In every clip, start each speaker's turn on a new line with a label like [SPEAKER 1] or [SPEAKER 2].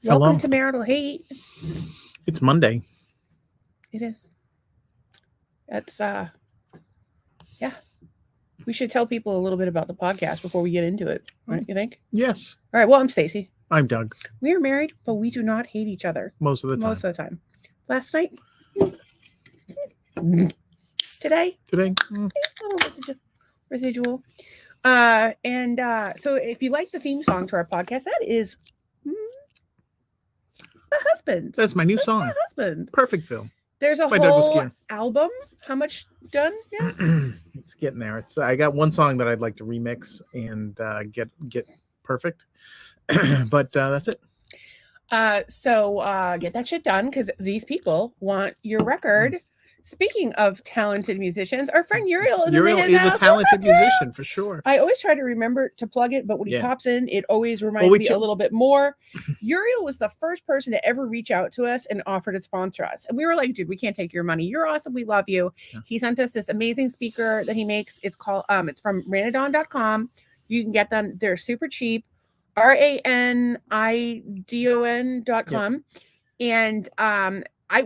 [SPEAKER 1] Welcome to Marital Hate.
[SPEAKER 2] It's Monday.
[SPEAKER 1] It is. That's yeah. We should tell people a little bit about the podcast before we get into it, right? You think?
[SPEAKER 2] Yes.
[SPEAKER 1] All right. Well, I'm Stacy.
[SPEAKER 2] I'm Doug.
[SPEAKER 1] We are married, but we do not hate each other
[SPEAKER 2] Most of the time.
[SPEAKER 1] Most of the time. Last night. Today.
[SPEAKER 2] A
[SPEAKER 1] little residual. So if you like the theme song to our podcast, that is my husband.
[SPEAKER 2] That's my new song.
[SPEAKER 1] My husband.
[SPEAKER 2] Perfect film.
[SPEAKER 1] There's a
[SPEAKER 2] By
[SPEAKER 1] whole album. How much done? Yeah.
[SPEAKER 2] It's getting there. It's I got one song that I'd like to remix and get perfect. But that's it.
[SPEAKER 1] So get that shit done because these people want your record. Speaking of talented musicians, our friend Uriel is
[SPEAKER 2] a talented musician for sure.
[SPEAKER 1] I always try to remember to plug it, but when he pops in, it always reminds me a little bit more. Uriel was the first person to ever reach out to us and offer to sponsor us. And we were like, dude, we can't take your money. You're awesome. We love you. Yeah. He sent us this amazing speaker that he makes. It's called, it's from ranidon.com. You can get them. They're super cheap. ranidon.com. And,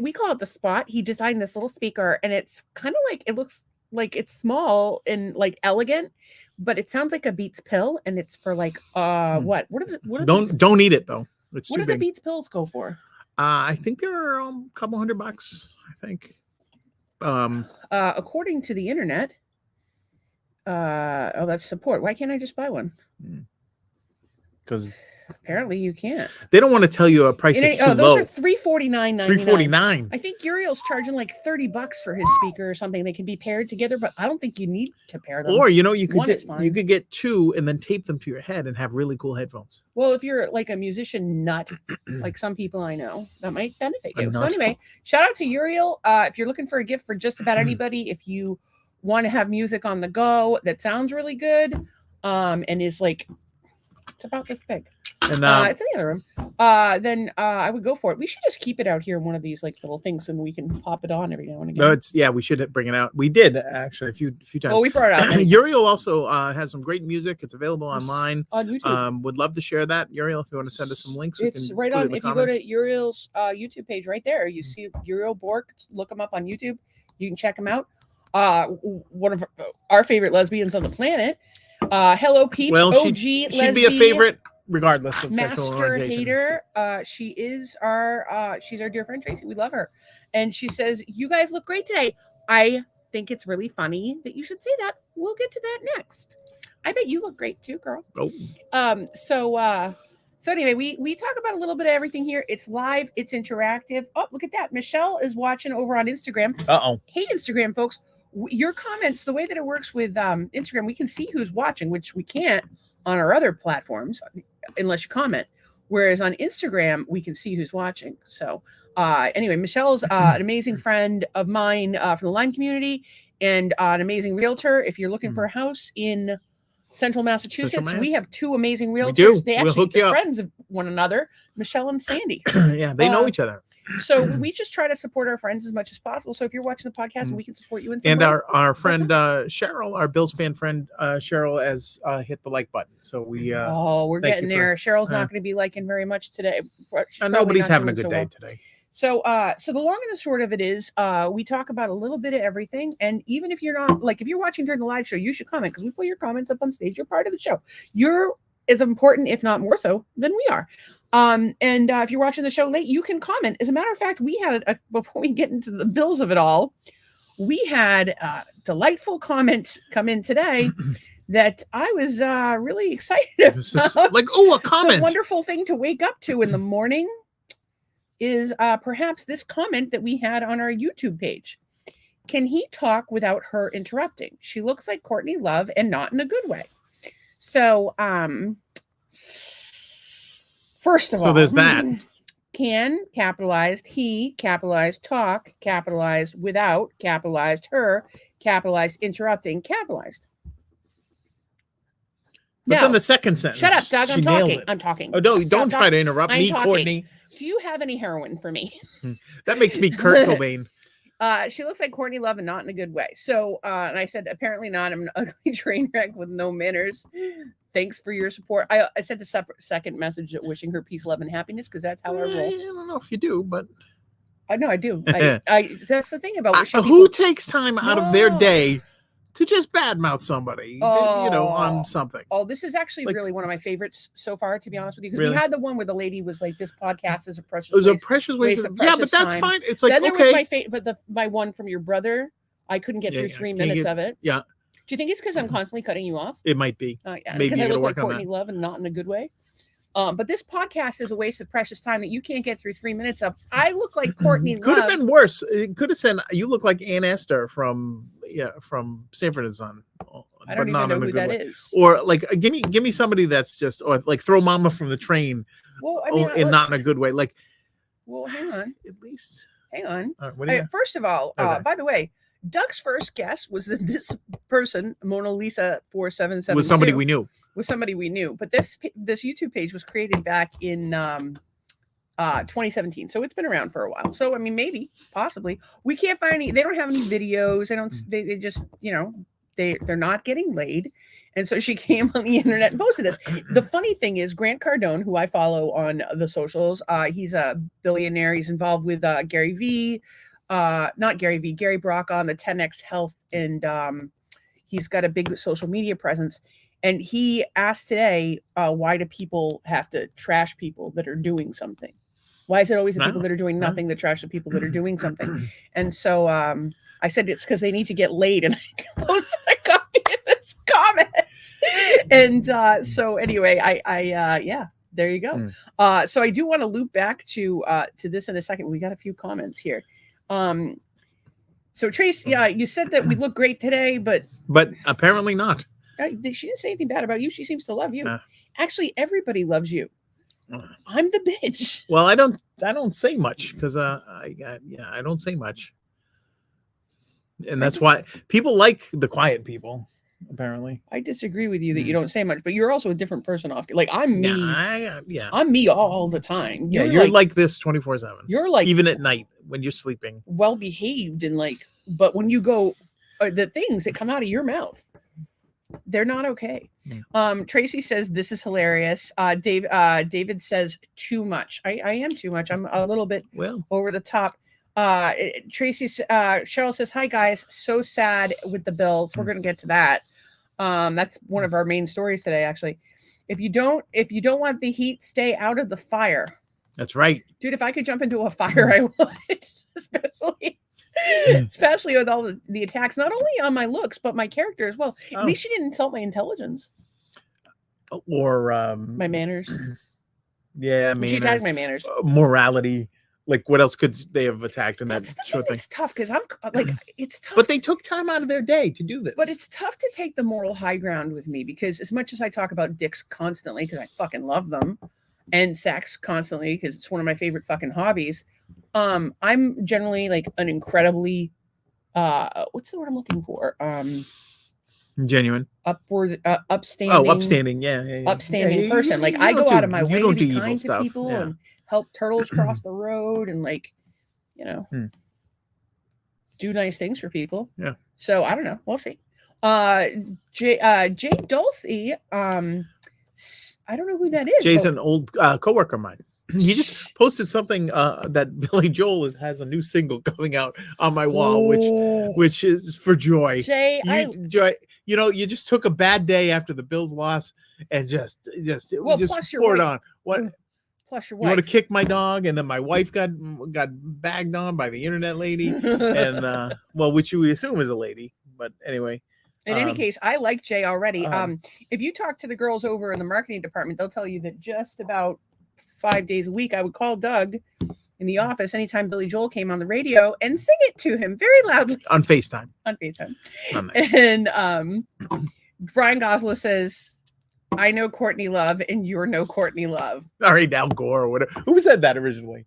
[SPEAKER 1] we call it the Spot. He designed this little speaker and it's kind of like, it looks like it's small and like elegant, but it sounds like a Beats pill. And it's for like, what
[SPEAKER 2] don't eat it though. It's
[SPEAKER 1] what do the Beats pills go for?
[SPEAKER 2] I think they're a couple $100, I think.
[SPEAKER 1] According to the internet, that's support. Why can't I just buy one?
[SPEAKER 2] Because
[SPEAKER 1] apparently you can't.
[SPEAKER 2] They don't want to tell you a price is too low.
[SPEAKER 1] Those are $349.99.
[SPEAKER 2] $349.
[SPEAKER 1] I think Uriel's charging like $30 for his speaker or something. They can be paired together, but I don't think you need to pair them.
[SPEAKER 2] Or you could get two and then tape them to your head and have really cool headphones.
[SPEAKER 1] Well, if you're like a musician nut, like some people I know, that might benefit you. So anyway, shout out to Uriel. If you're looking for a gift for just about anybody, if you want to have music on the go that sounds really good, and is like it's about this big. And it's in the other room. Then I would go for it. We should just keep it out here in one of these like little things, and we can pop it on every now and again.
[SPEAKER 2] No, we should bring it out. We did actually a few times.
[SPEAKER 1] Oh, we brought it out.
[SPEAKER 2] Uriel also has some great music. It's available online
[SPEAKER 1] on YouTube.
[SPEAKER 2] Would love to share that, Uriel. If you want to send us some links,
[SPEAKER 1] it's right on. If you go to Uriel's YouTube page, right there, you see Uriel Bork. Look him up on YouTube. You can check him out. One of our favorite lesbians on the planet. Hello, Peeps.
[SPEAKER 2] Well,
[SPEAKER 1] OG
[SPEAKER 2] she'd be a favorite. Regardless of
[SPEAKER 1] master hater, she is she's our dear friend Tracy. We love her, and she says you guys look great today. I think it's really funny that you should say that. We'll get to that next. I bet you look great too, girl.
[SPEAKER 2] Oh.
[SPEAKER 1] So anyway, we talk about a little bit of everything here. It's live, it's interactive. Oh, look at that! Michelle is watching over on Instagram. Hey, Instagram folks, your comments. The way that it works with Instagram, we can see who's watching, which we can't on our other platforms unless you comment, whereas on Instagram we can see who's watching. So anyway, Michelle's an amazing friend of mine from the Lyme community and an amazing realtor. If you're looking for a house in Central Massachusetts, we have two amazing realtors. They actually are friends of one another, Michelle and Sandy.
[SPEAKER 2] Yeah, they know each other.
[SPEAKER 1] So we just try to support our friends as much as possible. So if you're watching the podcast, we can support you in some way.
[SPEAKER 2] Our friend Cheryl, our Bills fan friend Cheryl, has hit the like button. So
[SPEAKER 1] we're getting there. Cheryl's not going to be liking very much today.
[SPEAKER 2] Nobody's having a good day today.
[SPEAKER 1] So the long and the short of it is, we talk about a little bit of everything. And even if you're not if you're watching during the live show, you should comment because we put your comments up on stage. You're part of the show. You're as important, if not more so, than we are. If you're watching the show late, you can comment. As a matter of fact, we had before we get into the bills of it all, we had a delightful comment come in today that I was really excited about.
[SPEAKER 2] Like, a comment.
[SPEAKER 1] It's a wonderful thing to wake up to in the morning is perhaps this comment that we had on our YouTube page. Can he talk without her interrupting? She looks like Courtney Love and not in a good way. So, first of all,
[SPEAKER 2] there's that.
[SPEAKER 1] Can, capitalized, he, capitalized, talk, capitalized, without, capitalized, her, capitalized, interrupting, capitalized.
[SPEAKER 2] But then the second sentence.
[SPEAKER 1] Shut up, Doug. I'm talking.
[SPEAKER 2] Oh, no, don't try to interrupt me, Courtney.
[SPEAKER 1] Do you have any heroin for me?
[SPEAKER 2] That makes me Kurt Cobain.
[SPEAKER 1] She looks like Courtney Love and not in a good way. So, and I said, apparently not. I'm an ugly train wreck with no manners. Thanks for your support. I sent a separate second message wishing her peace, love, and happiness because that's how I roll.
[SPEAKER 2] I don't know if you do, but
[SPEAKER 1] I know I do. I that's the thing about wishing
[SPEAKER 2] who
[SPEAKER 1] people.
[SPEAKER 2] takes time out of their day to just badmouth somebody, on something.
[SPEAKER 1] Oh, this is actually really one of my favorites so far, to be honest with you, because we had the one where the lady was like, "This podcast is a precious." It was
[SPEAKER 2] a precious waste of yeah, but that's time. Fine. It's like,
[SPEAKER 1] then there was my one from your brother. I couldn't get through 3 minutes of it.
[SPEAKER 2] Yeah.
[SPEAKER 1] Do you think it's because I'm constantly cutting you off?
[SPEAKER 2] It might be.
[SPEAKER 1] Yeah, because I look like Courtney Love and not in a good way. But this podcast is a waste of precious time that you can't get through 3 minutes of. I look like Courtney Love.
[SPEAKER 2] Could have been worse. It could have said you look like Aunt Esther from Sanford and Son.
[SPEAKER 1] I don't even know who that is.
[SPEAKER 2] Or like give me somebody that's just or like throw Mama from the Train.
[SPEAKER 1] Well, I mean,
[SPEAKER 2] not in a good way. Like,
[SPEAKER 1] well, hang on.
[SPEAKER 2] At least
[SPEAKER 1] hang on.
[SPEAKER 2] What do you
[SPEAKER 1] first of all, by the way, Doug's first guess was that this person, Mona Lisa 4772,
[SPEAKER 2] was somebody we knew.
[SPEAKER 1] But this YouTube page was created back in 2017, so it's been around for a while. So I mean, maybe, possibly, we can't find any. They don't have any videos. They don't. They just they're not getting laid, and so she came on the internet and posted this. The funny thing is, Grant Cardone, who I follow on the socials, he's a billionaire. He's involved with Gary Brock on the 10X Health, and he's got a big social media presence. And he asked today, why do people have to trash people that are doing something? Why is it always the people that are doing nothing that trash the people that are doing something? And so I said it's because they need to get laid, and I posted a copy of this comment. And so anyway, I there you go. So I do want to loop back to this in a second. We got a few comments here. So Trace, you said that we look great today, but
[SPEAKER 2] apparently not.
[SPEAKER 1] She didn't say anything bad about you. She seems to love you. Actually, everybody loves you. I'm the bitch.
[SPEAKER 2] Well, I don't say much because I don't say much, and that's why people like the quiet people. Apparently,
[SPEAKER 1] I disagree with you that you don't say much, but you're also a different person off. Like I'm me. I'm me all the time.
[SPEAKER 2] You're like this 24/7.
[SPEAKER 1] You're like
[SPEAKER 2] even at night when you're sleeping,
[SPEAKER 1] well behaved and but when you go, the things that come out of your mouth, they're not okay. Tracy says this is hilarious. David says too much. I am too much. I'm a little bit over the top. Cheryl says, hi guys, so sad with the Bills. We're gonna get to that. That's one of our main stories today, actually. If you don't want the heat, stay out of the fire.
[SPEAKER 2] That's right,
[SPEAKER 1] dude. If I could jump into a fire, I would. especially with all the attacks, not only on my looks but my character as well. At least she didn't insult my intelligence
[SPEAKER 2] or
[SPEAKER 1] my manners.
[SPEAKER 2] Yeah, manners.
[SPEAKER 1] She attacked my manners,
[SPEAKER 2] morality. Like, what else could they have attacked in that short thing?
[SPEAKER 1] It's tough because I'm like, it's tough.
[SPEAKER 2] But they took time out of their day to do this.
[SPEAKER 1] But it's tough to take the moral high ground with me because as much as I talk about dicks constantly because I fucking love them, and sex constantly because it's one of my favorite fucking hobbies, I'm generally like an incredibly, what's the word I'm looking for?
[SPEAKER 2] Genuine,
[SPEAKER 1] upstanding.
[SPEAKER 2] Upstanding,
[SPEAKER 1] upstanding person. Like I go out of my way to be kind to people and help turtles cross the road and do nice things for people.
[SPEAKER 2] Yeah.
[SPEAKER 1] So I don't know. We'll see. Jay Dulcie. I don't know who that is.
[SPEAKER 2] Jay's an old coworker of mine. He just posted something that Billy Joel has a new single coming out on my wall, which is for Joy.
[SPEAKER 1] Jay,
[SPEAKER 2] Joy, you just took a bad day after the Bills loss and just poured on. What?
[SPEAKER 1] Plus your wife.
[SPEAKER 2] You want to kick my dog, and then my wife got bagged on by the internet lady, and which we assume is a lady, but anyway.
[SPEAKER 1] In any case, I like Jay already. If you talk to the girls over in the marketing department, they'll tell you that just about 5 days a week, I would call Doug in the office anytime Billy Joel came on the radio and sing it to him very loudly
[SPEAKER 2] on FaceTime.
[SPEAKER 1] Oh, nice. And Brian Gosler says, I know Courtney Love and you're no Courtney Love.
[SPEAKER 2] All right, now Gore or whatever. Who said that originally?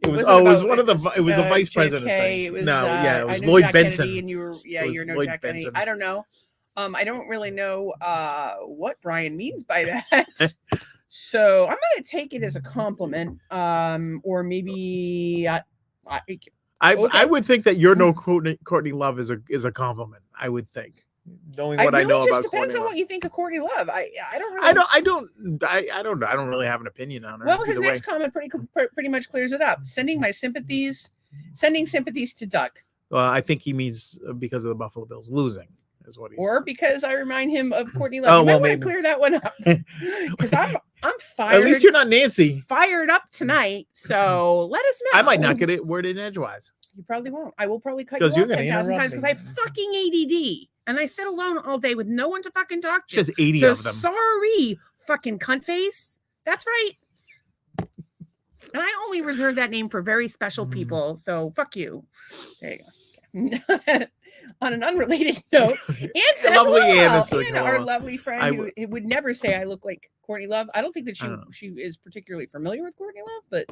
[SPEAKER 2] It was the vice president thing.
[SPEAKER 1] It was,
[SPEAKER 2] it was Lloyd
[SPEAKER 1] Jack
[SPEAKER 2] Benson.
[SPEAKER 1] Kennedy and you're no
[SPEAKER 2] Lloyd
[SPEAKER 1] Jack
[SPEAKER 2] Benson.
[SPEAKER 1] Kennedy. I don't know. I don't really know what Brian means by that. So I'm gonna take it as a compliment. Or maybe
[SPEAKER 2] I would think that you're no Courtney Love is a compliment. I would think. Knowing what I know
[SPEAKER 1] just
[SPEAKER 2] about
[SPEAKER 1] depends
[SPEAKER 2] Courtney
[SPEAKER 1] on
[SPEAKER 2] Love.
[SPEAKER 1] what you think of Courtney Love. I don't really.
[SPEAKER 2] I don't really have an opinion on her.
[SPEAKER 1] Well, his next comment pretty much clears it up. Sending sympathies to Doug.
[SPEAKER 2] Well, I think he means because of the Buffalo Bills losing, is what he's.
[SPEAKER 1] Or because I remind him of Courtney Love. You might want to clear that one up because I'm fired.
[SPEAKER 2] At least you're not Nancy.
[SPEAKER 1] Fired up tonight, so let us know.
[SPEAKER 2] I might not get it worded edgewise.
[SPEAKER 1] You probably won't. I will probably cut you off 10,000 times because I have fucking ADD and I sit alone all day with no one to fucking talk to.
[SPEAKER 2] Just 80 of them.
[SPEAKER 1] Sorry, fucking cunt face. That's right. And I only reserve that name for very special people. So fuck you. There you go. On an unrelated note, Anne, our lovely friend who would never say I look like Courtney Love. I don't think that she is particularly familiar with Courtney Love, but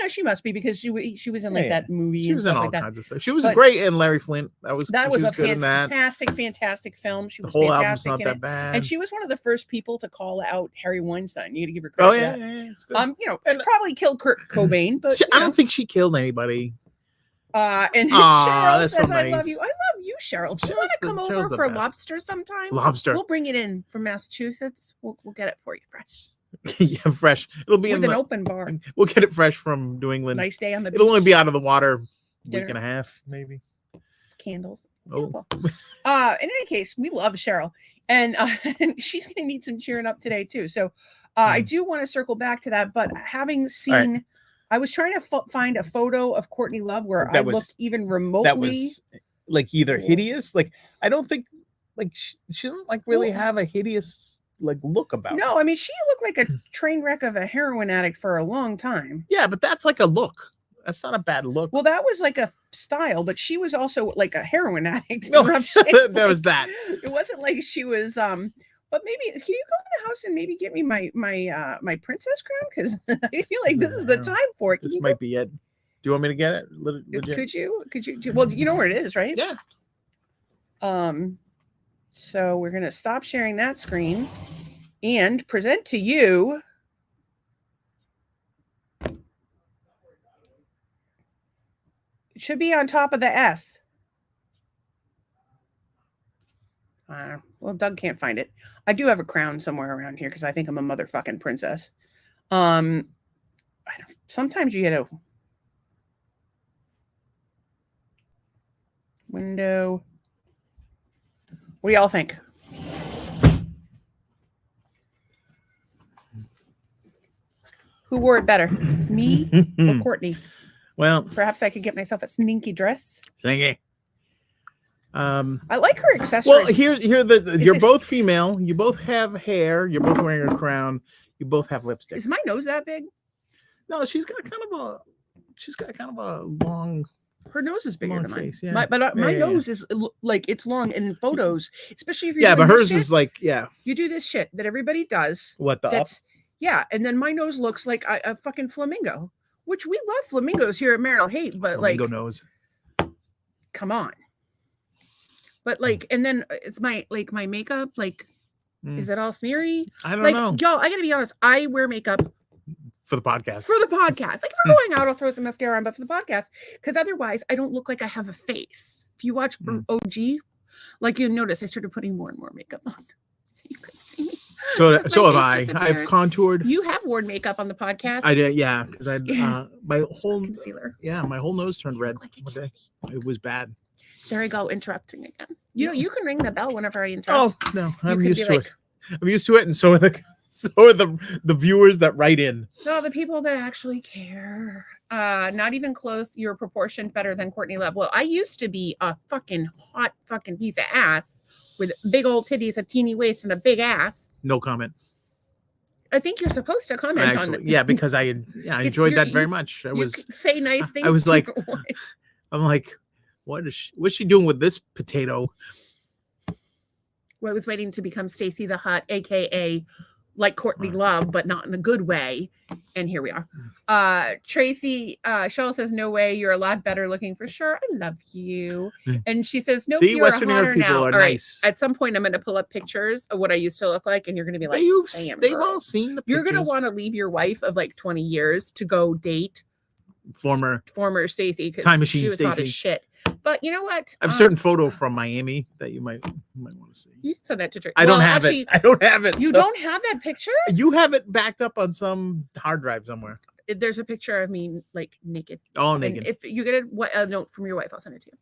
[SPEAKER 1] no, she must be because she was in that movie.
[SPEAKER 2] She was in all kinds of stuff. She was great in Larry Flint. That was a
[SPEAKER 1] fantastic film. She was
[SPEAKER 2] the whole
[SPEAKER 1] fantastic
[SPEAKER 2] album's not that bad.
[SPEAKER 1] And she was one of the first people to call out Harry Weinstein. You got to give her credit. For that. She probably killed Kurt Cobain, but
[SPEAKER 2] I don't think she killed anybody.
[SPEAKER 1] And Cheryl says,
[SPEAKER 2] so
[SPEAKER 1] I
[SPEAKER 2] nice.
[SPEAKER 1] love you. I love you, Cheryl. Do you want to come over for lobster sometime?
[SPEAKER 2] Lobster.
[SPEAKER 1] We'll bring it in from Massachusetts. We'll get it for you fresh.
[SPEAKER 2] Yeah, fresh. It'll be
[SPEAKER 1] with an open bar.
[SPEAKER 2] We'll get it fresh from New England.
[SPEAKER 1] Nice day on the beach.
[SPEAKER 2] It'll only be out of the water week and a half, maybe.
[SPEAKER 1] Candles. Oh. In any case, we love Cheryl, and she's going to need some cheering up today too. So I do want to circle back to that, but having seen, I was trying to find a photo of Courtney Love where I looked even remotely.
[SPEAKER 2] That was like either hideous, like I don't think, like she doesn't like really have a hideous like look about.
[SPEAKER 1] No, I mean she looked like a train wreck of a heroin addict for a long time.
[SPEAKER 2] Yeah, but that's like a look. That's not a bad look.
[SPEAKER 1] Well, that was like a style, but she was also like a heroin addict.
[SPEAKER 2] No, there was that.
[SPEAKER 1] It wasn't like she was. But maybe can you go in the house and maybe get me my princess crown because I feel like this is the time for it.
[SPEAKER 2] This might be it. Do you want me to get it?
[SPEAKER 1] Could you? Well, you know where it is, right?
[SPEAKER 2] Yeah.
[SPEAKER 1] So we're gonna stop sharing that screen and present to you. It should be on top of the S. Well, Doug can't find it. I do have a crown somewhere around here because I think I'm a motherfucking princess. Sometimes you get a window. What do y'all think? Who wore it better, me or Courtney?
[SPEAKER 2] Well,
[SPEAKER 1] perhaps I could get myself a sneaky dress.
[SPEAKER 2] Sneaky.
[SPEAKER 1] I like her accessories.
[SPEAKER 2] Well, you're both female. You both have hair. You're both wearing a crown. You both have lipstick.
[SPEAKER 1] Is my nose that big?
[SPEAKER 2] No, she's got kind of a long.
[SPEAKER 1] Her nose is bigger than mine.
[SPEAKER 2] Face, yeah.
[SPEAKER 1] My nose is like it's long in photos, especially if you're
[SPEAKER 2] but hers is like
[SPEAKER 1] You do this shit that everybody does.
[SPEAKER 2] What the up?
[SPEAKER 1] Yeah, and then my nose looks like a fucking flamingo, which we love flamingos here at Marital. But
[SPEAKER 2] flamingo nose.
[SPEAKER 1] Come on. But like, and then it's my makeup. Like, is it all smeary?
[SPEAKER 2] I don't know.
[SPEAKER 1] Yo, I gotta be honest. I wear makeup
[SPEAKER 2] for the podcast.
[SPEAKER 1] Like if we're going out, I'll throw some mascara on, but for the podcast, because otherwise I don't look like I have a face. If you watch OG, like you notice, I started putting more and more makeup on. So you couldn't see me.
[SPEAKER 2] So have I. I've contoured.
[SPEAKER 1] You have worn makeup on the podcast.
[SPEAKER 2] I did, yeah, because I my whole
[SPEAKER 1] concealer.
[SPEAKER 2] Yeah, my whole nose turned red one day. It was bad.
[SPEAKER 1] There we go, interrupting again. You can ring the bell whenever I interrupt.
[SPEAKER 2] Oh no, I'm used to it. I'm used to it, and so are the viewers that write in.
[SPEAKER 1] No, the people that actually care. Not even close. You're proportioned better than Courtney Love. Well, I used to be a fucking hot fucking piece of ass with big old titties, a teeny waist, and a big ass.
[SPEAKER 2] No comment.
[SPEAKER 1] I think you're supposed to comment on it.
[SPEAKER 2] Yeah, because I enjoyed that very much.
[SPEAKER 1] Say nice things.
[SPEAKER 2] I was like, I'm like, what's she doing with this potato?
[SPEAKER 1] Well, I was waiting to become Stacy the Hut, aka like Courtney Love, but not in a good way. And here we are. Tracy Cheryl says, "No way, you're a lot better looking for sure. I love you." And she says, "No, you're
[SPEAKER 2] Western
[SPEAKER 1] a hotter now."
[SPEAKER 2] All nice.
[SPEAKER 1] Right. At some point, I'm going to pull up pictures of what I used to look like, and you're going to be like,
[SPEAKER 2] "They've all seen the pictures."
[SPEAKER 1] You're going to want to leave your wife of like 20 years to go date
[SPEAKER 2] former
[SPEAKER 1] Stacy, because
[SPEAKER 2] Time Machine
[SPEAKER 1] she was hot
[SPEAKER 2] Stacy.
[SPEAKER 1] as shit. But you know what?
[SPEAKER 2] I have a certain photo from Miami that you might want to see.
[SPEAKER 1] You can send that to Trick.
[SPEAKER 2] I don't have it. I don't have it.
[SPEAKER 1] You don't have that picture?
[SPEAKER 2] You have it backed up on some hard drive somewhere.
[SPEAKER 1] There's a picture of me like naked.
[SPEAKER 2] All naked.
[SPEAKER 1] And if you get a note from your wife, I'll send it to you.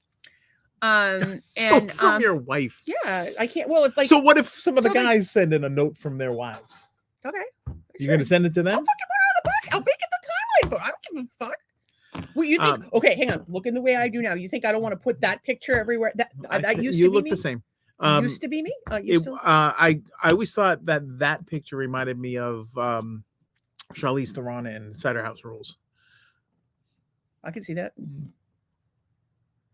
[SPEAKER 1] And
[SPEAKER 2] from your wife.
[SPEAKER 1] Yeah, I can't. Well, it's like.
[SPEAKER 2] So what if some of the guys send in a note from their wives?
[SPEAKER 1] Okay.
[SPEAKER 2] You're gonna send it to them?
[SPEAKER 1] I'll fucking put it on the box. I'll make it the timeline for. I don't give a fuck. Well, you think? Okay, hang on. Look in the way I do now. You think I don't want to put that picture everywhere? That used to be me.
[SPEAKER 2] You look the same.
[SPEAKER 1] Used to be me.
[SPEAKER 2] I always thought that picture reminded me of Charlize Theron in Cider House Rules.
[SPEAKER 1] I can see that.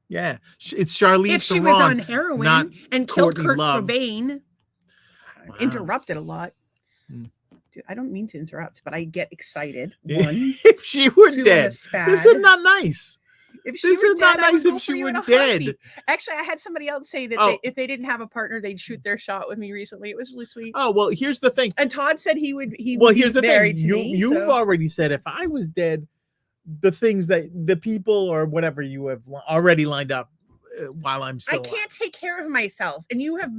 [SPEAKER 2] Yeah, it's Charlize Theron.
[SPEAKER 1] If she was on heroin and killed Kurt
[SPEAKER 2] Love.
[SPEAKER 1] Cobain, interrupted a lot. Dude, I don't mean to interrupt, but I get excited. One,
[SPEAKER 2] if she were dead, this is not nice.
[SPEAKER 1] If she were dead, if she were dead. Actually, I had somebody else say that if they didn't have a partner, they'd shoot their shot with me recently. It was really sweet.
[SPEAKER 2] Oh well, here's the thing.
[SPEAKER 1] And Todd said he would.
[SPEAKER 2] Well, here's the thing. You've already said if I was dead, the things that the people or whatever you have already lined up while I'm still.
[SPEAKER 1] I can't take care of myself, and you have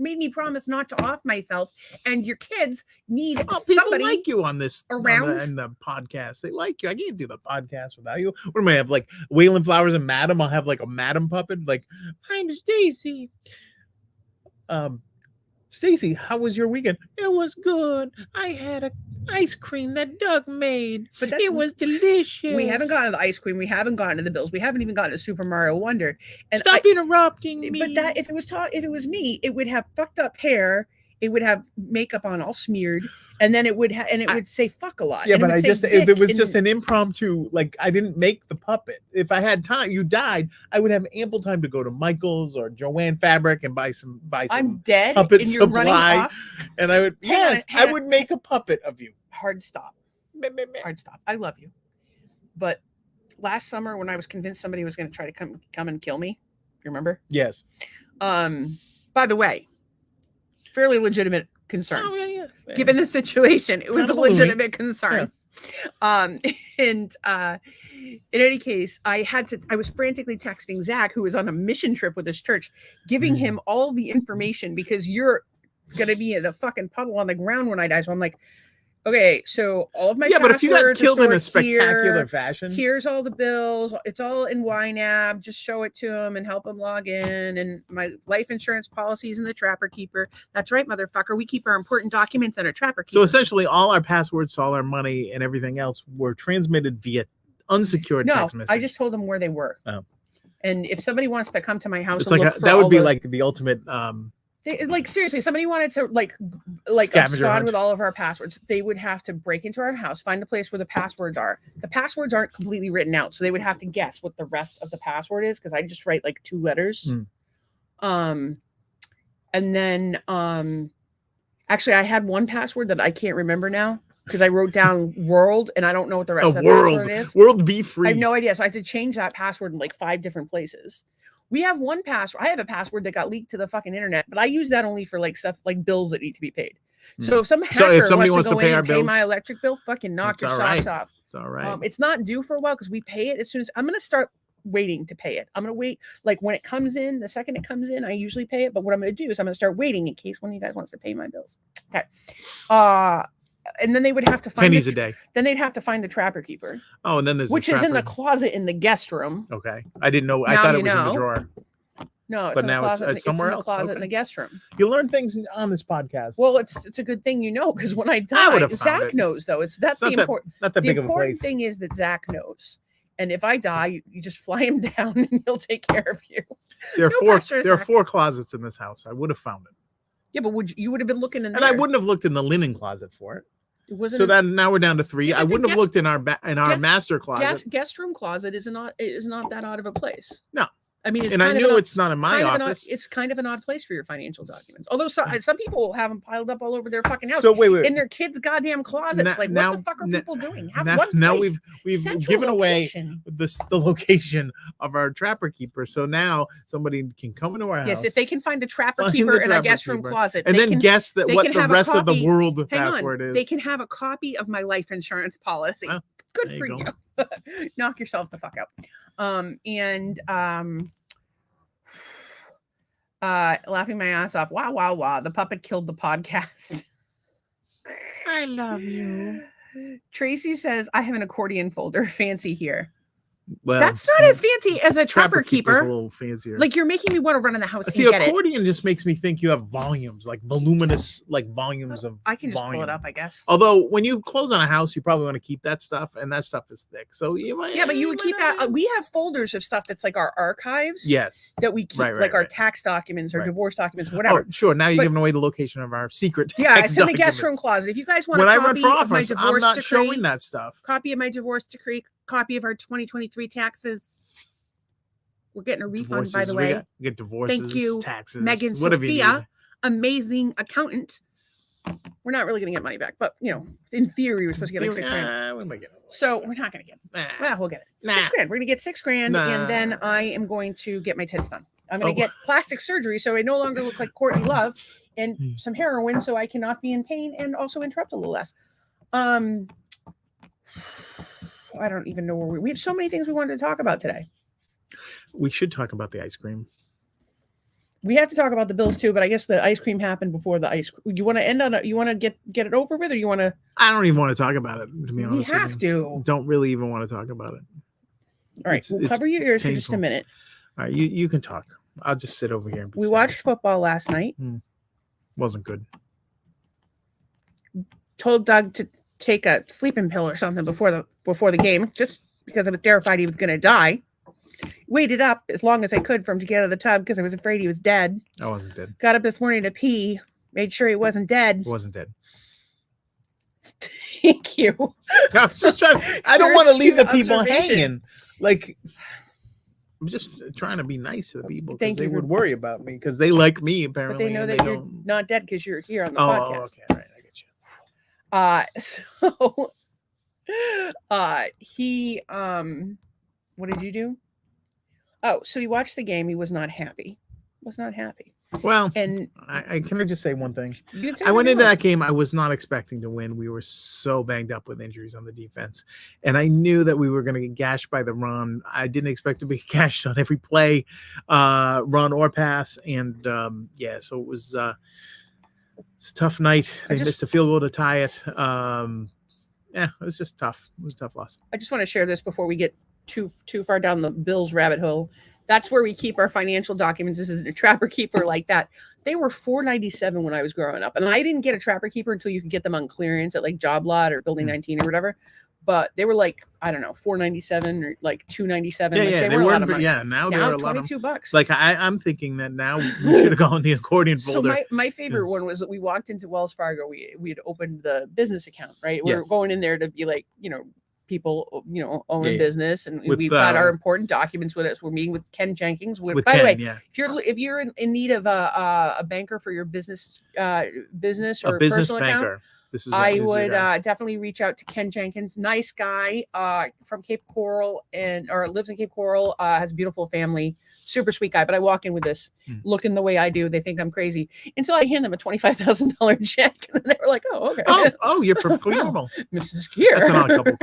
[SPEAKER 1] made me promise not to off myself, and your kids need
[SPEAKER 2] people like you on this
[SPEAKER 1] around
[SPEAKER 2] in the podcast. They like you. I can't do the podcast without you. What am I have like Waylon Flowers and Madam? I'll have like a Madam puppet. Like I'm Stacy. Stacy, how was your weekend? It was good. I had a ice cream that Doug made, but it was delicious.
[SPEAKER 1] We haven't gotten to the ice cream. We haven't gotten to the bills. We haven't even gotten to Super Mario Wonder. And
[SPEAKER 2] stop interrupting me.
[SPEAKER 1] But that if it was me, it would have fucked up hair. It would have makeup on all smeared, and then it would would say fuck a lot.
[SPEAKER 2] Yeah, but if it was just an impromptu, like I didn't make the puppet. If I had time, you died, I would have ample time to go to Michael's or Joanne Fabric and buy some.
[SPEAKER 1] I'm dead,
[SPEAKER 2] puppet
[SPEAKER 1] and you're running off.
[SPEAKER 2] And I would I would make a puppet of you.
[SPEAKER 1] Hard stop. Hard stop. I love you, but last summer when I was convinced somebody was going to try to come and kill me, you remember?
[SPEAKER 2] Yes.
[SPEAKER 1] By the way. Fairly legitimate concern.
[SPEAKER 2] Oh, yeah.
[SPEAKER 1] Given the situation, it was a legitimate concern.
[SPEAKER 2] Yeah.
[SPEAKER 1] In any case, I was frantically texting Zach, who was on a mission trip with his church, giving him all the information because you're gonna be in a fucking puddle on the ground when I die. So I'm like, okay, so all of my
[SPEAKER 2] but if you got killed in a spectacular fashion,
[SPEAKER 1] here's all the bills. It's all in YNAB. Just show it to him and help him log in. And my life insurance policies in the Trapper Keeper. That's right, motherfucker. We keep our important documents in a Trapper Keeper.
[SPEAKER 2] So essentially, all our passwords, all our money, and everything else were transmitted via unsecured text message.
[SPEAKER 1] I just told them where they were.
[SPEAKER 2] Oh.
[SPEAKER 1] And if somebody wants to come to my house,
[SPEAKER 2] it's like that would be like the ultimate.
[SPEAKER 1] Like seriously, somebody wanted to like abscond with all of our passwords. They would have to break into our house, find the place where the passwords are. The passwords aren't completely written out, so they would have to guess what the rest of the password is because I just write like 2 letters. And then actually I had one password that I can't remember now because I wrote down world and I don't know what the rest of the password is.
[SPEAKER 2] World be free.
[SPEAKER 1] I have no idea, so I had to change that password in like 5 different places. We have one password. I have a password that got leaked to the fucking internet, but I use that only for like stuff like bills that need to be paid. So if some hacker wants to go in and pay my electric bill, fucking knock your socks off.
[SPEAKER 2] All right.
[SPEAKER 1] It's not due for a while because we pay it as soon as I'm going to start waiting to pay it. I'm going to wait. Like when it comes in, the second it comes in, I usually pay it. But what I'm going to do is I'm going to start waiting in case one of you guys wants to pay my bills. Okay. And then they would have to find
[SPEAKER 2] pennies a day.
[SPEAKER 1] Then they'd have to find the Trapper Keeper.
[SPEAKER 2] Oh, and then there's
[SPEAKER 1] which is in the closet in the guest room.
[SPEAKER 2] Okay, I didn't know. I thought it was in the drawer.
[SPEAKER 1] No, it's
[SPEAKER 2] but
[SPEAKER 1] in
[SPEAKER 2] now
[SPEAKER 1] the closet,
[SPEAKER 2] it's somewhere else.
[SPEAKER 1] It's in the closet in the guest room.
[SPEAKER 2] You learn things on this podcast.
[SPEAKER 1] Well, it's a good thing you know because when I die, Zach knows though. That's the important.
[SPEAKER 2] Not that big of a place.
[SPEAKER 1] The important thing is that Zach knows. And if I die, you just fly him down and he'll take care of you.
[SPEAKER 2] There are 4 closets in this house. I would have found it.
[SPEAKER 1] Yeah, but you would have been looking in there.
[SPEAKER 2] And I wouldn't have looked in the linen closet for it.
[SPEAKER 1] So
[SPEAKER 2] now we're down to 3. I wouldn't have looked in our master closet.
[SPEAKER 1] Guest room closet is not that odd of a place.
[SPEAKER 2] No.
[SPEAKER 1] I mean,
[SPEAKER 2] I knew it's not in my office.
[SPEAKER 1] It's kind of an odd place for your financial documents. Although some people have them piled up all over their fucking house.
[SPEAKER 2] So wait.
[SPEAKER 1] In their kids' goddamn closets. What the fuck are people doing?
[SPEAKER 2] Now we've given away the location of our Trapper Keeper. So now somebody can come into our house.
[SPEAKER 1] Yes, if they can find the Trapper Keeper in a guest room closet,
[SPEAKER 2] and then guess what the rest of the world password is.
[SPEAKER 1] They can have a copy of my life insurance policy. Good for you. Knock yourselves the fuck out. Laughing my ass off. Wow, wow, wow. The puppet killed the podcast.
[SPEAKER 2] I love you.
[SPEAKER 1] Tracy says, I have an accordion folder. Fancy here.
[SPEAKER 2] Well,
[SPEAKER 1] that's not as fancy as a Trapper Keeper.
[SPEAKER 2] A little fancier.
[SPEAKER 1] Like, you're making me want to run in the house.
[SPEAKER 2] See, accordion just makes me think you have volumes, like voluminous, like volumes of.
[SPEAKER 1] I can just pull it up, I guess.
[SPEAKER 2] Although when you close on a house, you probably want to keep that stuff, and that stuff is thick. So you might.
[SPEAKER 1] Yeah, but you would keep that. We have folders of stuff that's like our archives.
[SPEAKER 2] Yes.
[SPEAKER 1] That we keep, like our tax documents or divorce documents, whatever.
[SPEAKER 2] Oh, sure. Now you're giving away the location of our secret.
[SPEAKER 1] Yeah, it's in the guest room closet. If you guys want a copy of my divorce
[SPEAKER 2] I'm not
[SPEAKER 1] decree,
[SPEAKER 2] showing that stuff.
[SPEAKER 1] Copy of my divorce decree, copy of our 2023 taxes. We're getting a refund, by the way.
[SPEAKER 2] We get divorces,
[SPEAKER 1] thank you,
[SPEAKER 2] taxes.
[SPEAKER 1] Megan Sophia, amazing accountant. We're not really going to get money back, but in theory, we're supposed to get like $6,000.
[SPEAKER 2] We might get it.
[SPEAKER 1] So we're not going to get it. Well, we'll get it. $6,000. We're going to get $6,000, and then I am going to get my tits done. I'm going to get plastic surgery, so I no longer look like Courtney Love, and some heroin, so I cannot be in pain and also interrupt a little less. I don't even know where we have so many things we wanted to talk about today.
[SPEAKER 2] We should talk about the ice cream.
[SPEAKER 1] We have to talk about the Bills too, but I guess the ice cream happened before the ice cream. You want to end on it? You want to get it over with, or you want to?
[SPEAKER 2] I don't even want to talk about it, to be honest.
[SPEAKER 1] We have to.
[SPEAKER 2] Don't really even want to talk about it.
[SPEAKER 1] All right, we'll cover your ears for just a minute.
[SPEAKER 2] All right, you can talk. I'll just sit over here. And
[SPEAKER 1] we watched football last night.
[SPEAKER 2] Wasn't good.
[SPEAKER 1] Told Doug to take a sleeping pill or something before the game, just because I was terrified he was going to die. Waited up as long as I could for him to get out of the tub because I was afraid he was dead.
[SPEAKER 2] I wasn't dead.
[SPEAKER 1] Got up this morning to pee. Made sure he wasn't dead.
[SPEAKER 2] Wasn't dead.
[SPEAKER 1] Thank you.
[SPEAKER 2] I was just trying. I don't want to leave the people hanging. Like, I'm just trying to be nice to the people because they would worry about me because they like me apparently.
[SPEAKER 1] But they know that you're not dead because you're here on the podcast.
[SPEAKER 2] Oh, okay, all right, I
[SPEAKER 1] get you. He what did you do? Oh, so he watched the game. He was not happy. Well,
[SPEAKER 2] and I can I just say one thing?
[SPEAKER 1] I
[SPEAKER 2] went into that game. I was not expecting to win. We were so banged up with injuries on the defense, and I knew that we were going to get gashed by the run. I didn't expect to be gashed on every play, run or pass, and so it was it's a tough night. They missed a field goal to tie it. It was just tough. It was a tough loss.
[SPEAKER 1] I just want to share this before we get too far down the Bills rabbit hole. That's where we keep our financial documents. This is a Trapper Keeper like that. They were $4.97 when I was growing up, and I didn't get a Trapper Keeper until you could get them on clearance at like Job Lot or Building 19 or whatever. But they were like, I don't know, $4.97 or like $2.97.
[SPEAKER 2] Yeah,
[SPEAKER 1] they were a lot of money.
[SPEAKER 2] Yeah, now they're a lot of
[SPEAKER 1] $22.
[SPEAKER 2] Like I'm thinking that now we should have gone the accordion folder.
[SPEAKER 1] So my favorite one was that we walked into Wells Fargo. We had opened the business account, right? We were going in there to be like, people, own a business, and we've got our important documents with us. We're meeting with Ken Jenkins. By the way, if you're in need of a banker for your business or personal account, I would definitely reach out to Ken Jenkins. Nice guy from Cape Coral or lives in Cape Coral, has a beautiful family, super sweet guy. But I walk in with this looking the way I do. They think I'm crazy until I hand them a $25,000 check. And then they were like, oh, okay.
[SPEAKER 2] Oh, you're perfectly normal.
[SPEAKER 1] Mrs. Gear.
[SPEAKER 2] That's an odd couple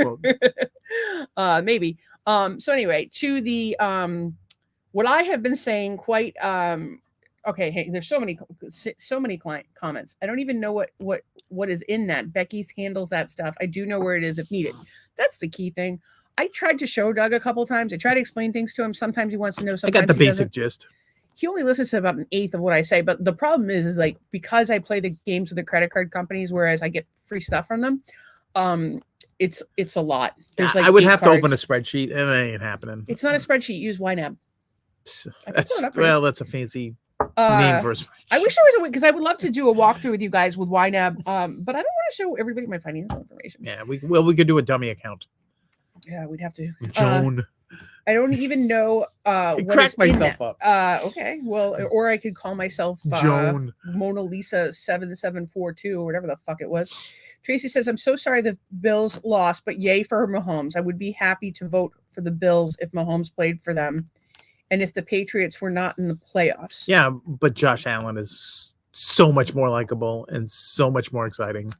[SPEAKER 2] quote.
[SPEAKER 1] Maybe. So anyway, to the what I have been saying quite okay, hey, there's so many client comments. I don't even know what is in that. Becky's handles that stuff. I do know where it is if needed. That's the key thing. I tried to show Doug a couple of times. I try to explain things to him. Sometimes he wants to know. Sometimes
[SPEAKER 2] I got the basic gist. He
[SPEAKER 1] only listens to about 1/8 of what I say. But the problem is like because I play the games with the credit card companies, whereas I get free stuff from them. It's a lot. There's like
[SPEAKER 2] I would have to open a spreadsheet, and it ain't happening.
[SPEAKER 1] It's not a spreadsheet. Use YNAB.
[SPEAKER 2] That's a fancy name for a spreadsheet.
[SPEAKER 1] I wish I was because I would love to do a walkthrough with you guys with YNAB. But I don't want to show everybody my financial information.
[SPEAKER 2] Yeah, we could do a dummy account.
[SPEAKER 1] Yeah, we'd have to.
[SPEAKER 2] Joan.
[SPEAKER 1] I don't even know what
[SPEAKER 2] crack myself up.
[SPEAKER 1] Okay. Well, or I could call myself
[SPEAKER 2] Joan
[SPEAKER 1] Mona Lisa 7742 or whatever the fuck it was. Tracy says, I'm so sorry the Bills lost, but yay for Mahomes. I would be happy to vote for the Bills if Mahomes played for them and if the Patriots were not in the playoffs.
[SPEAKER 2] Yeah, but Josh Allen is so much more likable and so much more exciting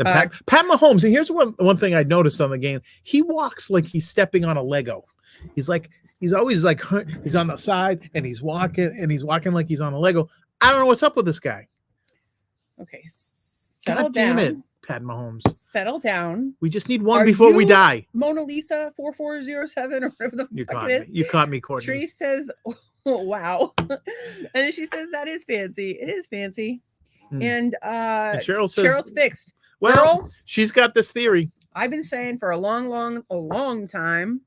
[SPEAKER 2] Pat Mahomes, and here's one thing I noticed on the game. He walks like he's stepping on a Lego. He's always like, he's on the side and he's walking like he's on a Lego. I don't know what's up with this guy.
[SPEAKER 1] Okay. Settle
[SPEAKER 2] God damn
[SPEAKER 1] down.
[SPEAKER 2] it, Pat Mahomes.
[SPEAKER 1] Settle down.
[SPEAKER 2] We just need one before we die.
[SPEAKER 1] Mona Lisa 4407 or whatever the fuck it is.
[SPEAKER 2] You caught me, Courtney.
[SPEAKER 1] Tree says, oh, wow. And she says, that is fancy. It is fancy. And
[SPEAKER 2] Cheryl says,
[SPEAKER 1] Cheryl's fixed.
[SPEAKER 2] Well,
[SPEAKER 1] Girl,
[SPEAKER 2] she's got this theory.
[SPEAKER 1] I've been saying for a long time,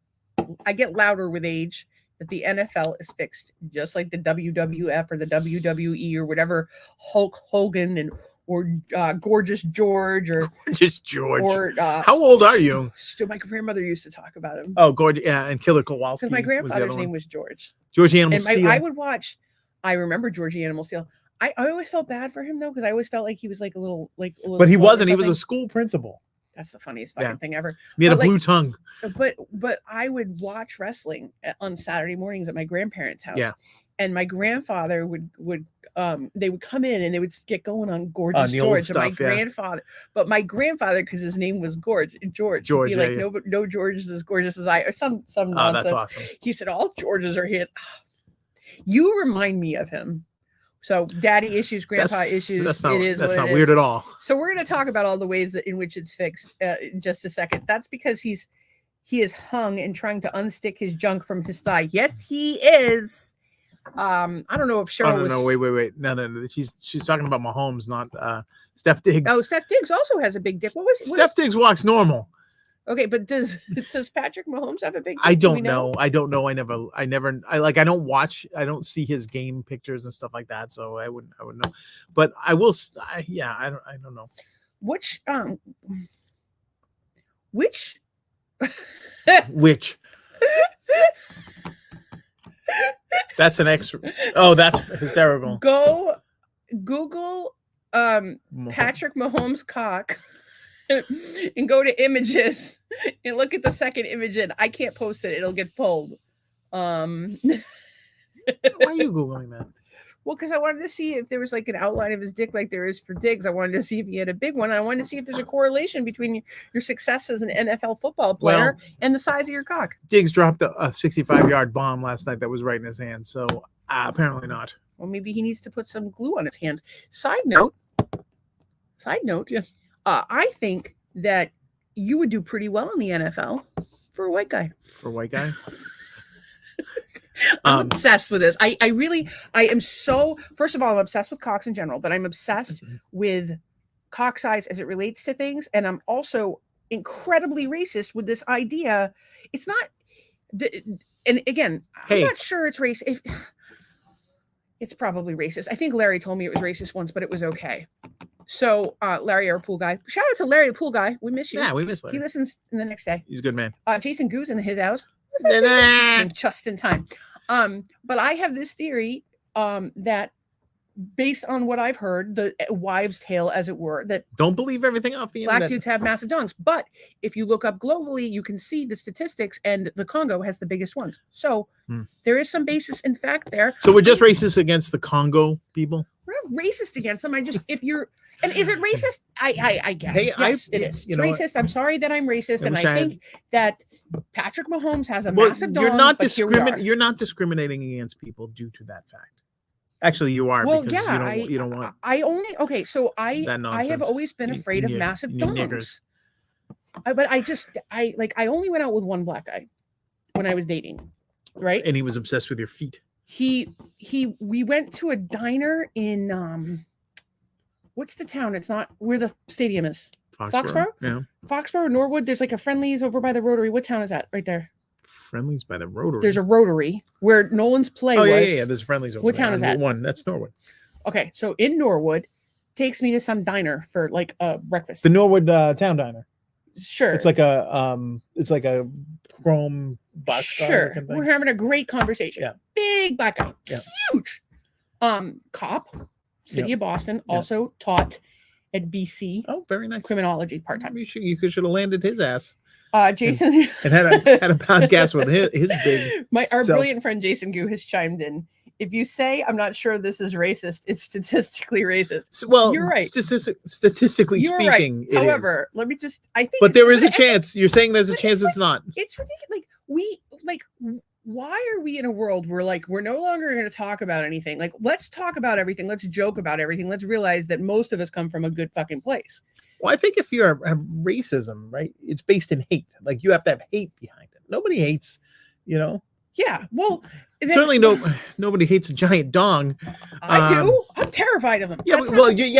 [SPEAKER 1] I get louder with age, that the NFL is fixed, just like the WWF or the WWE or whatever Hulk Hogan or Gorgeous George or
[SPEAKER 2] how old are you?
[SPEAKER 1] My grandmother used to talk about him.
[SPEAKER 2] Oh, Gorgeous, yeah, and Killer Kowalski.
[SPEAKER 1] Because my grandfather's name was George.
[SPEAKER 2] George Animal Steel.
[SPEAKER 1] I would watch. I remember George Animal Steel. I always felt bad for him though, because I always felt like he was like a little.
[SPEAKER 2] But he wasn't. He was a school principal.
[SPEAKER 1] That's the funniest fucking thing ever.
[SPEAKER 2] He had a blue tongue.
[SPEAKER 1] But I would watch wrestling on Saturday mornings at my grandparents' house.
[SPEAKER 2] Yeah.
[SPEAKER 1] And my grandfather would they would come in and they would get going on Gorgeous George. And my grandfather, because his name was George, would be like, no George is as gorgeous as I, or some nonsense.
[SPEAKER 2] That's awesome.
[SPEAKER 1] He said all Georges are his. You remind me of him. So daddy issues, grandpa issues. That's not
[SPEAKER 2] weird at all.
[SPEAKER 1] So we're going to talk about all the ways in which it's fixed in just a second. That's because he is hung and trying to unstick his junk from his thigh. Yes, he is. I don't know if Cheryl
[SPEAKER 2] wait. No. She's talking about Mahomes, not Steph Diggs.
[SPEAKER 1] Oh, Steph Diggs also has a big dick.
[SPEAKER 2] Steph Diggs walks normal.
[SPEAKER 1] Okay, but does Patrick Mahomes have a big dick?
[SPEAKER 2] I don't know. I don't know. I don't watch. I don't see his game pictures and stuff like that, so I wouldn't know. But I will. I don't know.
[SPEAKER 1] Which
[SPEAKER 2] That's an extra. Oh, that's hysterical.
[SPEAKER 1] Go Google Patrick Mahomes cock and go to images and look at the second image and I can't post it. It'll get pulled.
[SPEAKER 2] Why are you Googling that?
[SPEAKER 1] Well, because I wanted to see if there was like an outline of his dick like there is for Diggs. I wanted to see if he had a big one. I wanted to see if there's a correlation between your success as an NFL football player and the size of your cock.
[SPEAKER 2] Diggs dropped a 65-yard bomb last night that was right in his hand. So apparently not.
[SPEAKER 1] Well, maybe he needs to put some glue on his hands. Side note.
[SPEAKER 2] Yes.
[SPEAKER 1] I think that you would do pretty well in the NFL for a white guy. I'm obsessed with this. I am so, first of all, I'm obsessed with cocks in general, but I'm obsessed with cock size as it relates to things. And I'm also incredibly racist with this idea. It's not, and again, I'm not sure it's racist. It's probably racist. I think Larry told me it was racist once, but it was okay. So Larry, our pool guy, shout out to Larry, the pool guy. We miss you.
[SPEAKER 2] Yeah, we miss Larry.
[SPEAKER 1] He listens in the next day.
[SPEAKER 2] He's a good man.
[SPEAKER 1] Jason Goose in his house. Just in time. But I have this theory that based on what I've heard, the wives' tale, as it were, that
[SPEAKER 2] don't believe everything off the internet.
[SPEAKER 1] Black dudes have massive dongs. But if you look up globally, you can see the statistics, and the Congo has the biggest ones. So there is some basis in fact there.
[SPEAKER 2] So we're just racist against the Congo people?
[SPEAKER 1] We're not racist against them. Is it racist? I guess. Hey, yes, it is. It's racist. I'm sorry that I'm racist, and I think that Patrick Mahomes has a massive dong.
[SPEAKER 2] You're not discriminating against people due to that fact. Actually, you are.
[SPEAKER 1] Well,
[SPEAKER 2] because you don't want.
[SPEAKER 1] I have always been afraid of massive dongs. But I only went out with one black guy when I was dating, right?
[SPEAKER 2] And he was obsessed with your feet.
[SPEAKER 1] We went to a diner in what's the town? It's not where the stadium is. Foxborough?
[SPEAKER 2] Yeah.
[SPEAKER 1] Foxborough, Norwood. There's like a Friendly's over by the Rotary. What town is that? Right there.
[SPEAKER 2] Friendly's by the Rotary.
[SPEAKER 1] There's a Rotary where Nolan's play was.
[SPEAKER 2] Yeah. There's Friendly's over
[SPEAKER 1] what
[SPEAKER 2] there.
[SPEAKER 1] Town is that?
[SPEAKER 2] One. That's Norwood.
[SPEAKER 1] Okay, so in Norwood, takes me to some diner for like a breakfast.
[SPEAKER 2] The Norwood Town Diner.
[SPEAKER 1] Sure.
[SPEAKER 2] It's like a chrome box.
[SPEAKER 1] Sure. We're having a great conversation.
[SPEAKER 2] Yeah.
[SPEAKER 1] Big black guy.
[SPEAKER 2] Yeah.
[SPEAKER 1] Huge. Cop, City of Boston, also taught at BC.
[SPEAKER 2] Oh, very nice.
[SPEAKER 1] Criminology part-time.
[SPEAKER 2] You should have landed his ass.
[SPEAKER 1] Jason
[SPEAKER 2] and had a podcast with his big
[SPEAKER 1] our brilliant friend Jason Goo has chimed in. If you say I'm not sure this is racist, it's statistically racist.
[SPEAKER 2] So, well,
[SPEAKER 1] you're right.
[SPEAKER 2] Statistically
[SPEAKER 1] You're
[SPEAKER 2] speaking,
[SPEAKER 1] right.
[SPEAKER 2] it
[SPEAKER 1] However,
[SPEAKER 2] is.
[SPEAKER 1] let me just. I think.
[SPEAKER 2] But there is a chance. You're saying there's a chance it's
[SPEAKER 1] like,
[SPEAKER 2] not.
[SPEAKER 1] It's ridiculous. Like why are we in a world where like we're no longer going to talk about anything? Like, let's talk about everything. Let's joke about everything. Let's realize that most of us come from a good fucking place.
[SPEAKER 2] Well, I think if you have racism, right, it's based in hate. Like you have to have hate behind it. Nobody hates, you know.
[SPEAKER 1] Yeah. Well,
[SPEAKER 2] certainly nobody hates a giant dong.
[SPEAKER 1] I do. I'm terrified of them.
[SPEAKER 2] Yeah,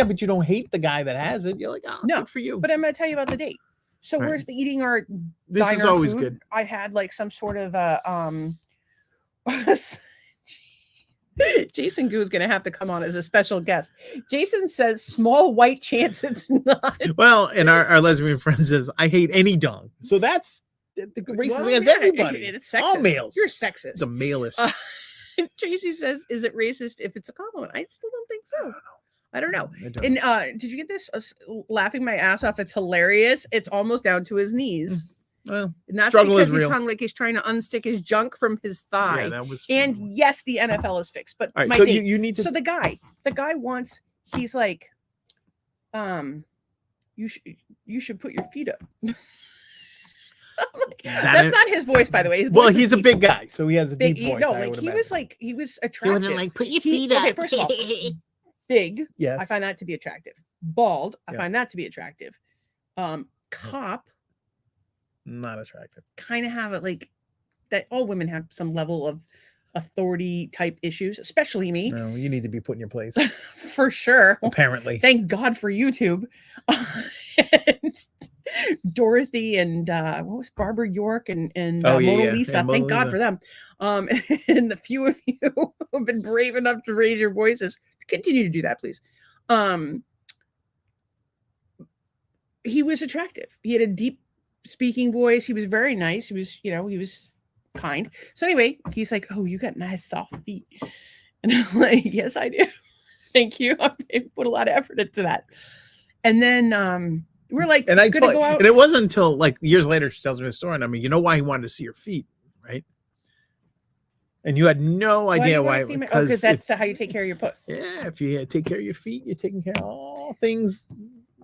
[SPEAKER 2] but you don't hate the guy that has it. You're like, oh, no, good for you.
[SPEAKER 1] But I'm going to tell you about the date. So we're eating our
[SPEAKER 2] this is always
[SPEAKER 1] food.
[SPEAKER 2] Good.
[SPEAKER 1] I had like some sort of Jason Goo is going to have to come on as a special guest. Jason says small white chance it's not.
[SPEAKER 2] Well, and our lesbian friend says I hate any dong. So that's the racism against everybody.
[SPEAKER 1] It's sexist.
[SPEAKER 2] All males.
[SPEAKER 1] You're sexist.
[SPEAKER 2] It's a maleist.
[SPEAKER 1] Tracy says, is it racist if it's a compliment? I still don't think so. I don't know. And did you get this? Laughing my ass off. It's hilarious. It's almost down to his knees.
[SPEAKER 2] Well,
[SPEAKER 1] and that's because he's hung like he's trying to unstick his junk from his thigh. Yeah, that was. And yes, the NFL is fixed. But
[SPEAKER 2] right, so you need to.
[SPEAKER 1] So the guy wants. He's like, you should put your feet up. That's not his voice, by the way.
[SPEAKER 2] Well, he's a big guy, so he has a deep voice.
[SPEAKER 1] No, like he was attractive.
[SPEAKER 2] He wasn't like put your feet up.
[SPEAKER 1] Okay, first of all, big.
[SPEAKER 2] Yes,
[SPEAKER 1] I find that to be attractive. Bald. I find that to be attractive. Cop.
[SPEAKER 2] Not attractive.
[SPEAKER 1] Kind of have it like that. All women have some level of authority type issues, especially me.
[SPEAKER 2] No, you need to be put in your place.
[SPEAKER 1] For sure.
[SPEAKER 2] Apparently.
[SPEAKER 1] Thank God for YouTube. Dorothy and what was Barbara York and Mona Lisa. And thank God for them. And the few of you who have been brave enough to raise your voices, continue to do that, please. He was attractive. He had a deep speaking voice. He was very nice. He was kind. So anyway, he's like, "Oh, you got nice soft feet," and I'm like, "Yes, I do. Thank you. I put a lot of effort into that." And then we're like,
[SPEAKER 2] and and it wasn't until like years later she tells me the story, and I mean, you know why he wanted to see your feet, right? And you had no idea why.
[SPEAKER 1] Because that's how you take care of your puss.
[SPEAKER 2] Yeah, if you take care of your feet, you're taking care of all things.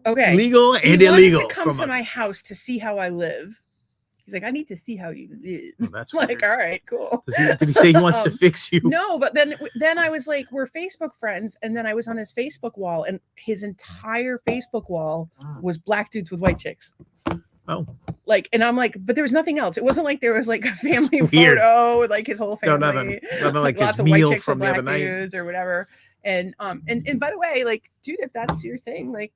[SPEAKER 1] Okay,
[SPEAKER 2] legal and illegal.
[SPEAKER 1] To come to my house to see how I live. He's like, I need to see how you live.
[SPEAKER 2] Oh, that's
[SPEAKER 1] like, all right, cool.
[SPEAKER 2] Did he say he wants to fix you?
[SPEAKER 1] No, but then I was like, we're Facebook friends, and then I was on his Facebook wall, and his entire Facebook wall was black dudes with white chicks.
[SPEAKER 2] Oh,
[SPEAKER 1] like, and I'm like, but there was nothing else. It wasn't like there was like a family photo with like his whole family.
[SPEAKER 2] No, nothing like
[SPEAKER 1] lots
[SPEAKER 2] his
[SPEAKER 1] of
[SPEAKER 2] meal
[SPEAKER 1] white chicks
[SPEAKER 2] from the other night
[SPEAKER 1] dudes or whatever. And by the way, like, dude, if that's your thing, like.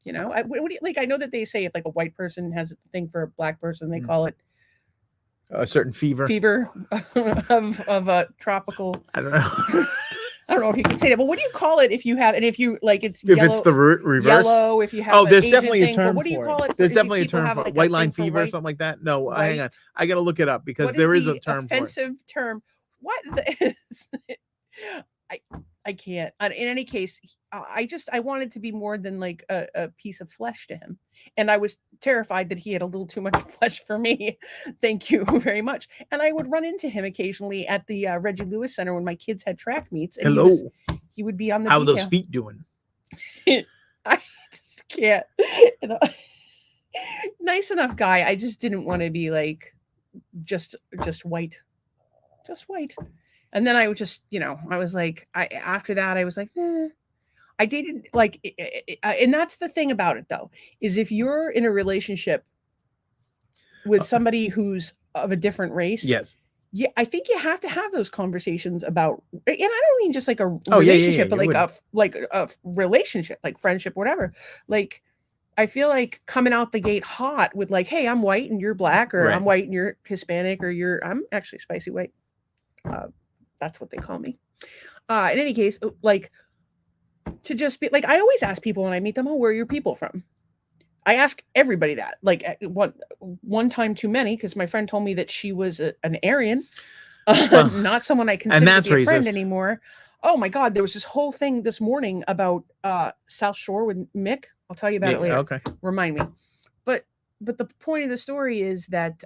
[SPEAKER 1] You know, what do you like? I know that they say if like a white person has a thing for a black person, they call it
[SPEAKER 2] a certain fever
[SPEAKER 1] of a tropical.
[SPEAKER 2] I don't know.
[SPEAKER 1] I don't know if you can say that, but what do you call it if you have, and if you like, it's
[SPEAKER 2] if
[SPEAKER 1] yellow,
[SPEAKER 2] it's the reverse.
[SPEAKER 1] Yellow, if you have.
[SPEAKER 2] Oh, there's definitely a term.
[SPEAKER 1] What do you call it?
[SPEAKER 2] There's definitely a term for white line fever or something like that. No, hang on, I gotta look it up because there is a term.
[SPEAKER 1] Offensive term. What is? I can't. In any case, I wanted to be more than like a piece of flesh to him. And I was terrified that he had a little too much flesh for me. Thank you very much. And I would run into him occasionally at the Reggie Lewis Center when my kids had track meets. And he would be on the
[SPEAKER 2] How are those feet doing?
[SPEAKER 1] I just can't. Nice enough guy. I just didn't want to be like just white. Just white. And then I would just, I was like, after that, I was like, I dated like, and that's the thing about it though, is if you're in a relationship with somebody who's of a different race.
[SPEAKER 2] Yes.
[SPEAKER 1] Yeah. I think you have to have those conversations about, and I don't mean just like a relationship, but like a relationship, like friendship, whatever. Like, I feel like coming out the gate hot with like, hey, I'm white and you're black, or I'm white and you're Hispanic, or I'm actually spicy white. That's what they call me. In any case, like to just be like, I always ask people when I meet them, oh, where are your people from? I ask everybody that, like one time too many, because my friend told me that she was an Aryan, not someone I consider to be a friend anymore. Oh my God, there was this whole thing this morning about South Shore with Mick. I'll tell you about it later.
[SPEAKER 2] Okay.
[SPEAKER 1] Remind me. But the point of the story is that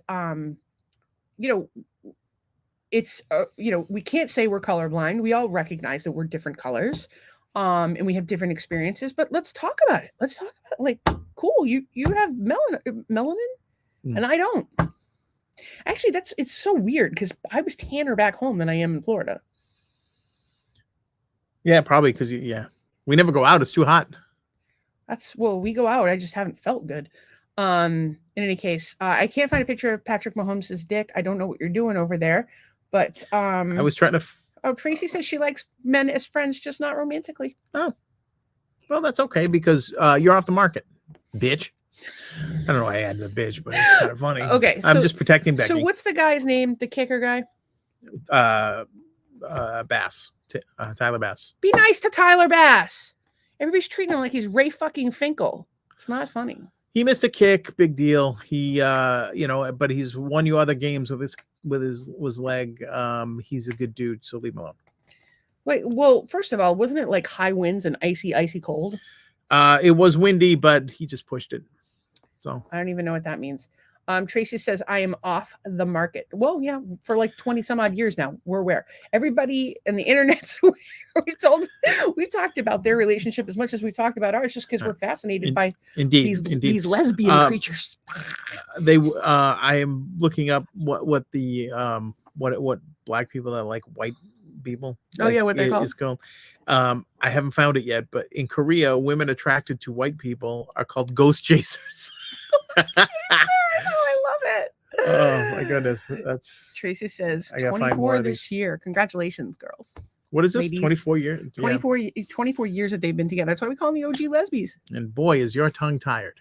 [SPEAKER 1] it's we can't say we're colorblind. We all recognize that we're different colors, and we have different experiences. But let's talk about it. Let's talk about like, cool. You have melanin, and I don't. Actually, it's so weird because I was tanner back home than I am in Florida.
[SPEAKER 2] Yeah, probably because we never go out. It's too hot.
[SPEAKER 1] We go out. I just haven't felt good. In any case, I can't find a picture of Patrick Mahomes' dick. I don't know what you're doing over there, but
[SPEAKER 2] I was trying to.
[SPEAKER 1] Tracy says she likes men as friends, just not romantically.
[SPEAKER 2] Oh, well, that's okay because you're off the market, bitch. I don't know why I added the bitch, but it's kind of funny.
[SPEAKER 1] Okay,
[SPEAKER 2] I'm just protecting Becky.
[SPEAKER 1] So what's the guy's name? The kicker guy?
[SPEAKER 2] Bass. Tyler Bass.
[SPEAKER 1] Be nice to Tyler Bass. Everybody's treating him like he's Ray fucking Finkel. It's not funny.
[SPEAKER 2] He missed a kick, big deal. He, but he's won you other games with his leg. He's a good dude, so leave him alone.
[SPEAKER 1] Wait, well, first of all, wasn't it like high winds and icy cold?
[SPEAKER 2] It was windy, but he just pushed it. So
[SPEAKER 1] I don't even know what that means. Tracy says, I am off the market. Well, yeah, for like 20 some odd years now. We're aware. Everybody in the internet, we talked about their relationship as much as we talked about ours, just because we're fascinated by these lesbian creatures.
[SPEAKER 2] I am looking up what black people that like white people.
[SPEAKER 1] Oh, yeah, what they're called?
[SPEAKER 2] Is called. I haven't found it yet, but in Korea, women attracted to white people are called ghost chasers.
[SPEAKER 1] I love it.
[SPEAKER 2] Oh my goodness, that's
[SPEAKER 1] Tracy says 24 this year. Congratulations, girls.
[SPEAKER 2] What is this? Ladies, 24 years.
[SPEAKER 1] 24 years that they've been together. That's why we call them the OG lesbies.
[SPEAKER 2] And boy, is your tongue tired.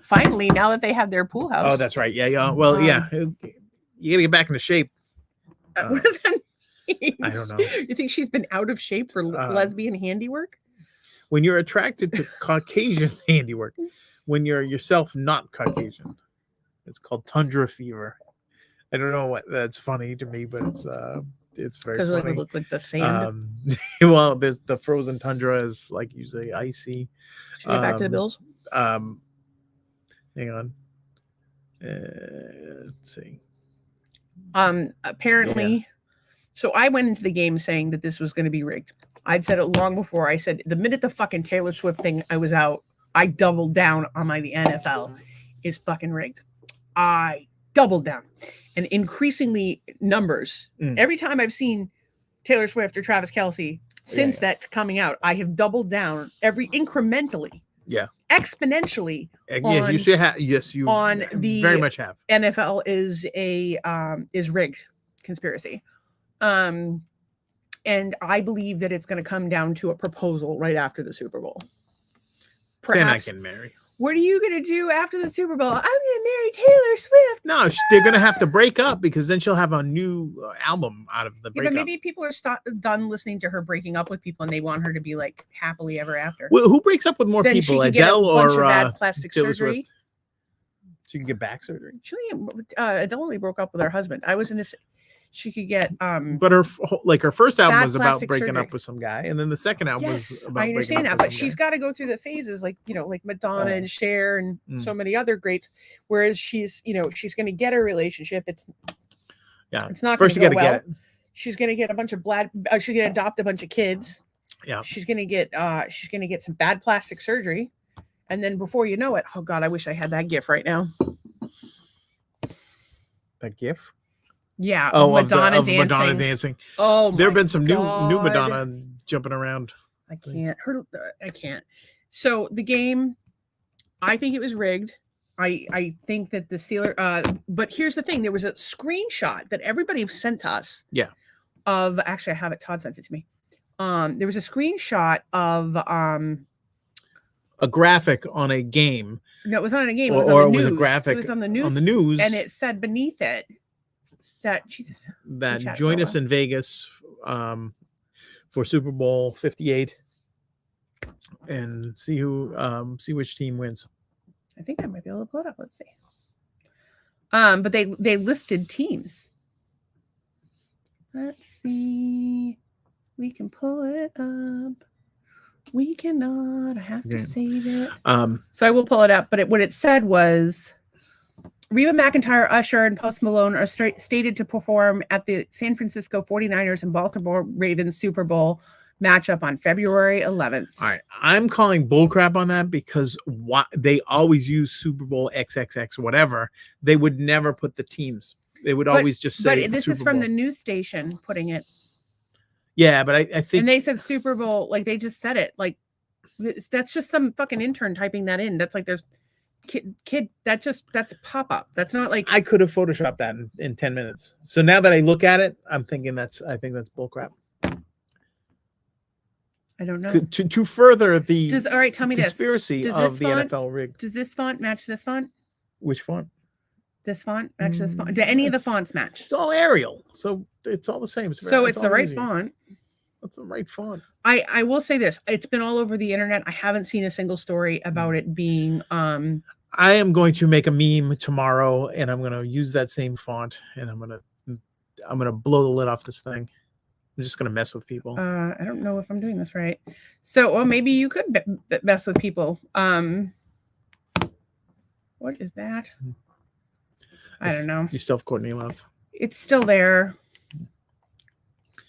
[SPEAKER 1] Finally, now that they have their pool house.
[SPEAKER 2] Oh, that's right. Yeah. Well, yeah. You gotta get back into shape.
[SPEAKER 1] What does that mean?
[SPEAKER 2] I don't know.
[SPEAKER 1] You think she's been out of shape for lesbian handiwork?
[SPEAKER 2] When you're attracted to Caucasian handiwork, when you're yourself not Caucasian, it's called tundra fever. I don't know what that's funny to me, but it's very funny.
[SPEAKER 1] Because it look like the sand.
[SPEAKER 2] Well, there's the frozen tundra is like usually icy.
[SPEAKER 1] Should we get back to the Bills?
[SPEAKER 2] Hang on. Let's see.
[SPEAKER 1] Apparently, so I went into the game saying that this was going to be rigged. I'd said it long before. I said the minute the fucking Taylor Swift thing I was out, I doubled down on the NFL is fucking rigged. I doubled down. And increasingly numbers. Every time I've seen Taylor Swift or Travis Kelce since that coming out, I have doubled down incrementally.
[SPEAKER 2] Yeah.
[SPEAKER 1] Exponentially.
[SPEAKER 2] Yes, you should have. Yes, you
[SPEAKER 1] on the
[SPEAKER 2] very much have.
[SPEAKER 1] NFL is rigged conspiracy. And I believe that it's going to come down to a proposal right after the Super Bowl.
[SPEAKER 2] Perhaps. Then I can marry.
[SPEAKER 1] What are you going to do after the Super Bowl? I'm going to marry Taylor Swift.
[SPEAKER 2] No, they're going to have to break up because then she'll have a new album out of the breakup.
[SPEAKER 1] But maybe people are done listening to her breaking up with people and they want her to be like happily ever after.
[SPEAKER 2] Well, who breaks up with more
[SPEAKER 1] then
[SPEAKER 2] people,
[SPEAKER 1] Adele or bad plastic
[SPEAKER 2] Taylor
[SPEAKER 1] surgery?
[SPEAKER 2] Swift? She can get back surgery.
[SPEAKER 1] Adele only broke up with her husband. She could get
[SPEAKER 2] but her first album was about breaking
[SPEAKER 1] surgery.
[SPEAKER 2] up with some guy, and then the second album was about
[SPEAKER 1] I understand
[SPEAKER 2] breaking up
[SPEAKER 1] that,
[SPEAKER 2] with
[SPEAKER 1] but she's got to go through the phases like Madonna and Cher and so many other greats. Whereas she's going to get a relationship. It's not going to go well. She's going to get a bunch of she's going to adopt a bunch of kids.
[SPEAKER 2] Yeah,
[SPEAKER 1] she's going to get some bad plastic surgery, and then before you know it, oh God, I wish I had that GIF right now.
[SPEAKER 2] That GIF.
[SPEAKER 1] Yeah.
[SPEAKER 2] Oh, Madonna dancing.
[SPEAKER 1] Oh,
[SPEAKER 2] there have been some new Madonna jumping around.
[SPEAKER 1] I can't. So the game, I think it was rigged. I think that the Steelers. But here's the thing: there was a screenshot that everybody sent us.
[SPEAKER 2] Yeah.
[SPEAKER 1] Of actually, I have it. Todd sent it to me. There was a screenshot of
[SPEAKER 2] a graphic on a game.
[SPEAKER 1] No, it was not on a game.
[SPEAKER 2] It was on the news. It was a graphic.
[SPEAKER 1] It was on the news.
[SPEAKER 2] On the news,
[SPEAKER 1] and it said beneath it. That
[SPEAKER 2] join us in Vegas for Super Bowl 58 and see which team wins.
[SPEAKER 1] I think I might be able to pull it up. Let's see. But they listed teams. Let's see. We can pull it up. We cannot. I have to save it. So I will pull it up. But what it said was Reba McEntire, Usher, and Post Malone are stated to perform at the San Francisco 49ers and Baltimore Ravens Super Bowl matchup on February 11th.
[SPEAKER 2] All right, I'm calling bullcrap on that because they always use Super Bowl XXX whatever. They would never put the teams. They would always just say.
[SPEAKER 1] But this
[SPEAKER 2] Super
[SPEAKER 1] is from
[SPEAKER 2] Bowl.
[SPEAKER 1] the news station putting it.
[SPEAKER 2] Yeah, but I think.
[SPEAKER 1] And they said Super Bowl, like they just said it. Like that's just some fucking intern typing that in. That's like there's kid. That's a pop up. That's not like
[SPEAKER 2] I could have photoshopped that in 10 minutes. So now that I look at it, I think that's bullcrap.
[SPEAKER 1] I don't know.
[SPEAKER 2] To further the
[SPEAKER 1] all right, tell me
[SPEAKER 2] conspiracy of the NFL rig.
[SPEAKER 1] Does this font match this font?
[SPEAKER 2] Which font?
[SPEAKER 1] This font match this font. Do any of the fonts match?
[SPEAKER 2] It's all Arial, so it's all the same.
[SPEAKER 1] It's the right font.
[SPEAKER 2] That's the right font.
[SPEAKER 1] I will say this. It's been all over the internet. I haven't seen a single story about it being
[SPEAKER 2] I am going to make a meme tomorrow and I'm going to use that same font and I'm going to blow the lid off this thing. I'm just going to mess with people.
[SPEAKER 1] I don't know if I'm doing this right. So, well, maybe you could mess with people. What is that? I don't know.
[SPEAKER 2] You still have Courtney Love.
[SPEAKER 1] It's still there.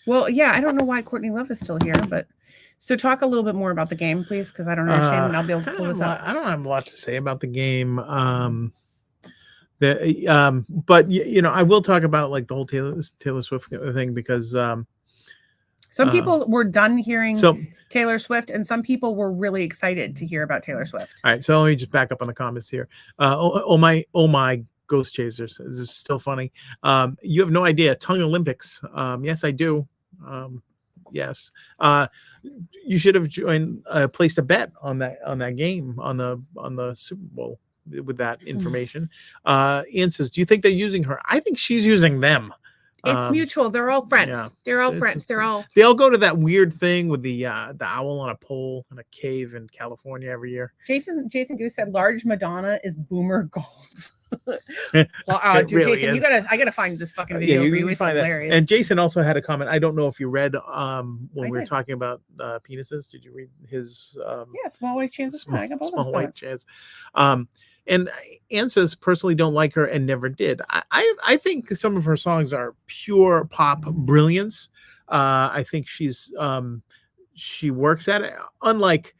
[SPEAKER 1] Well, yeah, I don't know why Courtney Love is still here, but so talk a little bit more about the game, please, because I don't understand and I'll be able to pull this up.
[SPEAKER 2] I don't have a lot to say about the game. But you know, I will talk about like the whole Taylor Swift thing because
[SPEAKER 1] some people were done hearing Taylor Swift, and some people were really excited to hear about Taylor Swift.
[SPEAKER 2] All right, so let me just back up on the comments here. Oh my Ghost Chasers, this is still funny. You have no idea. Tongue Olympics. Yes, I do. Yes. You should have placed a bet on that game on the Super Bowl with that information. Ian says, do you think they're using her? I think she's using them.
[SPEAKER 1] It's mutual. They're all friends. Yeah. They're all friends. They
[SPEAKER 2] all go to that weird thing with the owl on a pole in a cave in California every year.
[SPEAKER 1] Jason Goose said large Madonna is boomer gold.
[SPEAKER 2] Well,
[SPEAKER 1] dude,
[SPEAKER 2] really
[SPEAKER 1] Jason, I gotta find this fucking video for you. It's hilarious.
[SPEAKER 2] And Jason also had a comment. I don't know if you read when we were talking about penises. Did you read his?
[SPEAKER 1] Yeah, small white chance.
[SPEAKER 2] Small white chance. And Ann says, personally don't like her and never did. I think some of her songs are pure pop brilliance. I think she works at it. Unlike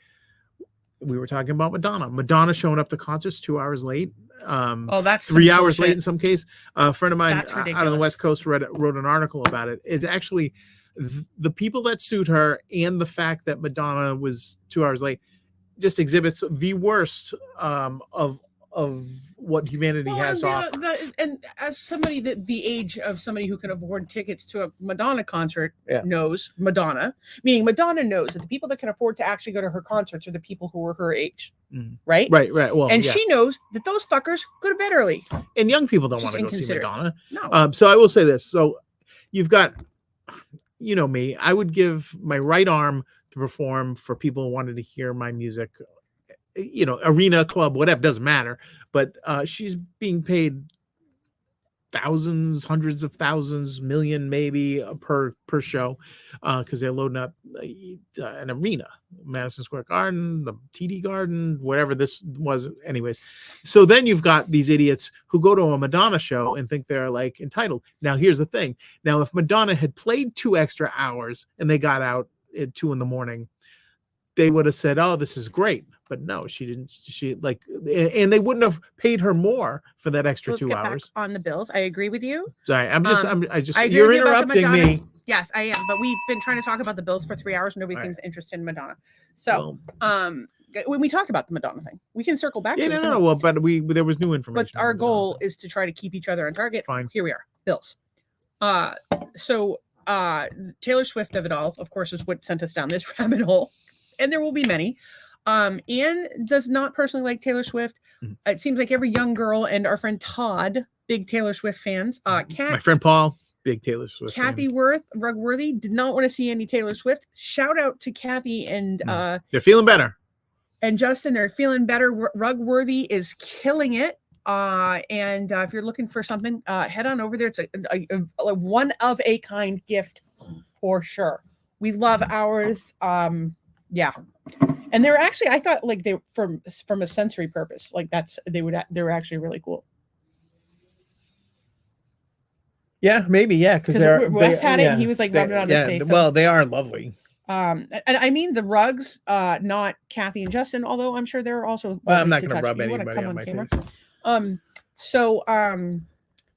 [SPEAKER 2] we were talking about Madonna showing up to concerts 2 hours late.
[SPEAKER 1] That's
[SPEAKER 2] 3 hours late in some case. A friend of mine out on the West Coast wrote an article about it. It's actually the people that sued her and the fact that Madonna was 2 hours late just exhibits the worst of what humanity has to offer.
[SPEAKER 1] And as somebody the age of somebody who can afford tickets to a Madonna concert knows, Madonna knows that the people that can afford to actually go to her concerts are the people who are her age. Right.
[SPEAKER 2] Well,
[SPEAKER 1] and she knows that those fuckers go to bed early.
[SPEAKER 2] And young people don't want to go see Madonna.
[SPEAKER 1] No.
[SPEAKER 2] So I will say this. So you've got, you know me, I would give my right arm to perform for people who wanted to hear my music. You know, arena, club, whatever, doesn't matter. But she's being paid thousands, hundreds of thousands, million maybe per show, because they're loading up an arena, Madison Square Garden, the TD Garden, whatever this was. Anyways, so then you've got these idiots who go to a Madonna show and think they're like entitled. Now, here's the thing. Now, if Madonna had played 2 extra hours and they got out at 2 a.m, they would have said, "Oh, this is great." But no, she didn't. And they wouldn't have paid her more for that extra 2 hours.
[SPEAKER 1] Back on the bills, I agree with you.
[SPEAKER 2] Sorry, you're interrupting me.
[SPEAKER 1] Yes, I am. But we've been trying to talk about the bills for 3 hours. Nobody seems interested in Madonna. So, when we talked about the Madonna thing, we can circle back.
[SPEAKER 2] No. Well, but there was new information.
[SPEAKER 1] But our goal is to try to keep each other on target.
[SPEAKER 2] Fine.
[SPEAKER 1] Here we are. Bills. So Taylor Swift of it all, of course, is what sent us down this rabbit hole. And there will be many. Anne does not personally like Taylor Swift. It seems like every young girl and our friend Todd, big Taylor Swift fans.
[SPEAKER 2] My friend Paul, big Taylor Swift.
[SPEAKER 1] Kathy Rugworthy did not want to see any Taylor Swift. Shout out to Kathy and
[SPEAKER 2] they're feeling better.
[SPEAKER 1] And Justin, they're feeling better. Rugworthy is killing it. And if you're looking for something, head on over there. It's a one of a kind gift for sure. We love ours. Yeah. And they're actually, I thought like they from a sensory purpose, like they were actually really cool.
[SPEAKER 2] Yeah, maybe. Yeah, because
[SPEAKER 1] Wes had it, and he was like rubbing it on his face. So.
[SPEAKER 2] Well, they are lovely.
[SPEAKER 1] And I mean the rugs, not Kathy and Justin, although I'm sure they're also.
[SPEAKER 2] Well, I'm not going to rub anybody on my face.
[SPEAKER 1] So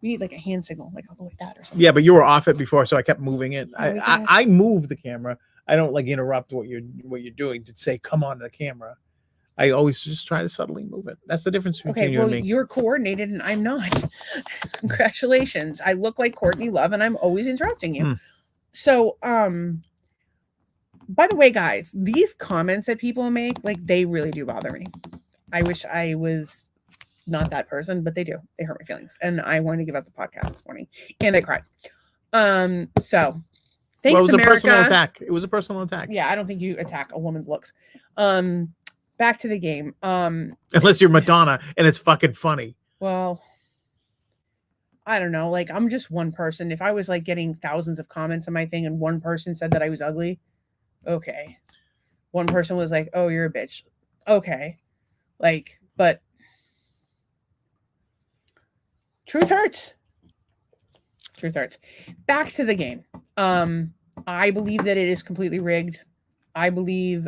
[SPEAKER 1] we need like a hand signal, like like that or something.
[SPEAKER 2] Yeah, but you were off it before, so I kept moving it. I move the camera. I don't like interrupt what you're doing to say come on the camera. I always just try to subtly move it. That's the difference between you and me.
[SPEAKER 1] You're coordinated and I'm not. Congratulations. I look like Courtney Love and I'm always interrupting you. So, by the way, guys, these comments that people make, like they really do bother me. I wish I was not that person, but they do. They hurt my feelings. And I wanted to give up the podcast this morning and I cried. So thanks,
[SPEAKER 2] it was
[SPEAKER 1] America.
[SPEAKER 2] A personal attack. It was a personal attack.
[SPEAKER 1] Yeah, I don't think you attack a woman's looks. Back to the game.
[SPEAKER 2] Unless you're Madonna and it's fucking funny.
[SPEAKER 1] Well, I don't know. Like, I'm just one person. If I was like getting thousands of comments on my thing and one person said that I was ugly, okay. One person was like, oh, you're a bitch. Okay. Like, but truth hurts. Truth hurts. Back to the game. I believe that it is completely rigged. I believe,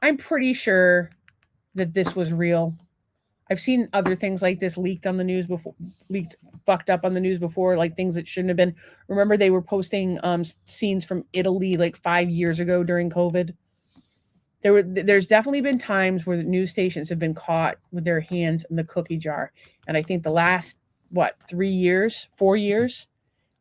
[SPEAKER 1] I'm pretty sure that this was real. I've seen other things like this leaked on the news before, fucked up on the news before, like things that shouldn't have been. Remember, they were posting scenes from Italy like 5 years ago during COVID. There's definitely been times where the news stations have been caught with their hands in the cookie jar. And I think the last, 4 years,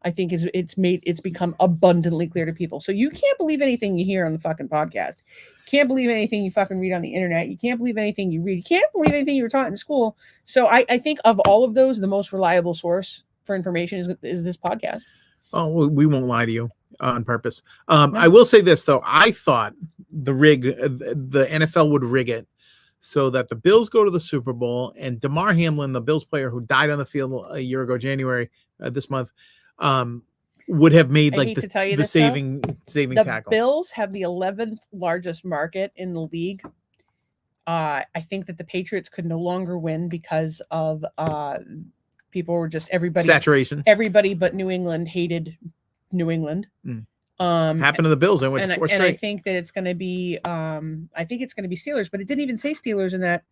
[SPEAKER 1] I think it's become abundantly clear to people. So you can't believe anything you hear on the fucking podcast. You can't believe anything you fucking read on the internet. You can't believe anything you read. You can't believe anything you were taught in school. So I think of all of those, the most reliable source for information is this podcast.
[SPEAKER 2] Oh, we won't lie to you on purpose. I will say this though. I thought the NFL would rig it so that the Bills go to the Super Bowl and Damar Hamlin, the Bills player who died on the field a year ago, January this month, would have made like the saving tackle.
[SPEAKER 1] The Bills have the 11th largest market in the league. I think that the Patriots could no longer win because of people were just
[SPEAKER 2] saturation.
[SPEAKER 1] Everybody but New England hated New England.
[SPEAKER 2] Happened to the Bills. I went 4 straight.
[SPEAKER 1] And I think that it's going to be Steelers, but it didn't even say Steelers in that.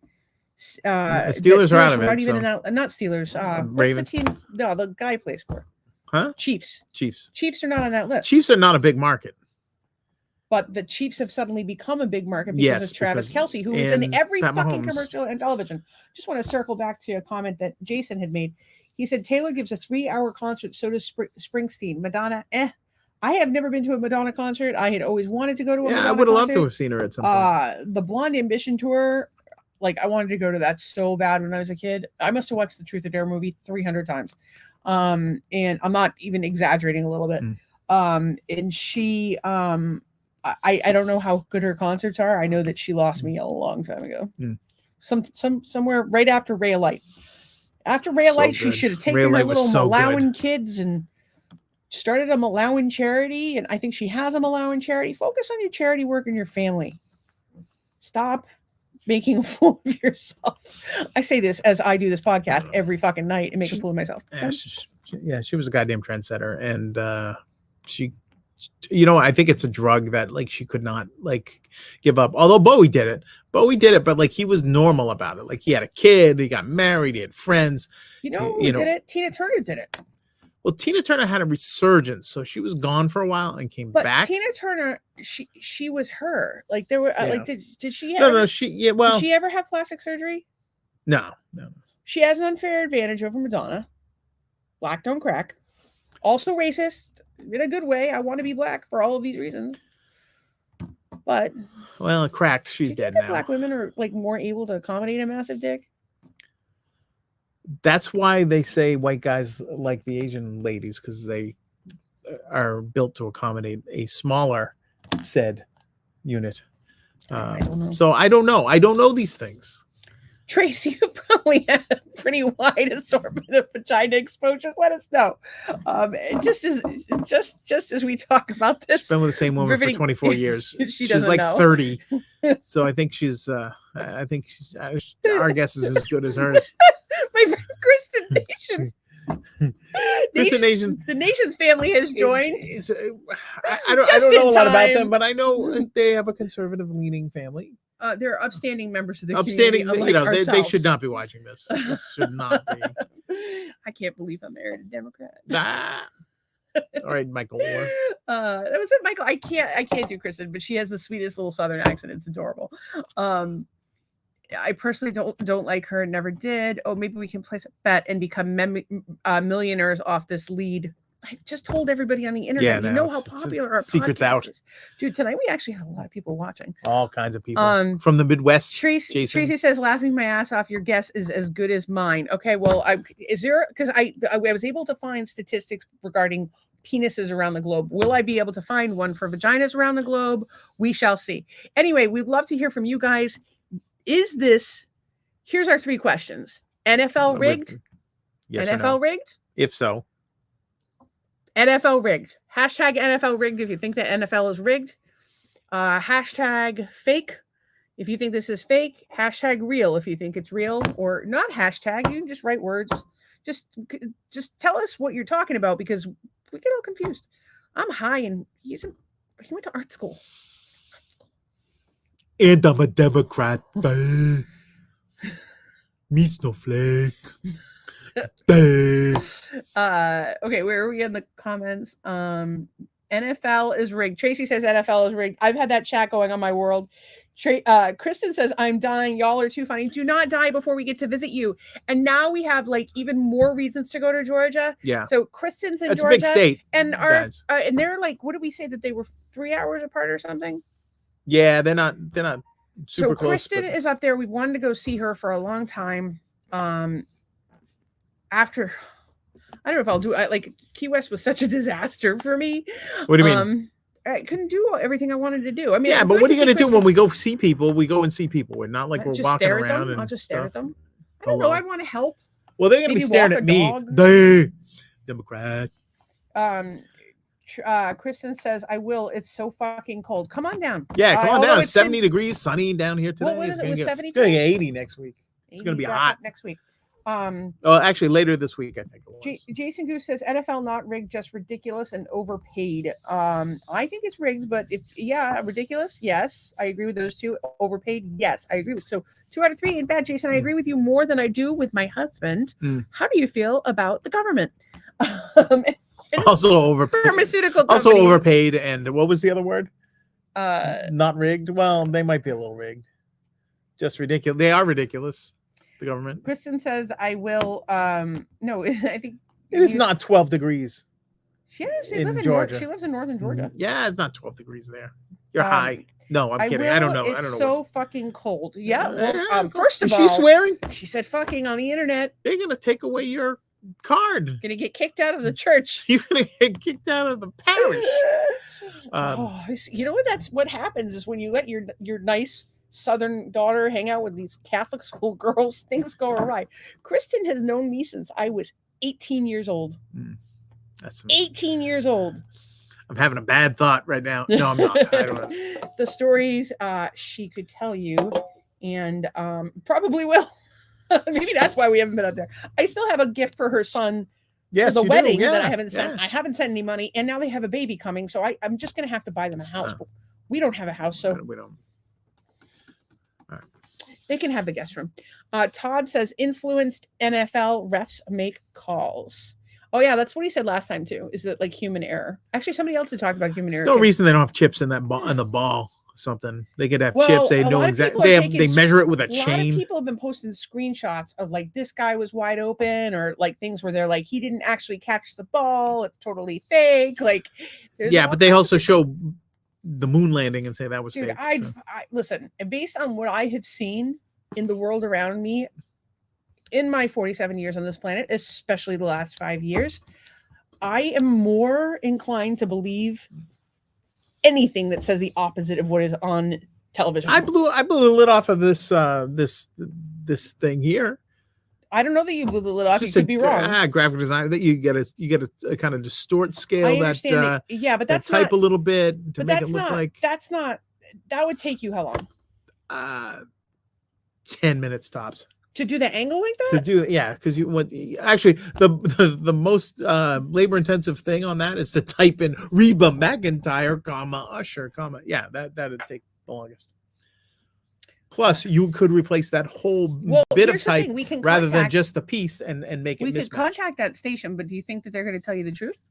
[SPEAKER 2] Steelers are out of it.
[SPEAKER 1] Not even in that. Not Steelers.
[SPEAKER 2] Ravens.
[SPEAKER 1] What's the teams? No, the guy plays for.
[SPEAKER 2] Huh?
[SPEAKER 1] Chiefs.
[SPEAKER 2] Chiefs
[SPEAKER 1] are not on that list.
[SPEAKER 2] Chiefs are not a big market.
[SPEAKER 1] But the Chiefs have suddenly become a big market because of Travis Kelce, who is in every fucking commercial and television. Just want to circle back to a comment that Jason had made. He said, Taylor gives a 3-hour concert, so does Springsteen. Madonna, I have never been to a Madonna concert. I had always wanted to go to a Madonna concert.
[SPEAKER 2] I would have loved to have seen her at some point.
[SPEAKER 1] The Blonde Ambition tour, like I wanted to go to that so bad when I was a kid. I must have watched the Truth or Dare movie 300 times. And I'm not even exaggerating a little bit. And she, I don't know how good her concerts are. I know that she lost me a long time ago. Somewhere right after Ray of Light. After Ray of Light, she should have taken her little Malawian kids and started a Malawian charity. And I think she has a Malawian charity. Focus on your charity work and your family. Stop making a fool of yourself. I say this as I do this podcast every fucking night and make a fool of myself.
[SPEAKER 2] She was a goddamn trendsetter. And she, I think it's a drug that like she could not like give up. Although Bowie did it, but like he was normal about it. Like he had a kid, he got married, he had friends.
[SPEAKER 1] Who did it? Tina Turner did it.
[SPEAKER 2] Well, Tina Turner had a resurgence, so she was gone for a while and came back.
[SPEAKER 1] Tina Turner, she was her. Like there were like did she
[SPEAKER 2] have
[SPEAKER 1] did she ever have plastic surgery?
[SPEAKER 2] No.
[SPEAKER 1] She has an unfair advantage over Madonna. Black don't crack. Also racist in a good way. I want to be black for all of these reasons. But
[SPEAKER 2] it cracked. She's dead now.
[SPEAKER 1] Black women are like more able to accommodate a massive dick.
[SPEAKER 2] That's why they say white guys like the Asian ladies, because they are built to accommodate a smaller said unit.
[SPEAKER 1] I don't know.
[SPEAKER 2] So I don't know. I don't know these things.
[SPEAKER 1] Tracy, you probably had a pretty wide assortment of vagina exposures. Let us know. Just as we talk about this,
[SPEAKER 2] she's been with the same woman for 24 years. She's like know. 30, so I think she's. Our guess is as good as hers.
[SPEAKER 1] My friend Kristen Nations The nation's family has joined.
[SPEAKER 2] I don't know a lot about them, but I know they have a conservative leaning family.
[SPEAKER 1] They're upstanding members of the community.
[SPEAKER 2] They should not be watching this. This should not be.
[SPEAKER 1] I can't believe I married a Democrat.
[SPEAKER 2] All right, Michael Moore.
[SPEAKER 1] That was it, Michael. I can't do Kristen, but she has the sweetest little Southern accent. It's adorable. I personally don't like her. Never did. Oh, maybe we can place a bet and become millionaires off this lead. I just told everybody on the internet. You know how popular our
[SPEAKER 2] secret's
[SPEAKER 1] out.
[SPEAKER 2] Is.
[SPEAKER 1] Dude, tonight we actually have a lot of people watching.
[SPEAKER 2] All kinds of people from the Midwest.
[SPEAKER 1] Tracy says, laughing my ass off. Your guess is as good as mine. Okay, well, because I was able to find statistics regarding penises around the globe. Will I be able to find one for vaginas around the globe? We shall see. Anyway, we'd love to hear from you guys. Here's our 3 questions. NFL rigged?
[SPEAKER 2] Yes
[SPEAKER 1] NFL
[SPEAKER 2] no?
[SPEAKER 1] rigged?
[SPEAKER 2] If so.
[SPEAKER 1] NFL rigged. Hashtag NFL rigged if you think that NFL is rigged. Hashtag fake if you think this is fake. Hashtag real if you think it's real. Or not hashtag. You can just write words. Just tell us what you're talking about because we get all confused. I'm high and he went to art school.
[SPEAKER 2] And I'm a Democrat. Me snowflake.
[SPEAKER 1] Okay, where are we in the comments? NFL is rigged. Tracy says NFL is rigged. I've had that chat going on my world. Kristen says, I'm dying. Y'all are too funny. Do not die before we get to visit you. And now we have like even more reasons to go to Georgia.
[SPEAKER 2] Yeah.
[SPEAKER 1] So Kristen's in
[SPEAKER 2] That's
[SPEAKER 1] Georgia.
[SPEAKER 2] a big state.
[SPEAKER 1] And and they're like, what did we say that they were 3 hours apart or something?
[SPEAKER 2] Yeah, they're not super close. So
[SPEAKER 1] Kristen is up there. We wanted to go see her for a long time. After I don't know if I'll do it. Like Key West was such a disaster for me.
[SPEAKER 2] What do you mean?
[SPEAKER 1] I couldn't do everything I wanted to do. I mean,
[SPEAKER 2] yeah, but what are you going to do when we go see people? We go and see people. We're not like we're walking around.
[SPEAKER 1] I'll just stare at them. I don't know. I want to help.
[SPEAKER 2] Well, they're going to be staring at me. They Democrat.
[SPEAKER 1] Kristen says, I will. It's so fucking cold. Come on down.
[SPEAKER 2] Yeah, come on down. 70 degrees, sunny down here today.
[SPEAKER 1] What is it? 70?
[SPEAKER 2] It's going to get 80 next week. It's going to be hot
[SPEAKER 1] next week.
[SPEAKER 2] Actually later this week, I think it was.
[SPEAKER 1] Jason Goose says NFL not rigged, just ridiculous and overpaid. I think it's rigged, but ridiculous. Yes, I agree with those 2. Overpaid. Yes, I agree with. So 2 out of 3 ain't bad, Jason. I agree with you more than I do with my husband. How do you feel about the government?
[SPEAKER 2] Also overpaid.
[SPEAKER 1] Pharmaceutical companies.
[SPEAKER 2] Also overpaid. And what was the other word? Not rigged. Well, they might be a little rigged. Just ridiculous. They are ridiculous. The government.
[SPEAKER 1] Kristen says, I will. No, I think
[SPEAKER 2] it is not 12 degrees.
[SPEAKER 1] She lives in
[SPEAKER 2] Georgia.
[SPEAKER 1] She lives in northern Georgia.
[SPEAKER 2] Yeah, it's not 12 degrees there. You're high. No, I'm kidding. I don't know.
[SPEAKER 1] It's so fucking cold. Yeah. Well, first of all,
[SPEAKER 2] she's swearing.
[SPEAKER 1] She said fucking on the internet.
[SPEAKER 2] They're gonna take away your card.
[SPEAKER 1] Gonna get kicked out of the church.
[SPEAKER 2] You're gonna get kicked out of the parish.
[SPEAKER 1] You know what? That's what happens is when you let your nice Southern daughter hang out with these Catholic school girls, things go awry. Kristen has known me since I was 18 years old.
[SPEAKER 2] That's
[SPEAKER 1] 18 years old.
[SPEAKER 2] I'm having a bad thought right now. No, I'm not. I don't know.
[SPEAKER 1] The stories she could tell you, and probably will. Maybe that's why we haven't been up there. I still have a gift for her son.
[SPEAKER 2] Yes,
[SPEAKER 1] for the wedding that I haven't sent. I haven't sent any money, and now they have a baby coming, so I'm just gonna have to buy them a house. We don't have a house, so
[SPEAKER 2] we don't.
[SPEAKER 1] They can have the guest room. Todd says influenced NFL refs make calls. Oh yeah, that's what he said last time too. Is it like human error? Actually, somebody else had talked about human error.
[SPEAKER 2] No reason they don't have chips in that ball on the ball. Something they could have chips. They know exactly. They measure it with a chain.
[SPEAKER 1] A lot of people have been posting screenshots of like this guy was wide open, or like things where they're like he didn't actually catch the ball. It's totally fake. Like
[SPEAKER 2] but they also show the moon landing and say that was fake.
[SPEAKER 1] I listen, based on what I have seen in the world around me in my 47 years on this planet, especially the last 5 years, I am more inclined to believe anything that says the opposite of what is on television.
[SPEAKER 2] I blew the lid off of this this thing here.
[SPEAKER 1] I don't know that you blew the lid off. You could be wrong.
[SPEAKER 2] Graphic design that you get a kind of distort scale
[SPEAKER 1] but that's
[SPEAKER 2] type
[SPEAKER 1] not,
[SPEAKER 2] a little bit to make it look like.
[SPEAKER 1] That's not. That would take you how long?
[SPEAKER 2] 10 minutes tops.
[SPEAKER 1] To do the angle like
[SPEAKER 2] To
[SPEAKER 1] that?
[SPEAKER 2] do, yeah, because you want actually the most labor intensive thing on that is to type in Reba McEntire, comma Usher, comma, yeah, that'd take the longest. Plus, you could replace that whole bit of
[SPEAKER 1] here's the
[SPEAKER 2] type
[SPEAKER 1] thing, we can
[SPEAKER 2] rather than
[SPEAKER 1] contact,
[SPEAKER 2] just the piece and make it
[SPEAKER 1] we could
[SPEAKER 2] mismatch.
[SPEAKER 1] contact that station, but do you think that they're going to tell you the truth?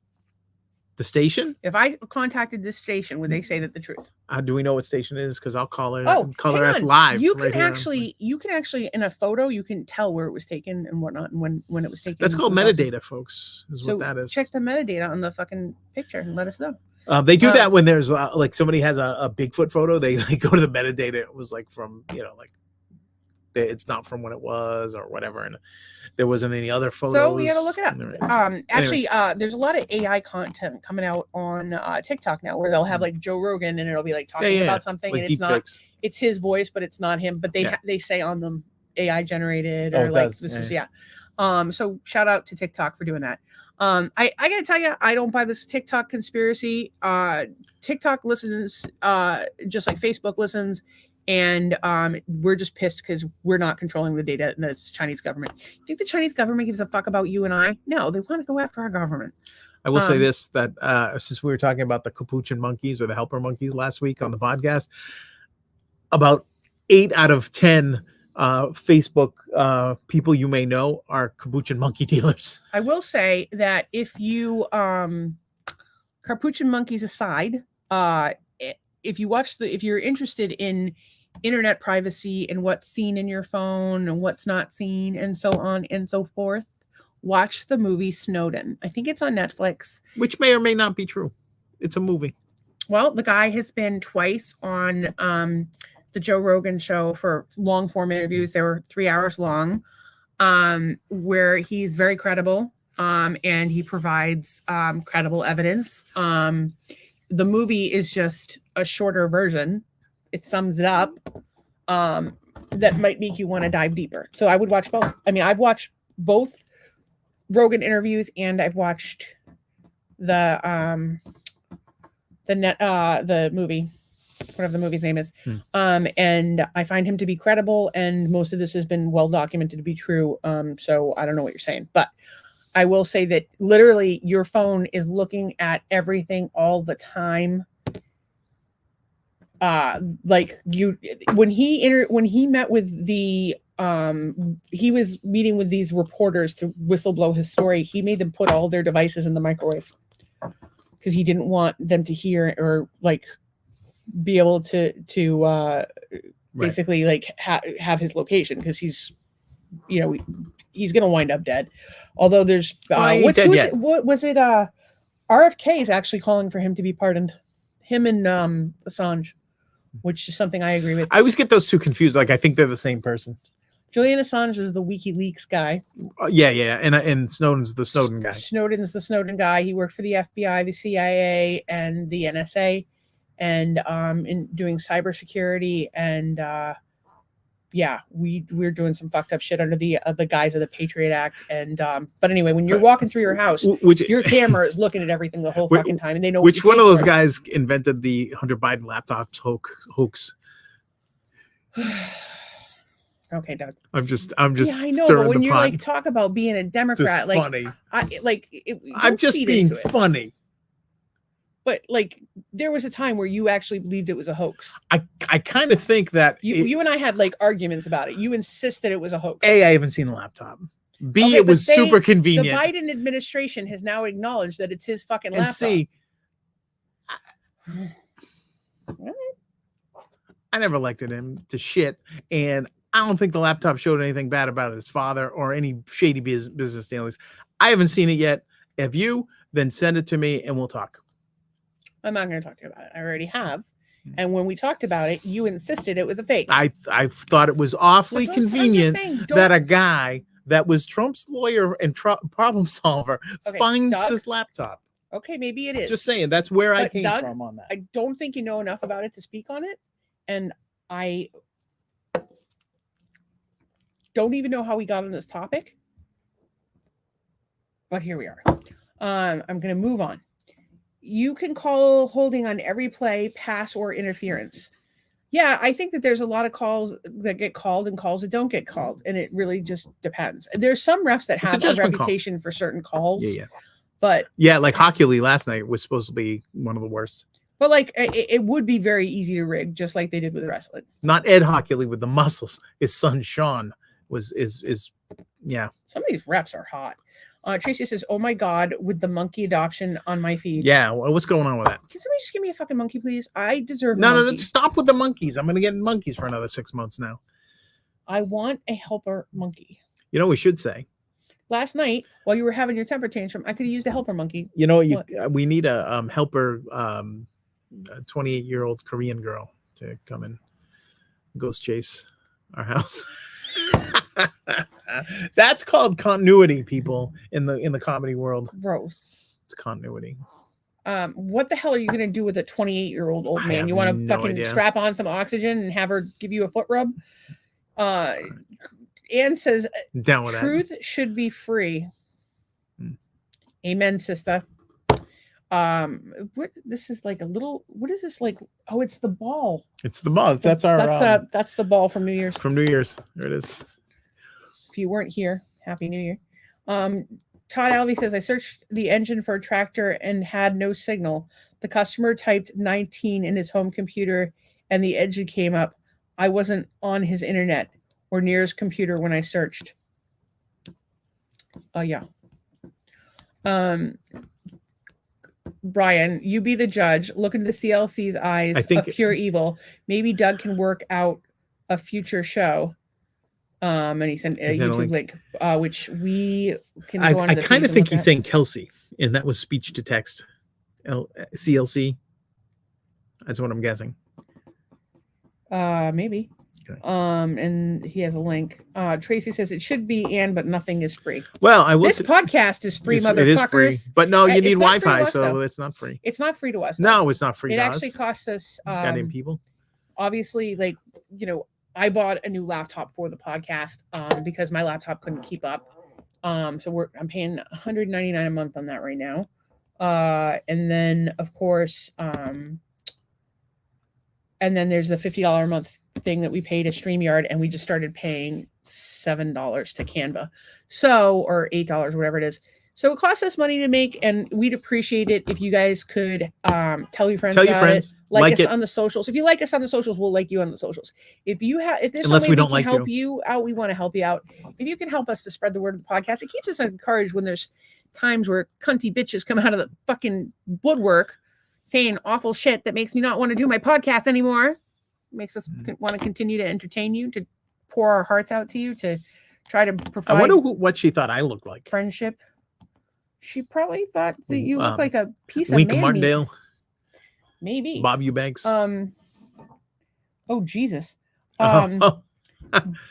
[SPEAKER 2] The station?
[SPEAKER 1] If I contacted this station, would they say that the truth?
[SPEAKER 2] Do we know what station it is? Because I'll call it.
[SPEAKER 1] Oh,
[SPEAKER 2] call
[SPEAKER 1] hang
[SPEAKER 2] her as
[SPEAKER 1] on.
[SPEAKER 2] live.
[SPEAKER 1] You can actually in a photo, you can tell where it was taken and whatnot, and when it was taken.
[SPEAKER 2] That's called metadata, folks. Is
[SPEAKER 1] so
[SPEAKER 2] what that is.
[SPEAKER 1] Check the metadata on the fucking picture and let us know.
[SPEAKER 2] They do that when there's like somebody has a Bigfoot photo. They go to the metadata. It was like from like it's not from when it was or whatever, and there wasn't any other photos.
[SPEAKER 1] So we got to look it up. Actually,
[SPEAKER 2] anyway.
[SPEAKER 1] There's a lot of AI content coming out on TikTok now, where they'll have like Joe Rogan, and it'll be like talking about something, like, and it's not. It's his voice, but it's not him. But they say on them AI generated or like this is. So shout out to TikTok for doing that. I gotta tell you, I don't buy this TikTok conspiracy. TikTok listens just like Facebook listens. And we're just pissed because we're not controlling the data, and it's Chinese government. Do you think the Chinese government gives a fuck about you and I? No, they want to go after our government.
[SPEAKER 2] I will say this, that since we were talking about the capuchin monkeys or the helper monkeys last week on the podcast, about 8 out of 10 Facebook people you may know are capuchin monkey dealers.
[SPEAKER 1] I will say that if you capuchin monkeys aside, if you're interested in internet privacy and what's seen in your phone and what's not seen and so on and so forth, watch the movie Snowden. I think it's on Netflix.
[SPEAKER 2] Which may or may not be true. It's a movie.
[SPEAKER 1] Well, the guy has been twice on the Joe Rogan show for long form interviews. They were 3 hours long, where he's very credible and he provides credible evidence. The movie is just a shorter version. It sums it up. That might make you want to dive deeper. So I would watch both. I mean, I've watched both Rogan interviews and I've watched the movie, whatever the movie's name is. And I find him to be credible, and most of this has been well documented to be true. So I don't know what you're saying, but I will say that literally your phone is looking at everything all the time. Like when he met with the he was meeting with these reporters to whistleblow his story. He made them put all their devices in the microwave because he didn't want them to hear or like be able to basically like have his location, because he's gonna wind up dead. Although there's what was it? RFK is actually calling for him to be pardoned. Him and Assange, which is something I agree with.
[SPEAKER 2] I always get those two confused. Like I think they're the same person.
[SPEAKER 1] Julian Assange is the WikiLeaks guy.
[SPEAKER 2] Yeah, and Snowden's the Snowden guy.
[SPEAKER 1] Snowden's the Snowden guy. He worked for the FBI, the CIA, and the NSA, and in doing cybersecurity. And we're doing some fucked up shit under the guise of the Patriot Act. And but anyway, when you're walking through your house, your camera is looking at everything the whole fucking time, and they know
[SPEAKER 2] which one of those guys invented the Hunter Biden laptops hoax.
[SPEAKER 1] Okay, Doug.
[SPEAKER 2] I'm just.
[SPEAKER 1] Yeah, I know. But when you're like talk about being a Democrat, like
[SPEAKER 2] funny.
[SPEAKER 1] I'm
[SPEAKER 2] just being funny.
[SPEAKER 1] But like, there was a time where you actually believed it was a hoax.
[SPEAKER 2] I kind of think that
[SPEAKER 1] you and I had like arguments about it. You insisted it was a hoax.
[SPEAKER 2] A, I haven't seen the laptop. B, it was super convenient.
[SPEAKER 1] The Biden administration has now acknowledged that it's his fucking laptop.
[SPEAKER 2] And C, I never elected him to shit, and I don't think the laptop showed anything bad about his father or any shady business dealings. I haven't seen it yet. If you, then send it to me and we'll talk.
[SPEAKER 1] I'm not going to talk to you about it. I already have. And when we talked about it, you insisted it was a fake.
[SPEAKER 2] I thought it was awfully convenient that a guy that was Trump's lawyer and problem solver finds this laptop.
[SPEAKER 1] Okay, maybe it is.
[SPEAKER 2] Just saying, that's where I came from on that.
[SPEAKER 1] I don't think you know enough about it to speak on it. And I don't even know how we got on this topic. But here we are. I'm going to move on. You can call holding on every play pass or interference. Yeah, I think that there's a lot of calls that get called and calls that don't get called, and it really just depends. There's some refs that
[SPEAKER 2] It's a
[SPEAKER 1] have a
[SPEAKER 2] judgment call.
[SPEAKER 1] reputation for certain calls.
[SPEAKER 2] Yeah.
[SPEAKER 1] But
[SPEAKER 2] yeah, like Hockey League last night was supposed to be one of the worst.
[SPEAKER 1] But like it would be very easy to rig, just like they did with wrestling.
[SPEAKER 2] Not Ed Hockey League with the muscles. His son Sean is yeah.
[SPEAKER 1] Some of these refs are hot. Tracy says, "Oh my god, with the monkey adoption on my feed."
[SPEAKER 2] Yeah, what's going on with that?
[SPEAKER 1] Can somebody just give me a fucking monkey, please? I deserve.
[SPEAKER 2] No, stop with the monkeys. I'm gonna get monkeys for another 6 months now.
[SPEAKER 1] I want a helper monkey.
[SPEAKER 2] You know what we should say?
[SPEAKER 1] Last night, while you were having your temper tantrum, I could have used a helper monkey.
[SPEAKER 2] You know, we need a helper, 28-year-old Korean girl to come and ghost chase our house. That's called continuity, people, in the comedy world.
[SPEAKER 1] Gross.
[SPEAKER 2] It's continuity.
[SPEAKER 1] What the hell are you gonna do with a 28-year-old old man? You want to fucking strap on some oxygen and have her give you a foot rub? Anne says,
[SPEAKER 2] down with
[SPEAKER 1] truth should be free. Amen, sister. This is like a little. What is this like? Oh, it's the ball.
[SPEAKER 2] It's the ball. That's
[SPEAKER 1] the ball from New Year's.
[SPEAKER 2] From New Year's. There it is.
[SPEAKER 1] If you weren't here, Happy New Year. Todd Albee says, I searched the engine for a tractor and had no signal. The customer typed 19 in his home computer and the engine came up. I wasn't on his internet or near his computer when I searched. Yeah. Brian, you be the judge. Look into the CLC's eyes of pure evil. Maybe Doug can work out a future show. And he sent a YouTube link, which we can go on.
[SPEAKER 2] I kind of think he's saying Kelsey, and that was speech to text. CLC. That's what I'm guessing.
[SPEAKER 1] Maybe.
[SPEAKER 2] Okay.
[SPEAKER 1] And he has a link. Tracy says it should be Ann, but nothing is free.
[SPEAKER 2] Well,
[SPEAKER 1] this podcast is free, motherfuckers.
[SPEAKER 2] It is free, but no, you need Wi-Fi, so it's not free.
[SPEAKER 1] It's not free to us.
[SPEAKER 2] No, it's not free.
[SPEAKER 1] It actually costs us.
[SPEAKER 2] Goddamn people.
[SPEAKER 1] Obviously, like I bought a new laptop for the podcast because my laptop couldn't keep up. So I'm paying $199 a month on that right now. And then of course, and then there's the $50 a month thing that we pay to StreamYard, and we just started paying $7 to Canva. So, or $8, whatever it is. So it costs us money to make, and we'd appreciate it if you guys could tell your friends.
[SPEAKER 2] Tell your friends.
[SPEAKER 1] Like us on the socials. If you like us on the socials, we'll like you on the socials. If there's some way we can help you out, we want to help you out. If you can help us to spread the word of the podcast, it keeps us encouraged when there's times where cunty bitches come out of the fucking woodwork saying awful shit that makes me not want to do my podcast anymore. Makes us want to continue to entertain you, to pour our hearts out to you, to try to provide.
[SPEAKER 2] I wonder what she thought I looked like.
[SPEAKER 1] Friendship. She probably thought that you look like a piece of
[SPEAKER 2] Wink Martindale.
[SPEAKER 1] Maybe.
[SPEAKER 2] Bob Eubanks.
[SPEAKER 1] Oh Jesus.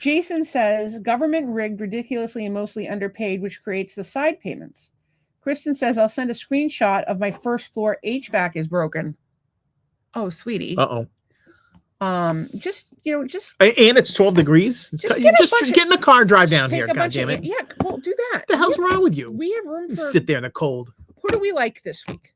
[SPEAKER 1] Jason says government rigged, ridiculously and mostly underpaid, which creates the side payments. Kristen says I'll send a screenshot of my first floor HVAC is broken. Oh, sweetie. Just
[SPEAKER 2] and it's 12 degrees. Just get in the car, drive down here. God damn it.
[SPEAKER 1] Yeah, well, do that.
[SPEAKER 2] What the hell's wrong with you?
[SPEAKER 1] We have room for
[SPEAKER 2] sit there in the cold.
[SPEAKER 1] Who do we like this week?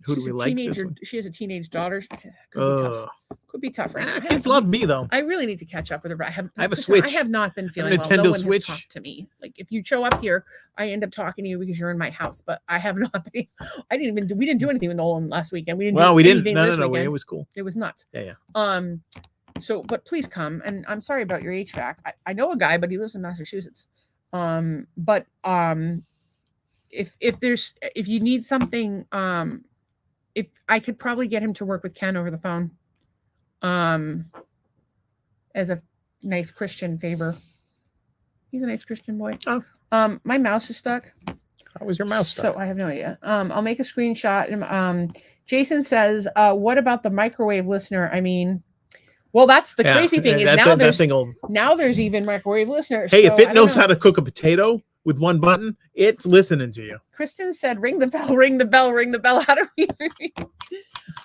[SPEAKER 2] Who do we like this week?
[SPEAKER 1] She has a teenage daughter. Could be tough right now.
[SPEAKER 2] Kids love me though.
[SPEAKER 1] I really need to catch up with her. I have
[SPEAKER 2] a Switch.
[SPEAKER 1] I have not been feeling well. No one has talked to me. Like if you show up here, I end up talking to you because you're in my house. But I have not been. We didn't do anything with Nolan last weekend. We didn't. No, it was cool. It was nuts.
[SPEAKER 2] Yeah.
[SPEAKER 1] So, but please come. And I'm sorry about your HVAC. I know a guy, but he lives in Massachusetts. If you need something, if I could probably get him to work with Ken over the phone, as a nice Christian favor. He's a nice Christian boy. My mouse is stuck.
[SPEAKER 2] How was your mouse stuck?
[SPEAKER 1] So I have no idea. I'll make a screenshot. Jason says, what about the microwave listener? I mean, well, that's the crazy thing is now there's even microwave listeners.
[SPEAKER 2] Hey, if it knows how to cook a potato with one button, it's listening to you.
[SPEAKER 1] Kristen said, ring the bell, ring the bell, ring the bell. How do we?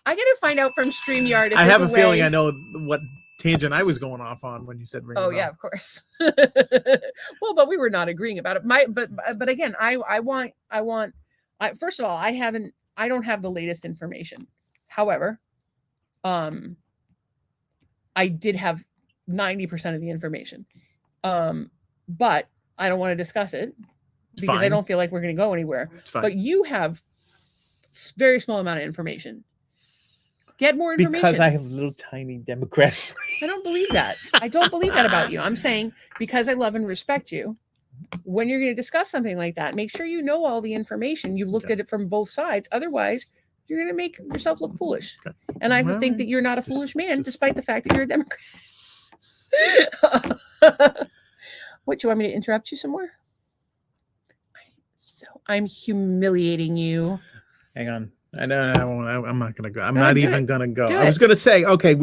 [SPEAKER 1] I got to find out from StreamYard.
[SPEAKER 2] I have a feeling I know what tangent I was going off on when you said ring the bell.
[SPEAKER 1] Yeah, of course. Well, but we were not agreeing about it. But again, I want, first of all, I don't have the latest information. However, I did have 90% of the information. But I don't want to discuss it because I
[SPEAKER 2] Fine.
[SPEAKER 1] don't feel like we're going to go anywhere. But you have very small amount of information. Get more information.
[SPEAKER 2] Because I have little tiny Democratic.
[SPEAKER 1] I don't believe that. I don't believe that about you. I'm saying because I love and respect you, when you're going to discuss something like that, make sure you know all the information. You've looked at it from both sides. Otherwise, you're going to make yourself look foolish. Okay. And I think that you're not a foolish man, despite the fact that you're a Democrat. What, do you want me to interrupt you some more? So I'm humiliating you.
[SPEAKER 2] Hang on. I know I'm not gonna go. I'm not even gonna go.
[SPEAKER 1] I
[SPEAKER 2] was gonna say, okay,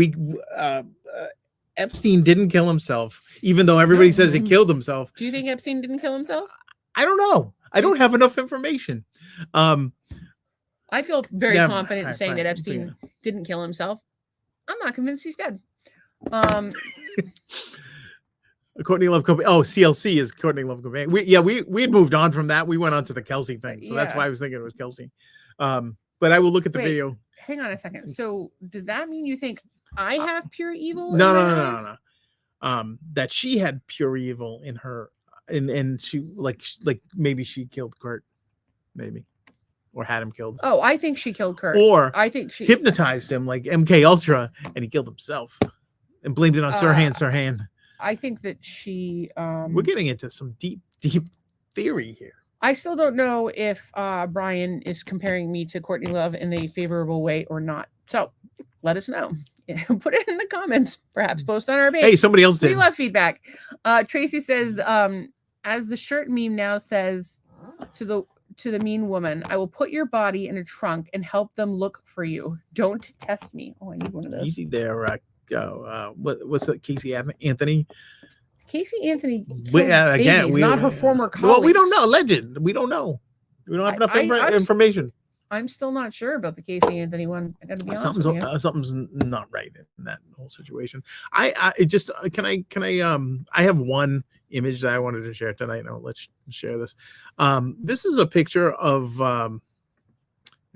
[SPEAKER 2] Epstein didn't kill himself, even though everybody says he killed himself.
[SPEAKER 1] Do you think Epstein didn't kill himself?
[SPEAKER 2] I don't know. I don't have enough information.
[SPEAKER 1] I feel very confident in saying that Epstein didn't kill himself. I'm not convinced he's dead.
[SPEAKER 2] Courtney Love Cobain. Oh, CLC is Courtney Love Cobain. We had moved on from that. We went on to the Kelsey thing, so that's why I was thinking it was Kelsey. But I will look at the video.
[SPEAKER 1] Hang on a second. So does that mean you think I have pure evil?
[SPEAKER 2] No. That she had pure evil in her, and she like maybe she killed Kurt, maybe, or had him killed.
[SPEAKER 1] Oh, I think she killed Kurt.
[SPEAKER 2] Or
[SPEAKER 1] I think she
[SPEAKER 2] hypnotized him like MK Ultra, and he killed himself, and blamed it on Sirhan.
[SPEAKER 1] I think that she.
[SPEAKER 2] We're getting into some deep theory here.
[SPEAKER 1] I still don't know if Brian is comparing me to Courtney Love in a favorable way or not. So let us know. Put it in the comments, perhaps post on our page.
[SPEAKER 2] Hey, somebody else did.
[SPEAKER 1] We love feedback. Tracy says, as the shirt meme now says to the mean woman, I will put your body in a trunk and help them look for you. Don't test me. Oh, I need one of those.
[SPEAKER 2] Easy there. What's that? Casey Anthony.
[SPEAKER 1] Casey Anthony.
[SPEAKER 2] Again,
[SPEAKER 1] not her former colleague.
[SPEAKER 2] Well, we don't know. Legend. We don't know. We don't have enough information.
[SPEAKER 1] I'm still not sure about the Casey Anthony one. I gotta be honest with you.
[SPEAKER 2] Something's not right in that whole situation. I have one image that I wanted to share tonight. No, let's share this. This is a picture of. Hang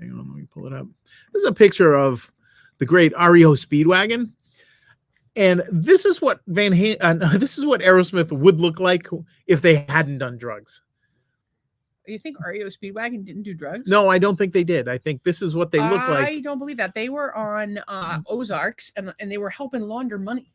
[SPEAKER 2] on, let me pull it up. This is a picture of the great REO Speedwagon. And this is what this is what Aerosmith would look like if they hadn't done drugs.
[SPEAKER 1] You think REO Speedwagon didn't do drugs?
[SPEAKER 2] No, I don't think they did. I think this is what they look like.
[SPEAKER 1] I don't believe that. They were on Ozarks and they were helping launder money,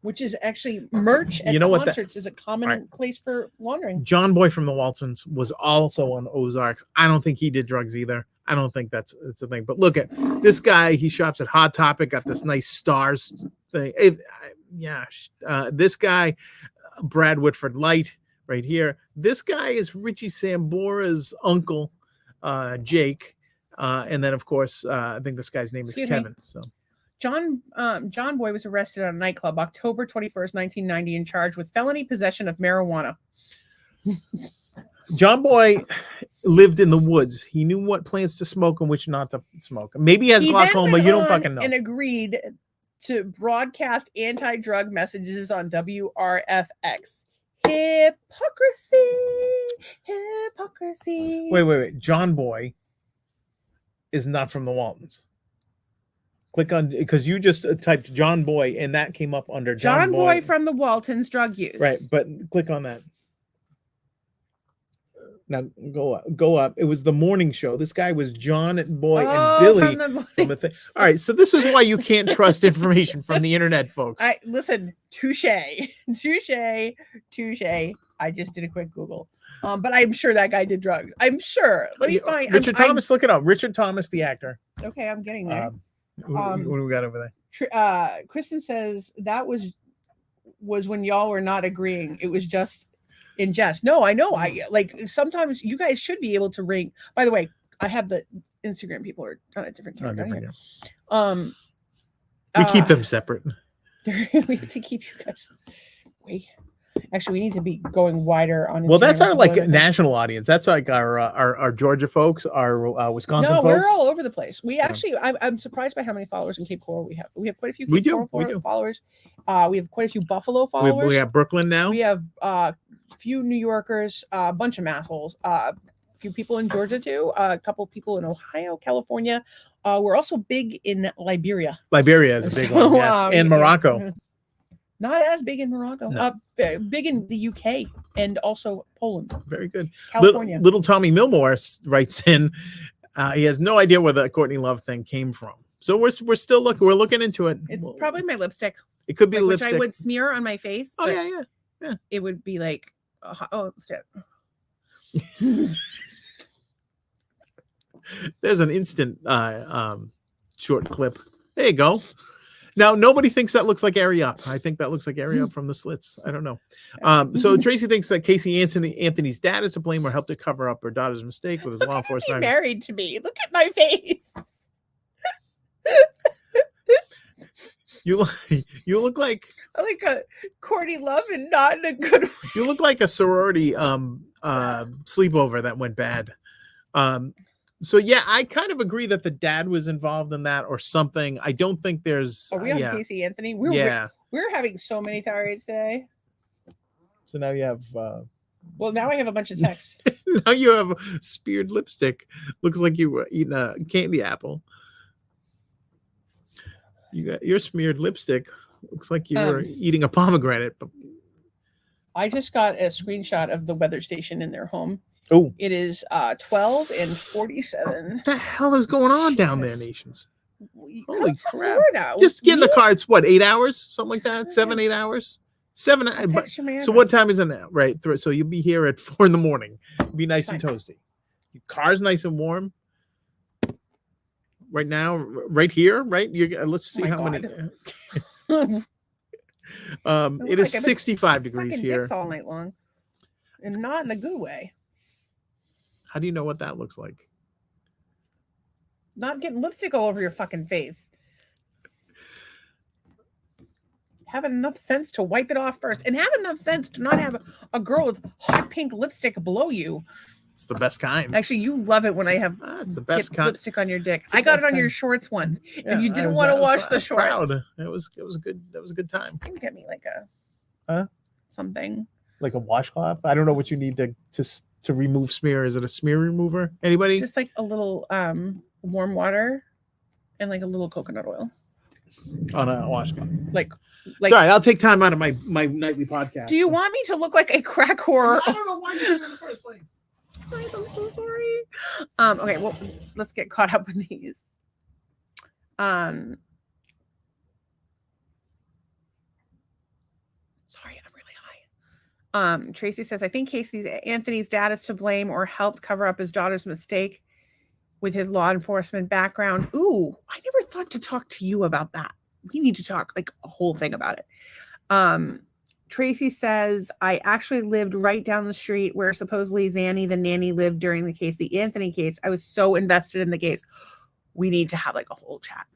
[SPEAKER 1] which is actually merch at concerts is a common place for laundering.
[SPEAKER 2] John Boy from the Waltons was also on Ozarks. I don't think he did drugs either. I don't think that's a thing. But look at this guy. He shops at Hot Topic, got this nice stars thing. This guy, Brad Whitford Light, right here. This guy is Richie Sambora's uncle, Jake. And then, of course, I think this guy's name is Kevin. So
[SPEAKER 1] John Boy was arrested at a nightclub October 21st, 1990, and charged with felony possession of marijuana.
[SPEAKER 2] John Boy lived in the woods. He knew what plants to smoke and which not to smoke. Maybe he has glaucoma. You don't fucking know.
[SPEAKER 1] And agreed to broadcast anti-drug messages on WRFX. Hypocrisy.
[SPEAKER 2] Wait. John Boy is not from the Waltons. Click on, because you just typed John Boy and that came up under
[SPEAKER 1] John Boy from the Waltons drug use.
[SPEAKER 2] Right, but click on that. Now go up. It was the morning show. This guy was John Boy and Billy from the thing. All right, so this is why you can't trust information from the internet, folks.
[SPEAKER 1] Listen, touche. I just did a quick Google. But I'm sure that guy did drugs. I'm sure. Let me find
[SPEAKER 2] Richard Thomas. Look it up. Richard Thomas, the actor.
[SPEAKER 1] Okay, I'm getting there.
[SPEAKER 2] What do we got over
[SPEAKER 1] there? Kristen says that was when y'all were not agreeing. It was just in jest. No, I know. I like sometimes you guys should be able to ring. By the way, I have the Instagram people are on a different time.
[SPEAKER 2] We keep them separate.
[SPEAKER 1] We have to keep you guys. Wait. Actually, we need to be going wider on Instagram.
[SPEAKER 2] Well, that's our national audience. That's like our Georgia folks, our Wisconsin folks.
[SPEAKER 1] No, we're all over the place. We actually, I'm surprised by how many followers in Cape Coral we have. We have quite a few Cape Coral followers. We have quite a few Buffalo followers.
[SPEAKER 2] We have Brooklyn now.
[SPEAKER 1] We have a few New Yorkers, a bunch of assholes. few people in Georgia too. A couple people in Ohio, California. We're also big in Liberia.
[SPEAKER 2] Liberia is a big one, yeah. And Morocco.
[SPEAKER 1] Not as big in Morocco.
[SPEAKER 2] No.
[SPEAKER 1] Big in the UK and also Poland.
[SPEAKER 2] Very good.
[SPEAKER 1] California.
[SPEAKER 2] Little Tommy Milmore writes in. He has no idea where the Courtney Love thing came from. So we're still looking. We're looking into it.
[SPEAKER 1] It's probably my lipstick.
[SPEAKER 2] It could be lipstick,
[SPEAKER 1] which I would smear on my face.
[SPEAKER 2] Oh yeah.
[SPEAKER 1] It would be like, step.
[SPEAKER 2] There's an instant short clip. There you go. Now nobody thinks that looks like Ari Up. I think that looks like Ari Up from the slits. I don't know. So Tracy thinks that Casey Anthony's dad is to blame or helped to cover up her daughter's mistake with his law enforcement.
[SPEAKER 1] Married to me. Look at my face.
[SPEAKER 2] You look like
[SPEAKER 1] a Courtney Love and not in a good way.
[SPEAKER 2] You look like a sorority sleepover that went bad. So yeah, I kind of agree that the dad was involved in that or something. I don't think there's.
[SPEAKER 1] Are we on Casey Anthony? We're having so many tirades today.
[SPEAKER 2] So now you have.
[SPEAKER 1] Well, now I have a bunch of texts.
[SPEAKER 2] Now you have speared lipstick. Looks like you were eating a candy apple. You got your smeared lipstick. Looks like you were eating a pomegranate.
[SPEAKER 1] I just got a screenshot of the weather station in their home.
[SPEAKER 2] Oh,
[SPEAKER 1] it is 12 and 47.
[SPEAKER 2] What the hell is going on down there, nations? Holy crap!
[SPEAKER 1] Florida.
[SPEAKER 2] Just get in the car. It's what, 8 hours, something like that. 7-8 hours. 7. So what time is it now? Right. So you'll be here at 4 a.m. It'll be nice and toasty. Your car's nice and warm. Right now, right here, right? Let's see how many. It is 65 degrees here
[SPEAKER 1] all night long, and not in a good way.
[SPEAKER 2] How do you know what that looks like?
[SPEAKER 1] Not getting lipstick all over your fucking face. Have enough sense to wipe it off first, and have enough sense to not have a girl with hot pink lipstick below you.
[SPEAKER 2] It's the best kind.
[SPEAKER 1] Actually, you love it when I have
[SPEAKER 2] it's the best kind.
[SPEAKER 1] Lipstick on your dick. I got it on your shorts once, and you didn't want to wash the shorts.
[SPEAKER 2] Proud. It was a good. That was a good time.
[SPEAKER 1] You can get me like a something
[SPEAKER 2] like a washcloth. I don't know what you need to remove smear. Is it a smear remover? Anybody?
[SPEAKER 1] Just like a little warm water and like a little coconut oil
[SPEAKER 2] on a washcloth.
[SPEAKER 1] Like
[SPEAKER 2] sorry, I'll take time out of my nightly podcast.
[SPEAKER 1] Do you want me to look like a crack whore?
[SPEAKER 2] I don't know why you did it in the first place.
[SPEAKER 1] Guys, I'm so sorry. Okay, well, let's get caught up with these. Sorry, I'm really high. Tracy says, I think Anthony's dad is to blame or helped cover up his daughter's mistake with his law enforcement background. Ooh, I never thought to talk to you about that. We need to talk like a whole thing about it. Tracy says, I actually lived right down the street where supposedly Zanny, the nanny, lived during the Casey Anthony case. I was so invested in the case. We need to have like a whole chat.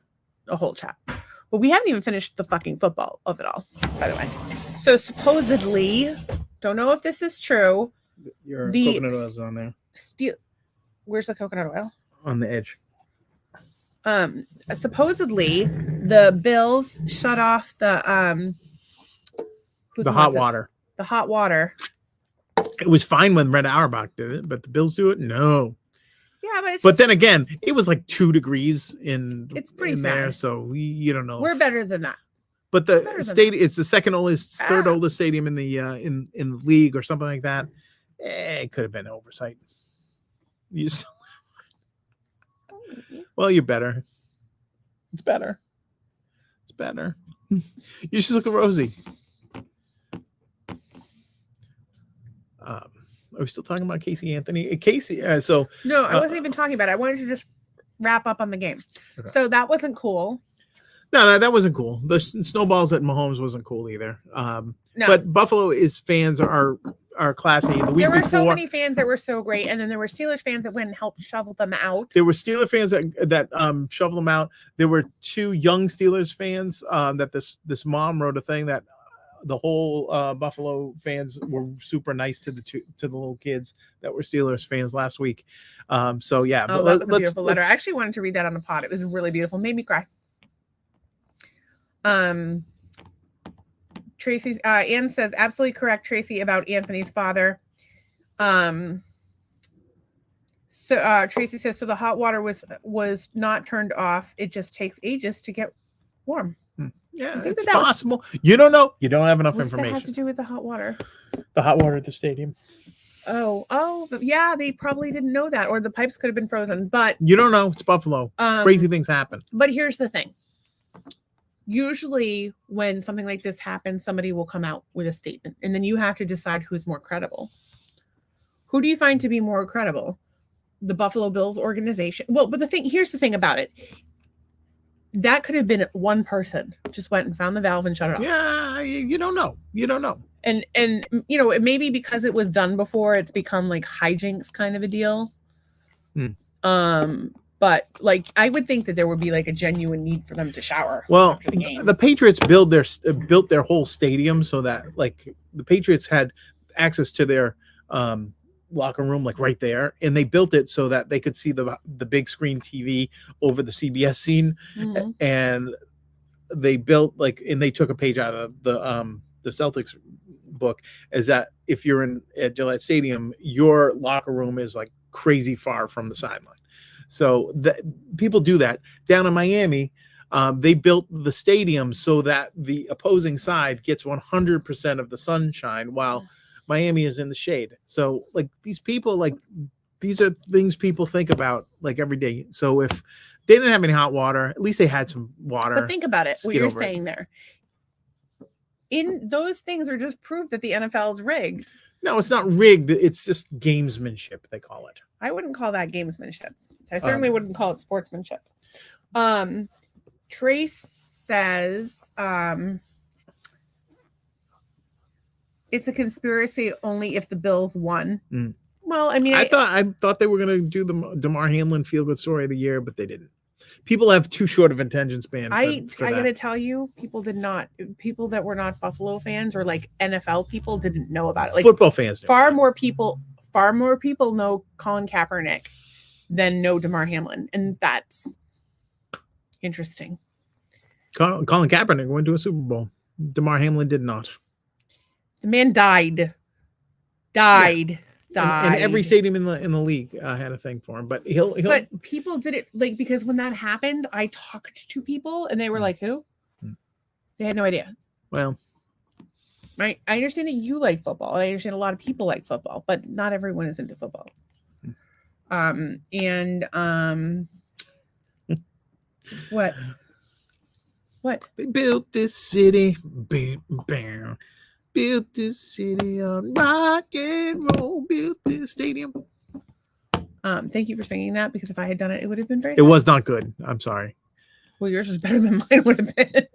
[SPEAKER 1] But we haven't even finished the fucking football of it all, by the way. So supposedly, don't know if this is true.
[SPEAKER 2] Your coconut oil is on there.
[SPEAKER 1] Where's the coconut oil?
[SPEAKER 2] On the edge.
[SPEAKER 1] Supposedly, the Bills shut off the
[SPEAKER 2] hot water.
[SPEAKER 1] The hot water.
[SPEAKER 2] It was fine when Red Auerbach did it, but the Bills do it? No.
[SPEAKER 1] Yeah,
[SPEAKER 2] but then again, it was like 2 degrees
[SPEAKER 1] it's pretty
[SPEAKER 2] there, so you don't know.
[SPEAKER 1] We're better than that.
[SPEAKER 2] But the stadium, it's the third oldest stadium in the in the league or something like that. It could have been oversight. Well, you're better. It's better. You just look rosy. Are we still talking about Casey Anthony? Casey, so
[SPEAKER 1] no, I wasn't even talking about it. I wanted to just wrap up on the game. Okay. So that wasn't cool.
[SPEAKER 2] No, that wasn't cool. The snowballs at Mahomes wasn't cool either. No. But Buffalo fans are classy.
[SPEAKER 1] There were so many fans that were so great, and then there were Steelers fans that went and helped shovel them out.
[SPEAKER 2] There were Steelers fans that shoveled them out. There were 2 young Steelers fans that this mom wrote a thing that the whole Buffalo fans were super nice to the little kids that were Steelers fans last week. So yeah,
[SPEAKER 1] that was a beautiful letter. I actually wanted to read that on the pod. It was really beautiful. Made me cry. Tracy, Ann says, absolutely correct, Tracy, about Anthony's father. So Tracy says, so the hot water was not turned off. It just takes ages to get warm.
[SPEAKER 2] Yeah, it's possible. You don't know. You don't have enough information.
[SPEAKER 1] What does that have to do with the hot water?
[SPEAKER 2] The hot water at the stadium.
[SPEAKER 1] Oh, yeah. They probably didn't know that, or the pipes could have been frozen. But
[SPEAKER 2] you don't know. It's Buffalo. Crazy things happen.
[SPEAKER 1] But here's the thing. Usually, when something like this happens, somebody will come out with a statement, and then you have to decide who's more credible. Who do you find to be more credible? The Buffalo Bills organization. Well, but here's the thing about it. That could have been one person just went and found the valve and shut it off.
[SPEAKER 2] Yeah, you don't know. You don't know.
[SPEAKER 1] And you know, maybe because it was done before, it's become like hijinks kind of a deal. But like, I would think that there would be like a genuine need for them to shower.
[SPEAKER 2] Well,
[SPEAKER 1] after the game.
[SPEAKER 2] The Patriots built their whole stadium so that like the Patriots had access to their locker room like right there, and they built it so that they could see the big screen TV over the CBS scene. And they built and they took a page out of the Celtics book, is that if you're at Gillette Stadium, your locker room is like crazy far from the sideline. So people do that. Down in Miami, they built the stadium so that the opposing side gets 100% of the sunshine while Miami is in the shade. So like these people, like these are things people think about like every day. So if they didn't have any hot water, at least they had some water.
[SPEAKER 1] But think about it. What you're saying there. In those things are just proof that the NFL is rigged.
[SPEAKER 2] No, it's not rigged. It's just gamesmanship, they call it.
[SPEAKER 1] I wouldn't call that gamesmanship. I certainly wouldn't call it sportsmanship. Trace says it's a conspiracy only if the Bills won. Well, I mean, I
[SPEAKER 2] thought they were going to do the Damar Hamlin feel good story of the year, but they didn't. People have too short of attention span. I got to tell
[SPEAKER 1] you, people did not. People that were not Buffalo fans or like NFL people didn't know about it. Like
[SPEAKER 2] football fans,
[SPEAKER 1] far more people know Colin Kaepernick than know Damar Hamlin, and that's interesting.
[SPEAKER 2] Colin Kaepernick went to a Super Bowl. Damar Hamlin did not.
[SPEAKER 1] The man died.
[SPEAKER 2] And every stadium in the league had a thing for him, but he'll.
[SPEAKER 1] But people did it like because when that happened, I talked to people and they were like, "Who?" They had no idea.
[SPEAKER 2] Well,
[SPEAKER 1] I understand that you like football. I understand a lot of people like football, but not everyone is into football. What?
[SPEAKER 2] They built this city. Built this city on rock and roll. Built this stadium.
[SPEAKER 1] Thank you for singing that, because if I had done it, it would have been very.
[SPEAKER 2] It was not good. I'm sorry.
[SPEAKER 1] Well, yours was better than mine would have been.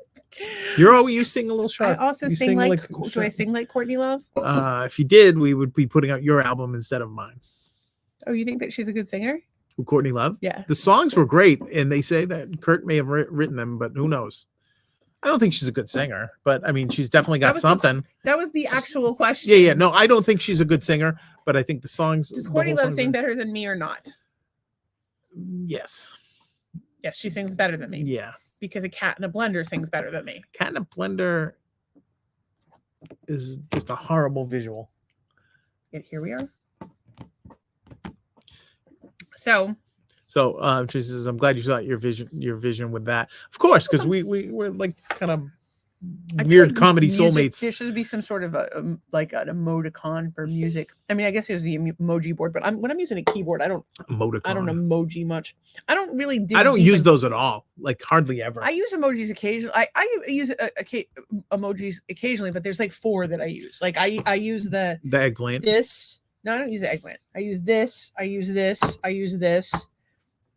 [SPEAKER 2] You sing a little sharp.
[SPEAKER 1] I also sing like. Do I sing like Courtney Love?
[SPEAKER 2] If you did, we would be putting out your album instead of mine.
[SPEAKER 1] Oh, you think that she's a good singer?
[SPEAKER 2] Courtney Love?
[SPEAKER 1] Yeah.
[SPEAKER 2] The songs were great, and they say that Kurt may have written them, but who knows? I don't think she's a good singer, but I mean, she's definitely got something.
[SPEAKER 1] That was the actual question.
[SPEAKER 2] Yeah. No, I don't think she's a good singer, but I think the songs.
[SPEAKER 1] Does Courtney Love sing better than me or not?
[SPEAKER 2] Yes.
[SPEAKER 1] Yes, she sings better than me.
[SPEAKER 2] Yeah.
[SPEAKER 1] Because a cat in a blender sings better than me.
[SPEAKER 2] Cat in a blender is just a horrible visual.
[SPEAKER 1] And here we are. So
[SPEAKER 2] she says, I'm glad you saw your vision with that. Of course, because we're like kind of weird comedy soulmates.
[SPEAKER 1] There should be some sort of like an emoticon for music. I mean, I guess there's the emoji board, but when I'm using a keyboard, I don't emoji much. I don't really
[SPEAKER 2] I don't use those at all, like hardly ever.
[SPEAKER 1] I use emojis occasionally. I use emojis occasionally, but there's like 4 that I use. Like I use the
[SPEAKER 2] eggplant.
[SPEAKER 1] No, I don't use the eggplant. I use this. I use this. I use this.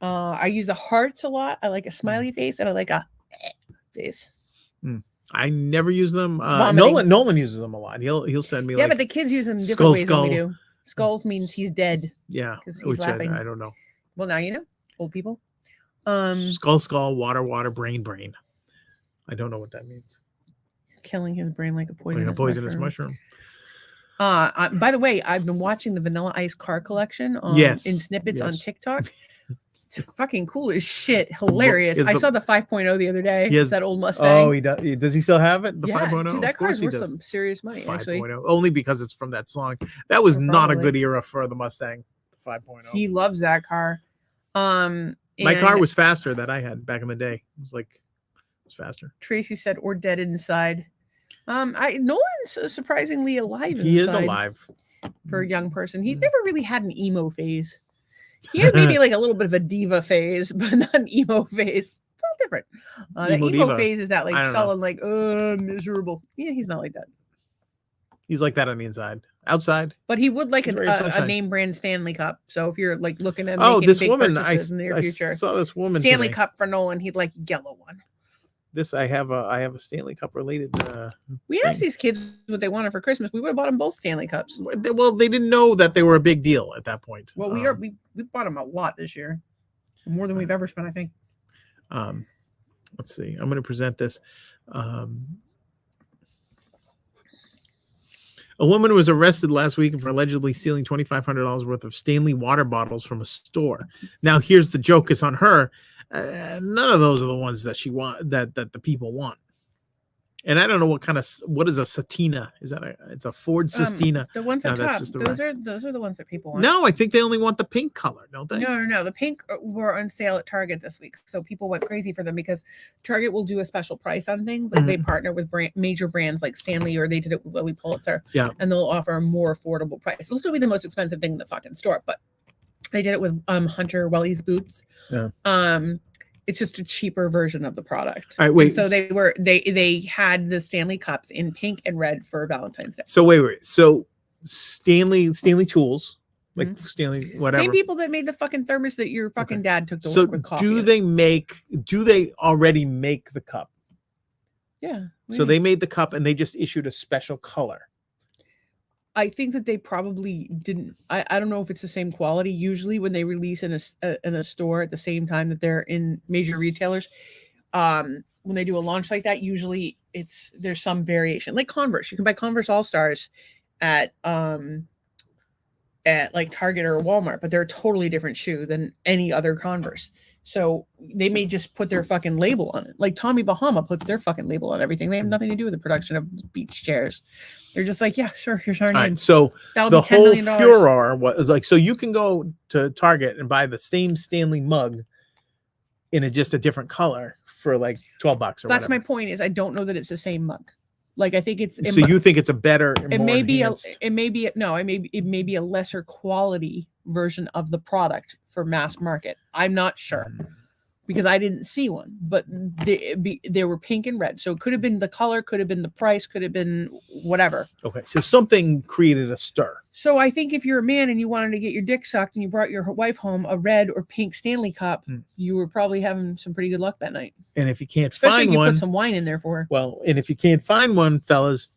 [SPEAKER 1] I use the hearts a lot. I like a smiley face and I like a face.
[SPEAKER 2] I never use them. Nolan uses them a lot. He'll send me.
[SPEAKER 1] Yeah, but the kids use them different ways than we do. Skulls means he's dead.
[SPEAKER 2] Yeah,
[SPEAKER 1] because he's laughing.
[SPEAKER 2] I don't know.
[SPEAKER 1] Well, now you know, old people.
[SPEAKER 2] Skull, water, brain. I don't know what that means.
[SPEAKER 1] Killing his brain like a poisonous
[SPEAKER 2] mushroom.
[SPEAKER 1] By the way, I've been watching the Vanilla Ice car collection in snippets on TikTok. It's fucking cool as shit. Hilarious. I saw the 5.0 the other day. It's that old Mustang.
[SPEAKER 2] Oh, he does. Does he still have it? The 5.0?
[SPEAKER 1] Dude, that car's worth some serious money, 5.0, actually.
[SPEAKER 2] Only because it's from that song. That was not a good era for the Mustang. 5.0.
[SPEAKER 1] He loves that car.
[SPEAKER 2] My car was faster that I had back in the day. It was faster.
[SPEAKER 1] Tracy said, or dead inside. Nolan's surprisingly alive inside.
[SPEAKER 2] He is alive.
[SPEAKER 1] For a young person. He never really had an emo phase. He had maybe like a little bit of a diva phase, but not an emo phase. It's all different. The emo phase is that like sullen, like, miserable. Yeah, he's not like that.
[SPEAKER 2] He's like that on the inside. Outside.
[SPEAKER 1] But he would like a name brand Stanley Cup. So if you're like looking at making
[SPEAKER 2] this
[SPEAKER 1] big
[SPEAKER 2] woman,
[SPEAKER 1] purchases in the near future.
[SPEAKER 2] I saw this woman
[SPEAKER 1] Stanley
[SPEAKER 2] today.
[SPEAKER 1] Cup for Nolan, he'd like a yellow one.
[SPEAKER 2] I have a Stanley Cup related.
[SPEAKER 1] We asked these kids what they wanted for Christmas. We would have bought them both Stanley Cups.
[SPEAKER 2] Well, they didn't know that they were a big deal at that point.
[SPEAKER 1] Well, we bought them a lot this year, more than we've ever spent, I think.
[SPEAKER 2] Let's see. I'm going to present this. A woman was arrested last week for allegedly stealing $2,500 worth of Stanley water bottles from a store. Now, here's the joke: is on her. None of those are the ones that that the people want. And I don't know what is a Satina? Is that it's a Ford Sistina?
[SPEAKER 1] The ones at top. Those are the ones that people want.
[SPEAKER 2] No, I think they only want the pink color, don't they?
[SPEAKER 1] No. The pink were on sale at Target this week, so people went crazy for them because Target will do a special price on things. Like they partner with major brands like Stanley, or they did it with Lily Pulitzer.
[SPEAKER 2] Yeah,
[SPEAKER 1] and they'll offer a more affordable price. It'll still be the most expensive thing in the fucking store, but they did it with Hunter Welly's boots.
[SPEAKER 2] Yeah.
[SPEAKER 1] It's just a cheaper version of the product.
[SPEAKER 2] All right, wait.
[SPEAKER 1] And so they had the Stanley Cups in pink and red for Valentine's Day.
[SPEAKER 2] So wait. So Stanley tools, like Stanley whatever.
[SPEAKER 1] Same people that made the fucking thermos that your fucking dad took to work with coffee.
[SPEAKER 2] Do they already make the cup?
[SPEAKER 1] Yeah.
[SPEAKER 2] So they made the cup and they just issued a special color.
[SPEAKER 1] I think that they probably didn't. I don't know if it's the same quality. Usually when they release in a store at the same time that they're in major retailers, when they do a launch like that, usually there's some variation. Like Converse, you can buy Converse All-Stars at like Target or Walmart, but they're a totally different shoe than any other Converse. So they may just put their fucking label on it. Like Tommy Bahama puts their fucking label on everything. They have nothing to do with the production of beach chairs. They're just like, yeah, sure, here's our name.
[SPEAKER 2] Right, so the whole furor was like, so you can go to Target and buy the same Stanley mug in just a different color for like $12 or whatever.
[SPEAKER 1] That's my point. Is I don't know that it's the same mug. Like I think it's.
[SPEAKER 2] So you think it's a better?
[SPEAKER 1] It may be a lesser quality version of the product for mass market. I'm not sure because I didn't see one, but they were pink and red. So it could have been the color, could have been the price, could have been whatever.
[SPEAKER 2] Okay, so something created a stir.
[SPEAKER 1] So I think if you're a man and you wanted to get your dick sucked and you brought your wife home a red or pink Stanley Cup, you were probably having some pretty good luck that night.
[SPEAKER 2] And if you can't
[SPEAKER 1] Especially
[SPEAKER 2] find
[SPEAKER 1] if you
[SPEAKER 2] one,
[SPEAKER 1] put some wine in there for her.
[SPEAKER 2] Well, and if you can't find one, fellas,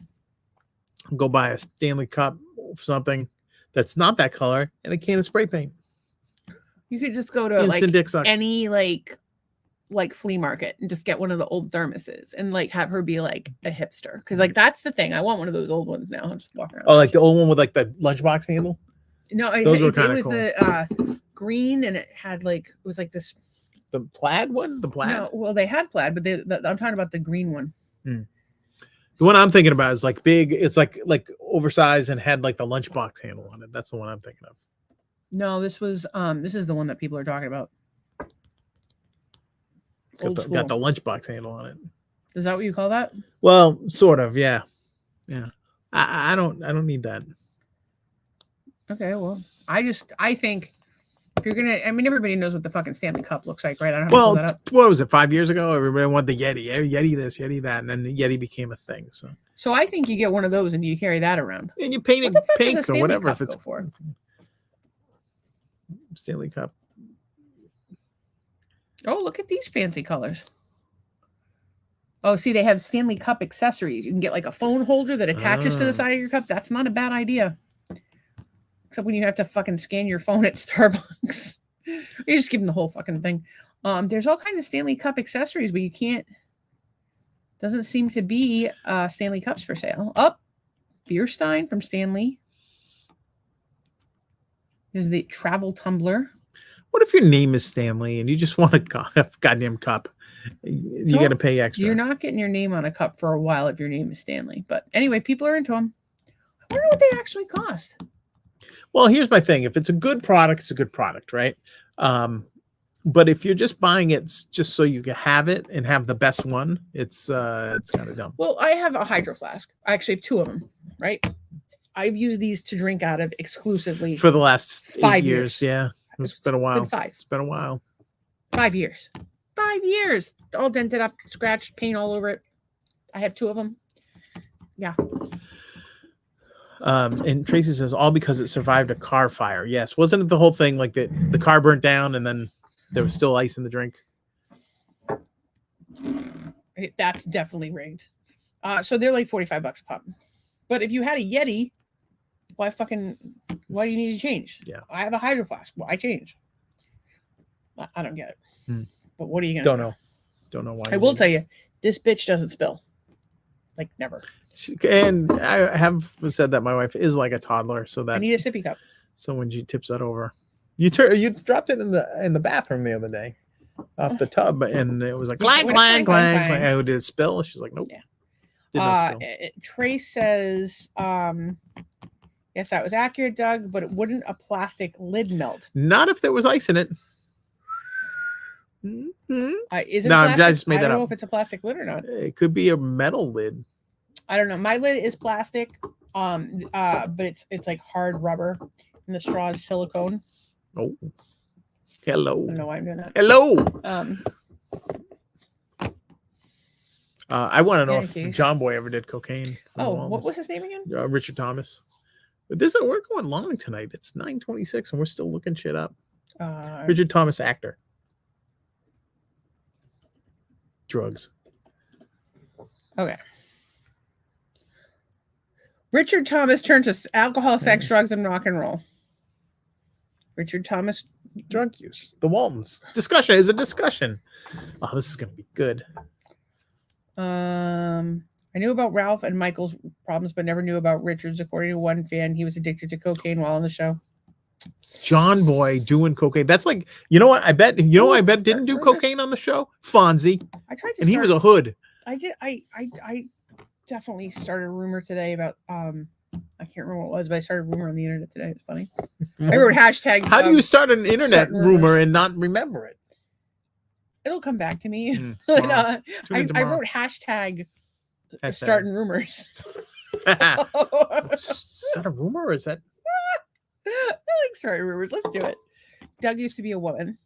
[SPEAKER 2] go buy a Stanley Cup or something that's not that color and a can of spray paint.
[SPEAKER 1] You could just go to any like flea market and just get one of the old thermoses and like have her be like a hipster. Cause like that's the thing. I want one of those old ones now. I'll just walk around.
[SPEAKER 2] Oh, like the old one with like the lunchbox handle?
[SPEAKER 1] No,
[SPEAKER 2] those were
[SPEAKER 1] it was
[SPEAKER 2] cool.
[SPEAKER 1] The green and it had like it was like this.
[SPEAKER 2] The plaid one? The plaid?
[SPEAKER 1] No, well they had plaid, but I'm talking about the green one.
[SPEAKER 2] The one I'm thinking about is like big, it's like oversized and had like the lunchbox handle on it. That's the one I'm thinking of.
[SPEAKER 1] No, this is the one that people are talking about.
[SPEAKER 2] Got the lunchbox handle on it.
[SPEAKER 1] Is that what you call that?
[SPEAKER 2] Well, sort of, yeah. Yeah. I don't need that.
[SPEAKER 1] Okay, well, I think if you're gonna, I mean, everybody knows what the fucking Stanley Cup looks like, right? I don't know how to pull that up.
[SPEAKER 2] What was it, 5 years ago? Everybody wanted the Yeti. Yeti this, Yeti that, and then the Yeti became a thing. So
[SPEAKER 1] I think you get one of those and you carry that around.
[SPEAKER 2] And you paint it pink or whatever. If it's
[SPEAKER 1] for
[SPEAKER 2] Stanley Cup.
[SPEAKER 1] Oh, look at these fancy colors. Oh, see, they have Stanley Cup accessories. You can get like a phone holder that attaches to the side of your cup. That's not a bad idea. Except when you have to fucking scan your phone at Starbucks. You just give them the whole fucking thing. There's all kinds of Stanley Cup accessories, but you can't. Doesn't seem to be Stanley Cups for sale. Beer Stein from Stanley. There's the travel tumbler.
[SPEAKER 2] What if your name is Stanley and you just want a goddamn cup? You got to pay extra.
[SPEAKER 1] You're not getting your name on a cup for a while if your name is Stanley. But anyway, people are into them. I wonder what they actually cost.
[SPEAKER 2] Well, here's my thing. If it's a good product, it's a good product, right? But if you're just buying it just so you can have it and have the best one, it's kind of dumb.
[SPEAKER 1] Well, I have a hydro flask. I actually have 2 of them, right? I've used these to drink out of exclusively
[SPEAKER 2] For the last
[SPEAKER 1] 5
[SPEAKER 2] years. Yeah. It's been a while.
[SPEAKER 1] Been 5.
[SPEAKER 2] It's been a while.
[SPEAKER 1] 5 years. 5 years. All dented up, scratched, paint all over it. I have 2 of them. Yeah.
[SPEAKER 2] And Tracy says all because it survived a car fire. Yes. Wasn't it the whole thing like the car burnt down and then there was still ice in the drink?
[SPEAKER 1] That's definitely rigged. So they're like $45 a pop. But if you had a Yeti, why do you need to change?
[SPEAKER 2] Yeah.
[SPEAKER 1] I have a hydro flask. Why change? I don't get it. But what are you
[SPEAKER 2] Don't
[SPEAKER 1] gonna
[SPEAKER 2] know. Don't know why.
[SPEAKER 1] I will tell you, this bitch doesn't spill. Like never.
[SPEAKER 2] And I have said that my wife is like a toddler, so that
[SPEAKER 1] I need a sippy cup.
[SPEAKER 2] So when she tips that over, you dropped it in the bathroom the other day, off the tub, and it was like clang clang clang clang. Oh, did it spill? She's like, nope.
[SPEAKER 1] Yeah.
[SPEAKER 2] Did not spill.
[SPEAKER 1] Trace says, yes, that was accurate, Doug, but it wouldn't a plastic lid melt.
[SPEAKER 2] Not if there was ice in it.
[SPEAKER 1] Is it
[SPEAKER 2] no,
[SPEAKER 1] plastic?
[SPEAKER 2] I just made that up.
[SPEAKER 1] I don't know if it's a plastic lid or not.
[SPEAKER 2] It could be a metal lid.
[SPEAKER 1] I don't know. My lid is plastic, but it's like hard rubber, and the straw is silicone.
[SPEAKER 2] Oh, hello.
[SPEAKER 1] I don't know why I'm doing that.
[SPEAKER 2] Hello. I want to know if John Boy ever did cocaine.
[SPEAKER 1] Oh, what was his name again?
[SPEAKER 2] Richard Thomas. But we're going long tonight. It's 9:26 and we're still looking shit up. Richard Thomas, actor. Drugs.
[SPEAKER 1] Okay. Richard Thomas turned to alcohol, sex, drugs, and rock and roll. Richard Thomas.
[SPEAKER 2] Drug use. The Waltons. Discussion is a discussion. Oh, this is going to be good.
[SPEAKER 1] I knew about Ralph and Michael's problems, but never knew about Richard's. According to one fan, he was addicted to cocaine while on the show.
[SPEAKER 2] John Boy doing cocaine. That's like, you know what? I bet didn't do cocaine on the show. Fonzie.
[SPEAKER 1] I tried to.
[SPEAKER 2] And he was a hood.
[SPEAKER 1] I did. I definitely started a rumor today about I can't remember what it was, but I started a rumor on the internet today. It's funny. I wrote hashtag.
[SPEAKER 2] How do you start an internet rumor and not remember it?
[SPEAKER 1] It'll come back to me. But, I wrote hashtag starting rumors.
[SPEAKER 2] Is that a rumor or is that?
[SPEAKER 1] I like starting rumors. Let's do it. Doug used to be a woman.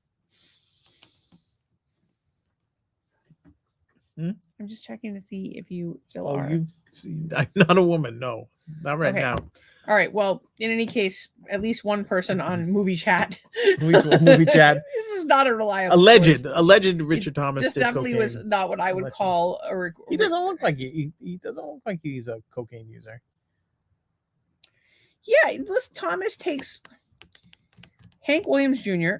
[SPEAKER 1] I'm just checking to see if you still are.
[SPEAKER 2] I'm not a woman. No, not right now.
[SPEAKER 1] All right. Well, in any case, at least one person on movie chat.
[SPEAKER 2] Movie chat.
[SPEAKER 1] This is not a reliable.
[SPEAKER 2] Alleged Richard Thomas.
[SPEAKER 1] This definitely was not what I would call a.
[SPEAKER 2] He doesn't look like he doesn't look like he's a cocaine user.
[SPEAKER 1] Yeah, this Thomas takes Hank Williams Jr.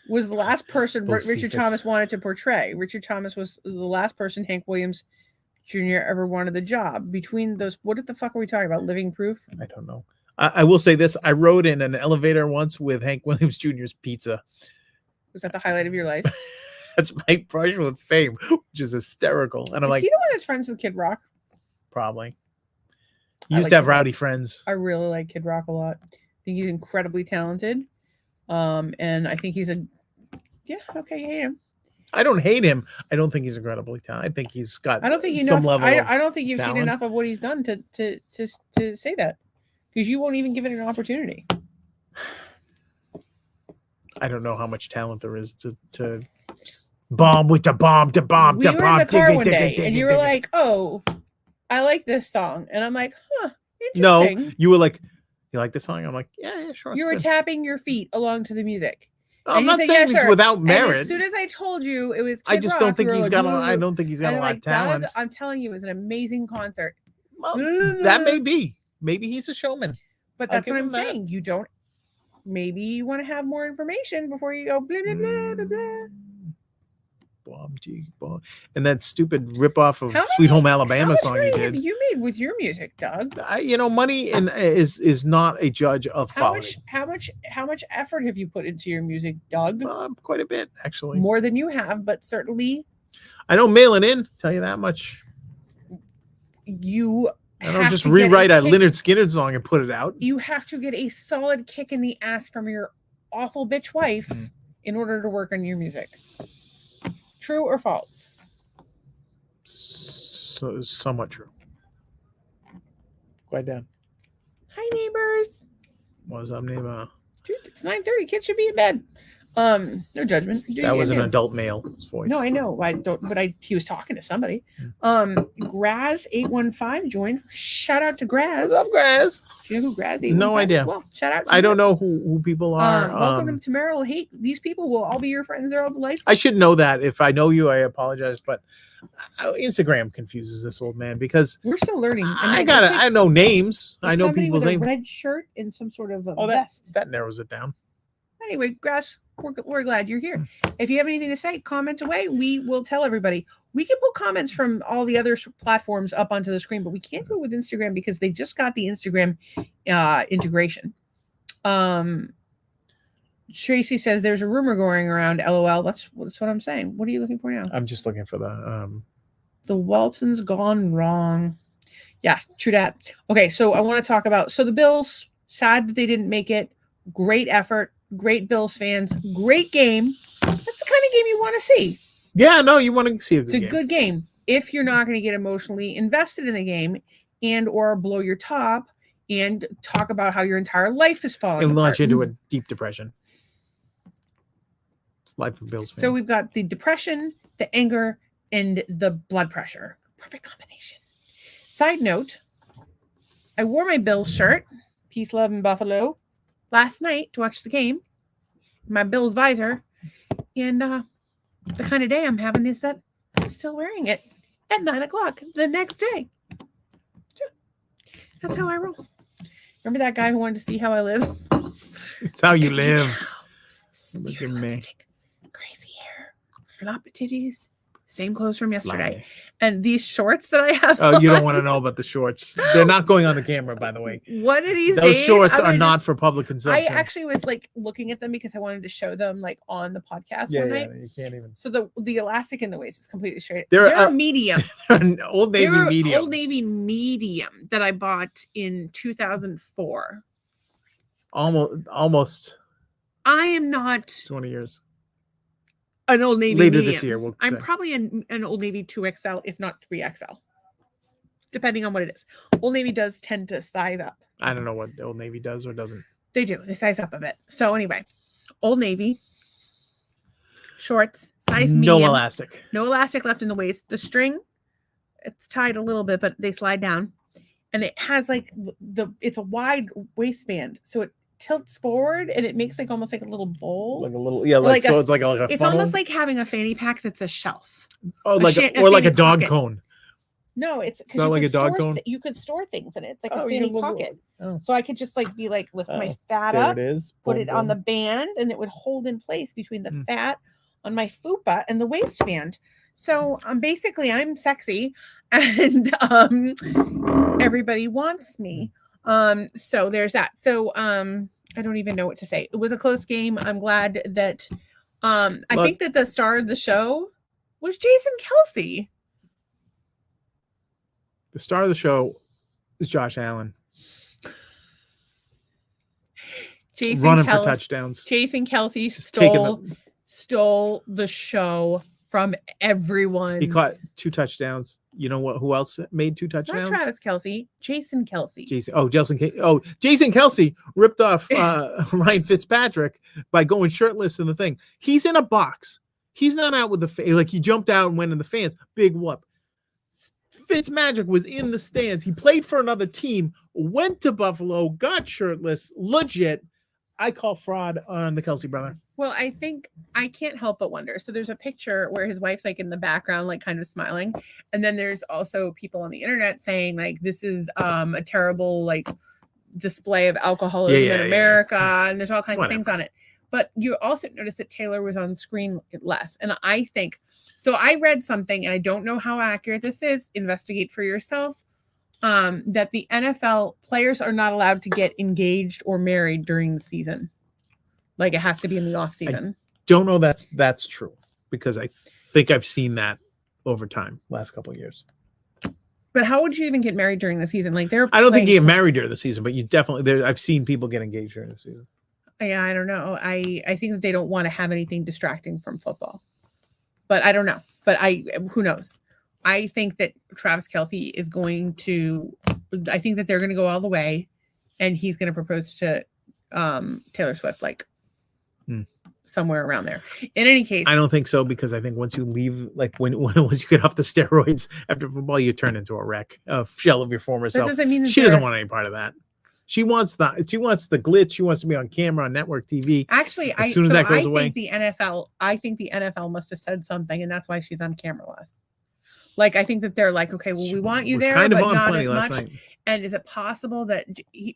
[SPEAKER 1] was the last person Richard Thomas wanted to portray. Richard Thomas was the last person Hank Williams Jr. ever wanted the job. Between those, what the fuck are we talking about? Living proof?
[SPEAKER 2] I don't know. I will say this. I rode in an elevator once with Hank Williams Jr.'s pizza.
[SPEAKER 1] Was that the highlight of your life?
[SPEAKER 2] That's my brush with fame, which is hysterical. And I'm like,
[SPEAKER 1] is he the one that's friends with Kid Rock?
[SPEAKER 2] Probably. He used to have rowdy friends.
[SPEAKER 1] I really like Kid Rock a lot. I think he's incredibly talented. And I think he's you hate him.
[SPEAKER 2] I don't hate him. I don't think he's incredibly talented. I think he's got some level.
[SPEAKER 1] I don't think you've seen enough of what he's done to say that, because you won't even give it an opportunity.
[SPEAKER 2] I don't know how much talent there is to bomb with the bomb to bomb
[SPEAKER 1] to bomb. We were in the car one day, and you were like, "Oh, I like this song," and I'm like, "Huh, interesting."
[SPEAKER 2] No, you were like, "You like this song?" I'm like, "Yeah, sure."
[SPEAKER 1] You were tapping your feet along to the music.
[SPEAKER 2] I'm not saying he's without merit.
[SPEAKER 1] And as soon as I told you it was,
[SPEAKER 2] I just don't think he's got. I don't think he's got a lot of talent.
[SPEAKER 1] I'm telling you, it was an amazing concert.
[SPEAKER 2] Well, that may be. Maybe he's a showman.
[SPEAKER 1] But that's what I'm saying. You don't. Maybe you want to have more information before you go blah blah blah blah blah.
[SPEAKER 2] Bomb. And that stupid ripoff of Sweet Home Alabama song you did.
[SPEAKER 1] Have you made with your music, Doug?
[SPEAKER 2] Money is not a judge of quality.
[SPEAKER 1] How much effort have you put into your music, Doug?
[SPEAKER 2] Quite a bit, actually.
[SPEAKER 1] More than you have, but certainly.
[SPEAKER 2] I don't mail it in. Tell you that much.
[SPEAKER 1] You
[SPEAKER 2] I don't just rewrite a Lynyrd Skynyrd song and put it out.
[SPEAKER 1] You have to get a solid kick in the ass from your awful bitch wife in order to work on your music. True or false?
[SPEAKER 2] So somewhat true. Quiet down.
[SPEAKER 1] Hi, neighbors.
[SPEAKER 2] What's up, neighbor?
[SPEAKER 1] Dude, it's 9:30. Kids should be in bed. No judgment.
[SPEAKER 2] That was an adult male voice.
[SPEAKER 1] No, I know. I don't. But he was talking to somebody. Graz815 joined. Shout out to Graz.
[SPEAKER 2] What's up, Graz?
[SPEAKER 1] Do you know who Graz?
[SPEAKER 2] No idea.
[SPEAKER 1] Well, shout out.
[SPEAKER 2] I don't know who people are.
[SPEAKER 1] Welcome to Marital. Hey, these people will all be your friends. They're all delightful.
[SPEAKER 2] I should know that. If I know you, I apologize. But Instagram confuses this old man because
[SPEAKER 1] we're still learning.
[SPEAKER 2] I know names. I know people's names.
[SPEAKER 1] Red shirt and some sort of
[SPEAKER 2] vest. That narrows it down.
[SPEAKER 1] Anyway, Grass, we're glad you're here. If you have anything to say, comment away. We will tell everybody. We can pull comments from all the other platforms up onto the screen, but we can't do it with Instagram because they just got the Instagram integration. Tracy says there's a rumor going around. LOL. That's what I'm saying. What are you looking for now?
[SPEAKER 2] I'm just looking for
[SPEAKER 1] the Walton's gone wrong. Yeah, true that. Okay, so I want to talk about the Bills. Sad that they didn't make it. Great effort. Great Bills fans. Great game. That's the kind of game you want to see.
[SPEAKER 2] Yeah, no, you want to see a good game.
[SPEAKER 1] It's a good game. If you're not going to get emotionally invested in the game and or blow your top and talk about how your entire life is falling
[SPEAKER 2] and launch
[SPEAKER 1] apart.
[SPEAKER 2] into a deep depression. It's life of Bills fans.
[SPEAKER 1] So we've got the depression, the anger, and the blood pressure. Perfect combination. Side note, I wore my Bills shirt, peace, love, and Buffalo, last night to watch the game, my Bills visor, and the kind of day I'm having is that I'm still wearing it at 9:00 the next day. That's how I roll. Remember that guy who wanted to see how I live?
[SPEAKER 2] It's how you live. Look at me.
[SPEAKER 1] Crazy hair, floppy titties. Same clothes from yesterday. And these shorts that I have.
[SPEAKER 2] Oh, you don't want to know about the shorts. They're not going on the camera, by the way.
[SPEAKER 1] One of these
[SPEAKER 2] Those
[SPEAKER 1] days,
[SPEAKER 2] shorts are not for public consumption.
[SPEAKER 1] I actually was looking at them because I wanted to show them on the podcast one night.
[SPEAKER 2] You can't even.
[SPEAKER 1] So the elastic in the waist is completely straight.
[SPEAKER 2] They're
[SPEAKER 1] a medium.
[SPEAKER 2] An Old Navy medium.
[SPEAKER 1] Old Navy medium that I bought in 2004.
[SPEAKER 2] Almost.
[SPEAKER 1] I am not
[SPEAKER 2] 20 years.
[SPEAKER 1] An Old Navy
[SPEAKER 2] later
[SPEAKER 1] medium.
[SPEAKER 2] This year.
[SPEAKER 1] I'm probably an Old Navy 2XL, if not 3XL, depending on what it is. Old Navy does tend to size up.
[SPEAKER 2] I don't know what Old Navy does or doesn't.
[SPEAKER 1] They do. They size up a bit. So anyway, Old Navy shorts, size medium.
[SPEAKER 2] No elastic.
[SPEAKER 1] No elastic left in the waist. The string, it's tied a little bit, but they slide down, and it has it's a wide waistband, so it tilts forward and it makes almost like a little bowl,
[SPEAKER 2] it's like a
[SPEAKER 1] it's
[SPEAKER 2] funnel?
[SPEAKER 1] almost like having a fanny pack that's a shelf.
[SPEAKER 2] Like a dog pocket. Cone.
[SPEAKER 1] No, it's
[SPEAKER 2] not like a dog cone.
[SPEAKER 1] You could store things in it. It's like a fanny pocket. So I could just lift my fat
[SPEAKER 2] there
[SPEAKER 1] up,
[SPEAKER 2] it is.
[SPEAKER 1] put it on the band, and it would hold in place between the fat on my fupa and the waistband. So basically I'm sexy and everybody wants me. So there's that. So I don't even know what to say. It was a close game. I'm glad that I think that the star of the show was Jason Kelce.
[SPEAKER 2] The star of the show is Josh Allen.
[SPEAKER 1] Jason
[SPEAKER 2] running for touchdowns.
[SPEAKER 1] Jason Kelce stole the show from everyone.
[SPEAKER 2] He caught 2 touchdowns. You know what? Who else made 2 touchdowns?
[SPEAKER 1] Not Travis Kelce. Jason Kelce.
[SPEAKER 2] Jason Kelce ripped off Ryan Fitzpatrick by going shirtless in the thing. He's in a box. He's not out with the he jumped out and went in the fans. Big whoop. Fitzmagic was in the stands. He played for another team. Went to Buffalo. Got shirtless. Legit. I call fraud on the Kelce brother.
[SPEAKER 1] Well, I think I can't help but wonder. So there's a picture where his wife's in the background, kind of smiling. And then there's also people on the internet saying this is a terrible display of alcoholism in America. And there's all kinds of things on it. But you also notice that Taylor was on screen less. And I think, so I read something, and I don't know how accurate this is. Investigate for yourself. That the NFL players are not allowed to get engaged or married during the season. It has to be in the off season.
[SPEAKER 2] Don't know that's true, because I think I've seen that over time, last couple of years.
[SPEAKER 1] But how would you even get married during the season? Like
[SPEAKER 2] I don't think you get married during the season, but you definitely I've seen people get engaged during the season.
[SPEAKER 1] Yeah, I don't know. I think that they don't want to have anything distracting from football. But I don't know. But who knows? I think that Travis Kelce is going to. I think that they're going to go all the way, and he's going to propose to Taylor Swift, like somewhere around there. In any case,
[SPEAKER 2] I don't think so, because I think once you leave, like once you get off the steroids after football, you turn into a wreck, a shell of your former self.
[SPEAKER 1] Doesn't mean
[SPEAKER 2] she doesn't want any part of that. She wants the glitz. She wants to be on camera on network TV.
[SPEAKER 1] Actually,
[SPEAKER 2] as soon as that goes away,
[SPEAKER 1] I think the NFL must have said something, and that's why she's on camera less. Like, I think that they're like, okay, well, we want you there, but not as much. Night. And is it possible that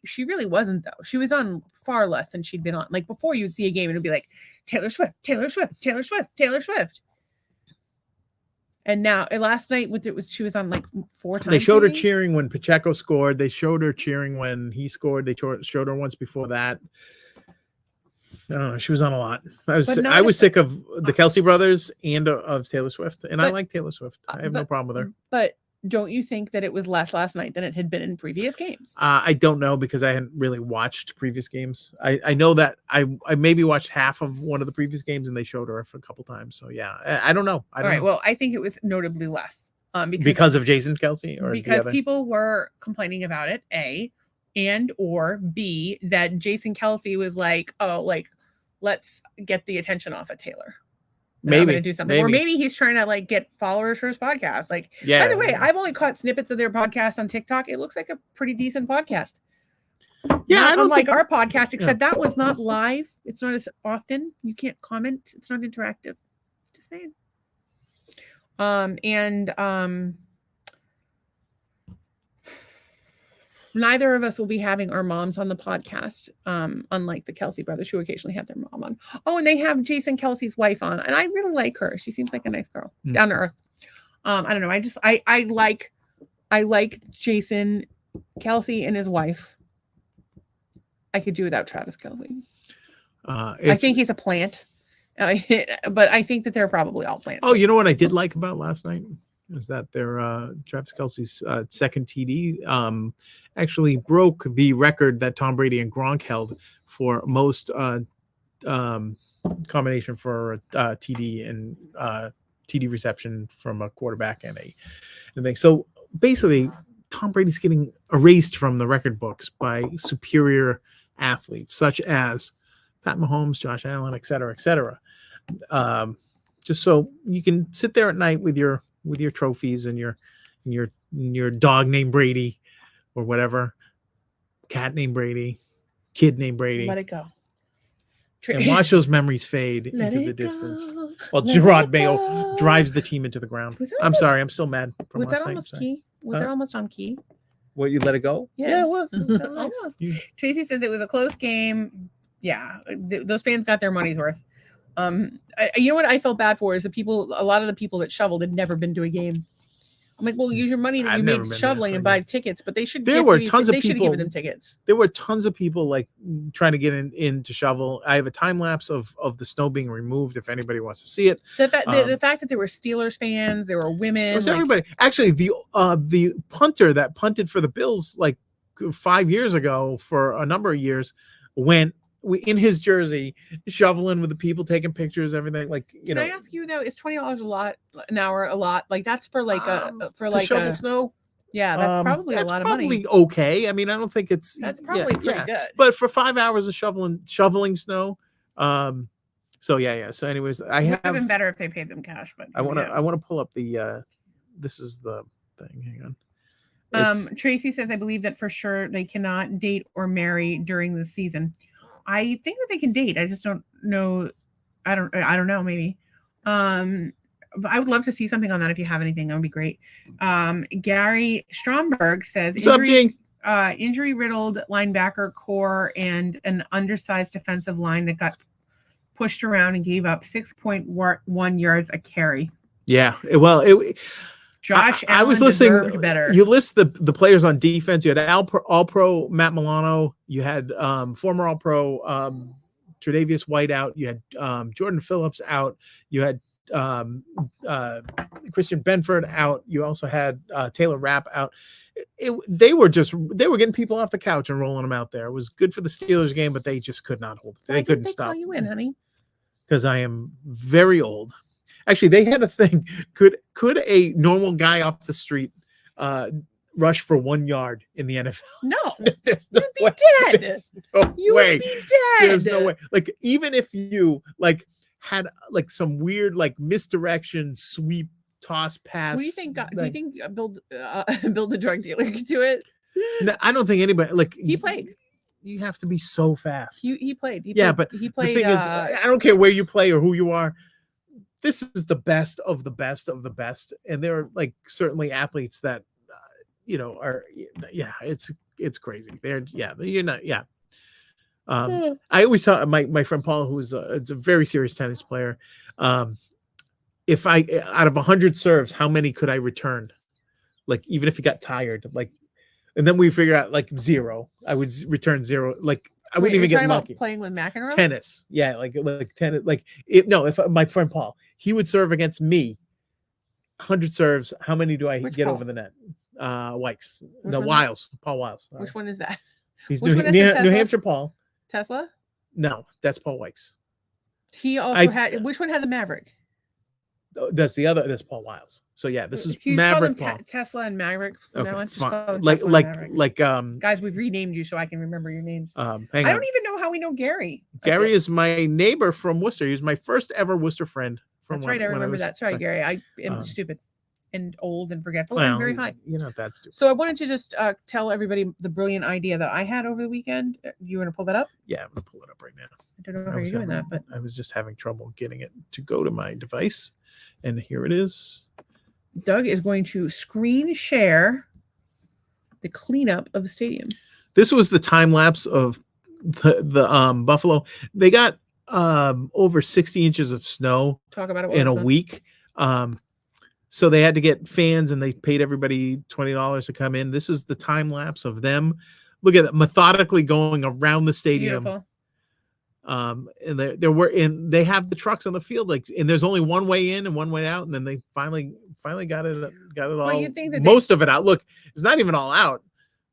[SPEAKER 1] she really wasn't, though? She was on far less than she'd been on. Like, before, you'd see a game, and it'd be like, Taylor Swift, Taylor Swift, Taylor Swift, Taylor Swift. And now, last night, she was on like 4 times.
[SPEAKER 2] They showed her cheering when Pacheco scored. They showed her cheering when he scored. They showed her once before that. I don't know. She was on a lot. I was sick of the Kelce brothers and of Taylor Swift, and I like Taylor Swift. I have no problem with her.
[SPEAKER 1] But don't you think that it was less last night than it had been in previous games?
[SPEAKER 2] I don't know, because I hadn't really watched previous games. I know that I maybe watched half of one of the previous games, and they showed her a couple times. So yeah, I don't know. All right.
[SPEAKER 1] Well, I think it was notably less
[SPEAKER 2] because of Jason Kelce, or
[SPEAKER 1] because people were complaining about it. or B, that Jason Kelce was like, oh, like, let's get the attention off of Taylor. Maybe I'm gonna do something, or maybe he's trying to like get followers for his podcast. Like, by the way, I've only caught snippets of their podcast on TikTok. It looks like a pretty decent podcast.
[SPEAKER 2] Yeah,
[SPEAKER 1] I don't like our podcast, except that one's not live. It's not as often. You can't comment. It's not interactive. Just saying. Neither of us will be having our moms on the podcast, unlike the Kelce brothers, who occasionally have their mom on. Oh, and they have Jason Kelce's wife on, and I really like her. She seems like a nice girl, down to earth. I don't know. I like Jason Kelce and his wife. I could do without Travis Kelce. I think he's a plant, but I think that they're probably all plants.
[SPEAKER 2] Oh, you know what I did like about last night is that their Travis Kelce's second TD actually broke the record that Tom Brady and Gronk held for most combination for TD and TD reception from a quarterback and a thing. So basically, Tom Brady's getting erased from the record books by superior athletes such as Pat Mahomes, Josh Allen, et cetera, et cetera. Just so you can sit there at night with your trophies and your dog named Brady or whatever, cat named Brady, kid named Brady.
[SPEAKER 1] Let it go.
[SPEAKER 2] And watch those memories fade into the distance. While Gerard Mayo drives the team into the ground. I'm sorry, I'm still mad.
[SPEAKER 1] Was that almost key? Was that almost on key?
[SPEAKER 2] What, you let it go?
[SPEAKER 1] Yeah, it was. Almost. Tracy says it was a close game. Yeah, those fans got their money's worth. You know what I felt bad for is a lot of the people that shoveled had never been to a game. I'm like, well, use your money that you made shoveling and buy tickets, but they should.
[SPEAKER 2] There were tons of people.
[SPEAKER 1] They should give them tickets.
[SPEAKER 2] There were tons of people like trying to get in to shovel. I have a time lapse of the snow being removed if anybody wants to see it.
[SPEAKER 1] The fact that there were Steelers fans, there were women.
[SPEAKER 2] There was everybody. Actually, the punter that punted for the Bills like 5 years ago for a number of years went in his jersey, shoveling with the people, taking pictures, everything. Like,
[SPEAKER 1] Can I ask you though, is $20 an hour a lot? Like that's for like
[SPEAKER 2] shovel snow.
[SPEAKER 1] Yeah, that's probably a lot of money.
[SPEAKER 2] Probably okay. I mean, I don't think
[SPEAKER 1] that's probably pretty good.
[SPEAKER 2] But for 5 hours of shoveling snow, so yeah. So anyways, it would have
[SPEAKER 1] been better if they paid them cash. But
[SPEAKER 2] I want to pull up the. This is the thing. Hang on.
[SPEAKER 1] Tracy says, I believe that for sure they cannot date or marry during the season. I think that they can date. I just don't know. I don't know. Maybe. But I would love to see something on that. If you have anything, that would be great. Gary Stromberg says, injury-riddled linebacker core and an undersized defensive line that got pushed around and gave up 6.1 yards a carry.
[SPEAKER 2] Yeah. Well,
[SPEAKER 1] Josh
[SPEAKER 2] I was listening. Better. You list the players on defense. You had All-Pro Matt Milano. You had former All-Pro Tre'Davious White out. You had Jordan Phillips out. You had Christian Benford out. You also had Taylor Rapp out. They were getting people off the couch and rolling them out there. It was good for the Steelers game, but they just could not hold it. They couldn't stop.
[SPEAKER 1] Call you in, honey?
[SPEAKER 2] Because I am very old. Actually, they had a thing. Could a normal guy off the street rush for 1 yard in the NFL?
[SPEAKER 1] No,
[SPEAKER 2] There's no
[SPEAKER 1] you'd
[SPEAKER 2] way.
[SPEAKER 1] be dead.
[SPEAKER 2] There's no
[SPEAKER 1] You
[SPEAKER 2] way.
[SPEAKER 1] would be dead.
[SPEAKER 2] There's no way. Like, even if you like had like some weird like misdirection sweep toss pass.
[SPEAKER 1] What do you think? Do you think Bill the drug dealer could do it?
[SPEAKER 2] No, I don't think anybody like
[SPEAKER 1] he played.
[SPEAKER 2] You have to be so fast.
[SPEAKER 1] He played.
[SPEAKER 2] But
[SPEAKER 1] he played.
[SPEAKER 2] The thing is, I don't care where you play or who you are. This is the best of the best of the best, and there are like certainly athletes that are it's crazy. You're not. I always tell my friend Paul, who's a very serious tennis player, if I out of 100 serves, how many could I return? Like, even if you got tired, like, and then we figure out like 0. I would return 0. Like, I wouldn't even get lucky.
[SPEAKER 1] Playing with McEnroe?
[SPEAKER 2] Tennis, yeah, like tennis. Like, if my friend Paul, he would serve against me, 100 serves. How many do I get over the net? Wykes, Wiles, Paul Wiles.
[SPEAKER 1] Which one is that?
[SPEAKER 2] He's New Hampshire Paul.
[SPEAKER 1] Tesla?
[SPEAKER 2] No, that's Paul Wykes.
[SPEAKER 1] He also had. Which one had the Maverick?
[SPEAKER 2] That's the other. That's Paul Wiles. So yeah, this is
[SPEAKER 1] He's
[SPEAKER 2] Maverick
[SPEAKER 1] Paul. Tesla and Maverick.
[SPEAKER 2] Okay,
[SPEAKER 1] fine.
[SPEAKER 2] Like
[SPEAKER 1] guys, we've renamed you so I can remember your names.
[SPEAKER 2] I
[SPEAKER 1] don't even know how we know Gary.
[SPEAKER 2] Gary is my neighbor from Worcester. He was my first ever Worcester friend.
[SPEAKER 1] That's right. I remember that. Sorry, Gary. I am stupid and old and forgetful and very high.
[SPEAKER 2] You're not that stupid.
[SPEAKER 1] So I wanted to just tell everybody the brilliant idea that I had over the weekend. You want to pull that up?
[SPEAKER 2] Yeah, I'm gonna pull it up right now.
[SPEAKER 1] I don't know how you're doing that, but
[SPEAKER 2] I was just having trouble getting it to go to my device. And here it is.
[SPEAKER 1] Doug is going to screen share the cleanup of the stadium.
[SPEAKER 2] This was the time lapse of the Buffalo. They got over 60 inches of snow in a week. So they had to get fans, and they paid everybody $20 to come in. This is the time lapse of them. Look at it, methodically going around the stadium.
[SPEAKER 1] Beautiful.
[SPEAKER 2] And they have the trucks on the field, like, and there's only one way in and one way out, and then they finally got it all.
[SPEAKER 1] You think that
[SPEAKER 2] most of it out. Look, it's not even all out,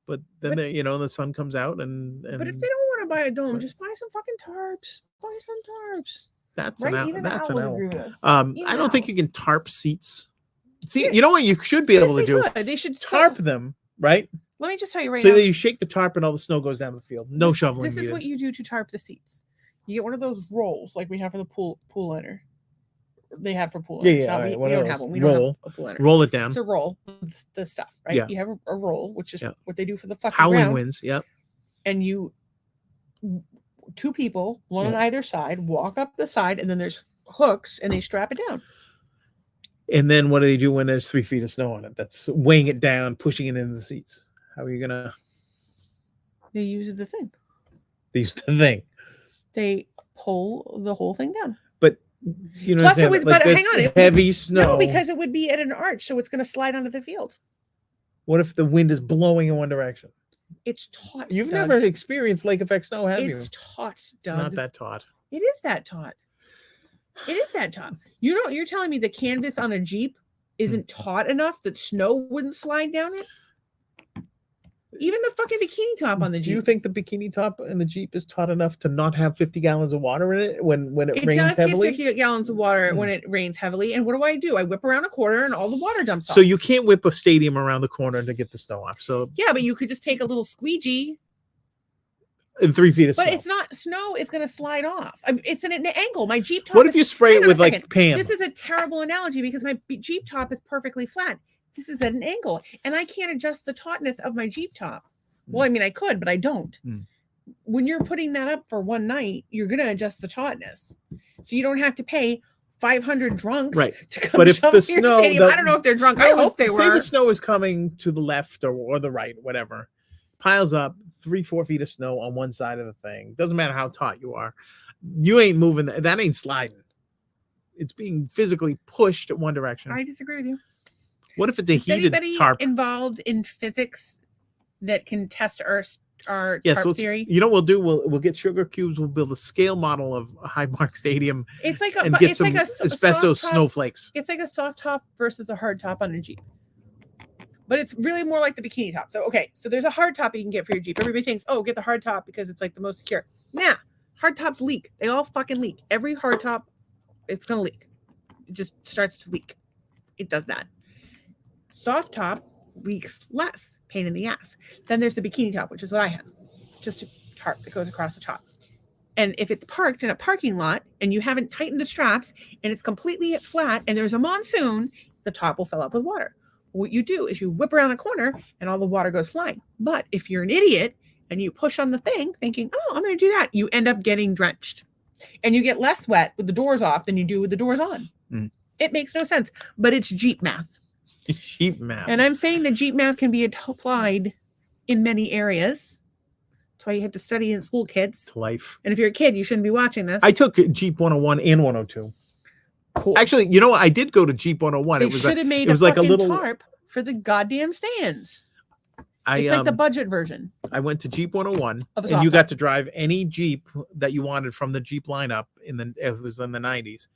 [SPEAKER 2] but then the sun comes out and.
[SPEAKER 1] But if they don't want to buy a dome, just buy some fucking tarps. Buy some tarps.
[SPEAKER 2] That's
[SPEAKER 1] right?
[SPEAKER 2] an that's an L. I don't
[SPEAKER 1] out.
[SPEAKER 2] think you can tarp seats. See, you know what you should be able to do?
[SPEAKER 1] They should
[SPEAKER 2] tarp them, right?
[SPEAKER 1] Let me just tell you right now.
[SPEAKER 2] So that you shake the tarp and all the snow goes down the field. No shoveling.
[SPEAKER 1] This is what you do to tarp the seats. You get one of those rolls like we have for the pool liner. They have for pool liners.
[SPEAKER 2] Yeah.
[SPEAKER 1] We don't have one. We don't have a pool liner.
[SPEAKER 2] Roll it down.
[SPEAKER 1] It's a roll. The stuff, right?
[SPEAKER 2] Yeah.
[SPEAKER 1] You have a roll, which is what they do for the fucking
[SPEAKER 2] howling
[SPEAKER 1] ground.
[SPEAKER 2] winds. Yep.
[SPEAKER 1] And two people, one on either side, walk up the side, and then there's hooks, and they strap it down.
[SPEAKER 2] And then what do they do when there's 3 feet of snow on it? That's weighing it down, pushing it into the seats. How are you gonna?
[SPEAKER 1] They use the thing. They pull the whole thing down.
[SPEAKER 2] But you know,
[SPEAKER 1] plus it would, but hang on,
[SPEAKER 2] heavy snow.
[SPEAKER 1] No, because it would be at an arch, so it's going to slide onto the field.
[SPEAKER 2] What if the wind is blowing in one direction?
[SPEAKER 1] It's taut.
[SPEAKER 2] You've
[SPEAKER 1] Doug.
[SPEAKER 2] never experienced lake effect snow, have you?
[SPEAKER 1] It's taut, Doug.
[SPEAKER 2] Not that taut.
[SPEAKER 1] It is that taut. It is that taut. You're telling me the canvas on a Jeep isn't taut enough that snow wouldn't slide down it? Even the fucking bikini top on the Jeep.
[SPEAKER 2] Do you think the bikini top in the Jeep is taut enough to not have 50 gallons of water in it when it rains heavily? It does get 50 gallons of water
[SPEAKER 1] when it rains heavily. And what do? I whip around a corner and all the water dumps off.
[SPEAKER 2] So you can't whip a stadium around the corner to get the snow off. So
[SPEAKER 1] yeah, but you could just take a little squeegee.
[SPEAKER 2] And 3 feet of snow.
[SPEAKER 1] But it's not, snow is going to slide off. It's an angle. My Jeep top.
[SPEAKER 2] What if you spray it with like Pam?
[SPEAKER 1] This is a terrible analogy because my Jeep top is perfectly flat. This is at an angle, and I can't adjust the tautness of my Jeep top. Well, I mean, I could, but I don't. When you're putting that up for one night, you're going to adjust the tautness. So you don't have to pay 500 drunks to come
[SPEAKER 2] but if the snow,
[SPEAKER 1] I don't know if they're drunk. I hope they were.
[SPEAKER 2] Say the snow is coming to the left or the right, whatever. Piles up 3-4 feet of snow on one side of the thing. Doesn't matter how taut you are. You ain't moving. That ain't sliding. It's being physically pushed in one direction.
[SPEAKER 1] I disagree with you.
[SPEAKER 2] What if it's a heated
[SPEAKER 1] anybody
[SPEAKER 2] tarp?
[SPEAKER 1] Involved in physics that can test our our
[SPEAKER 2] Yeah,
[SPEAKER 1] tarp
[SPEAKER 2] so
[SPEAKER 1] theory.
[SPEAKER 2] you know what we'll do? We'll get sugar cubes. We'll build a scale model of Highmark Stadium.
[SPEAKER 1] It's like
[SPEAKER 2] and get some asbestos snowflakes.
[SPEAKER 1] It's like a soft top versus a hard top on a Jeep. But it's really more like the bikini top. So, okay, so there's a hard top you can get for your Jeep. Everybody thinks, oh, get the hard top because it's like the most secure. Nah, hard tops leak. They all fucking leak. Every hard top, it's going to leak. It just starts to leak. It does that. Soft top leaks less. Pain in the ass. Then there's the bikini top, which is what I have. Just a tarp that goes across the top. And if it's parked in a parking lot and you haven't tightened the straps and it's completely flat and there's a monsoon, the top will fill up with water. What you do is you whip around a corner and all the water goes flying. But if you're an idiot and you push on the thing thinking, oh, I'm going to do that, you end up getting drenched. And you get less wet with the doors off than you do with the doors on. It makes no sense, but it's Jeep math.
[SPEAKER 2] Jeep math.
[SPEAKER 1] And I'm saying that Jeep math can be applied in many areas. That's why you have to study in school, kids.
[SPEAKER 2] It's life.
[SPEAKER 1] And if you're a kid, you shouldn't be watching this.
[SPEAKER 2] I took Jeep 101 and 102.
[SPEAKER 1] Cool.
[SPEAKER 2] Actually, you know what? I did go to Jeep 101.
[SPEAKER 1] They
[SPEAKER 2] It was
[SPEAKER 1] should have made
[SPEAKER 2] it was
[SPEAKER 1] a
[SPEAKER 2] like a
[SPEAKER 1] fucking
[SPEAKER 2] little
[SPEAKER 1] tarp for the goddamn stands. It's like the budget version.
[SPEAKER 2] I went to Jeep 101,
[SPEAKER 1] Of a
[SPEAKER 2] and
[SPEAKER 1] soft
[SPEAKER 2] you
[SPEAKER 1] top.
[SPEAKER 2] got to drive any Jeep that you wanted from the Jeep lineup. It was in the 90s,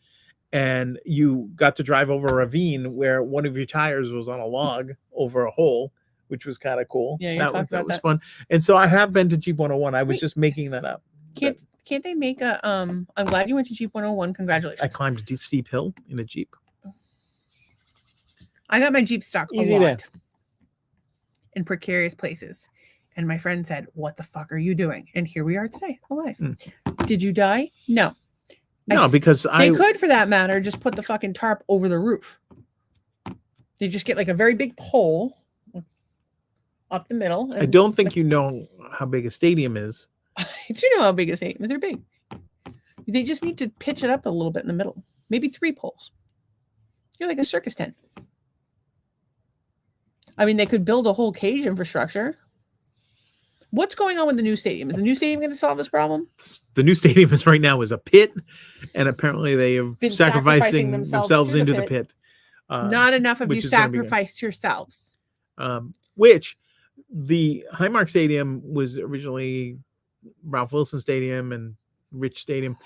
[SPEAKER 2] and you got to drive over a ravine where one of your tires was on a log over a hole, which was kind of cool.
[SPEAKER 1] Yeah,
[SPEAKER 2] that was fun. And so I have been to Jeep 101. I was
[SPEAKER 1] Wait.
[SPEAKER 2] just making that up.
[SPEAKER 1] Can't they make a I'm glad you went to Jeep 101. Congratulations.
[SPEAKER 2] I climbed a steep hill in a Jeep.
[SPEAKER 1] I got my Jeep stock a
[SPEAKER 2] Easy
[SPEAKER 1] lot in precarious places. And my friend said, what the fuck are you doing? And here we are today, alive. Did you die? No.
[SPEAKER 2] No, because
[SPEAKER 1] they could, for that matter, just put the fucking tarp over the roof. They just get like a very big pole up the middle.
[SPEAKER 2] I don't think you know how big a stadium is.
[SPEAKER 1] I do know how big a stadium is. They're big. They just need to pitch it up a little bit in the middle. Maybe 3 poles. You're like a circus tent. I mean, they could build a whole cage infrastructure. What's going on with the new stadium? Is the new stadium going to solve this problem?
[SPEAKER 2] The new stadium is right now is a pit, and apparently they have
[SPEAKER 1] Been
[SPEAKER 2] sacrificing themselves into the pit.
[SPEAKER 1] Not enough of you sacrificed yourselves.
[SPEAKER 2] Which the Highmark Stadium was originally Ralph Wilson Stadium and Rich Stadium.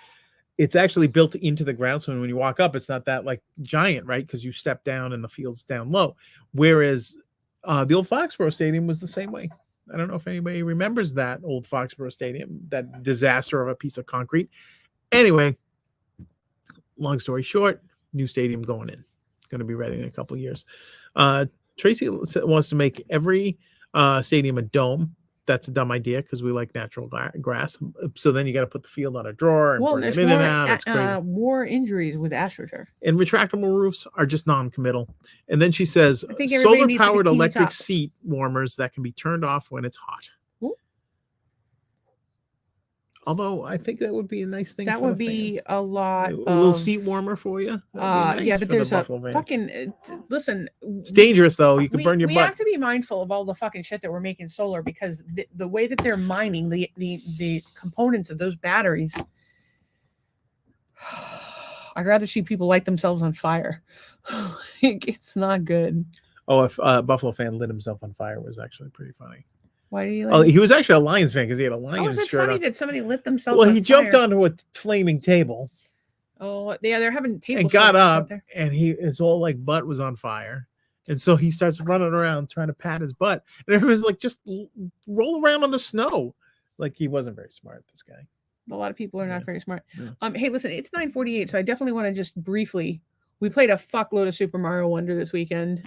[SPEAKER 2] It's actually built into the ground, so when you walk up, it's not that like giant, right? Because you step down and the field's down low. Whereas the old Foxborough Stadium was the same way. I don't know if anybody remembers that old Foxborough Stadium, that disaster of a piece of concrete. Anyway, long story short, new stadium going in. Going to be ready in a couple of years. Tracy wants to make every stadium a dome. That's a dumb idea because we like natural grass. So then you got to put the field on a drawer and bring it in and out. It's crazy.
[SPEAKER 1] More injuries with AstroTurf.
[SPEAKER 2] And retractable roofs are just non-committal. And then she says solar-powered electric seat warmers that can be turned off when it's hot.
[SPEAKER 1] Ooh.
[SPEAKER 2] Although I think that would be a nice thing.
[SPEAKER 1] That would be a lot.
[SPEAKER 2] A little seat warmer for you.
[SPEAKER 1] Nice, yeah, but there's a fucking listen.
[SPEAKER 2] It's dangerous though. You can burn your butt.
[SPEAKER 1] We have to be mindful of all the fucking shit that we're making solar because the way that they're mining the components of those batteries. I'd rather see people light themselves on fire. It's not good.
[SPEAKER 2] Oh, if a Buffalo fan lit himself on fire was actually pretty funny.
[SPEAKER 1] Why did he?
[SPEAKER 2] Oh, he was actually a Lions fan because he had a Lions shirt.
[SPEAKER 1] It's funny that somebody lit themselves.
[SPEAKER 2] Well,
[SPEAKER 1] on
[SPEAKER 2] he jumped onto a flaming table.
[SPEAKER 1] Oh, yeah, they're having tables.
[SPEAKER 2] And got up, and his whole like butt was on fire, and so he starts running around trying to pat his butt, and everyone's like, "Just roll around on the snow." Like he wasn't very smart. This guy.
[SPEAKER 1] A lot of people are not very smart.
[SPEAKER 2] Yeah.
[SPEAKER 1] Hey, listen, it's 9:48, so I definitely want to just briefly. We played a fuckload of Super Mario Wonder this weekend.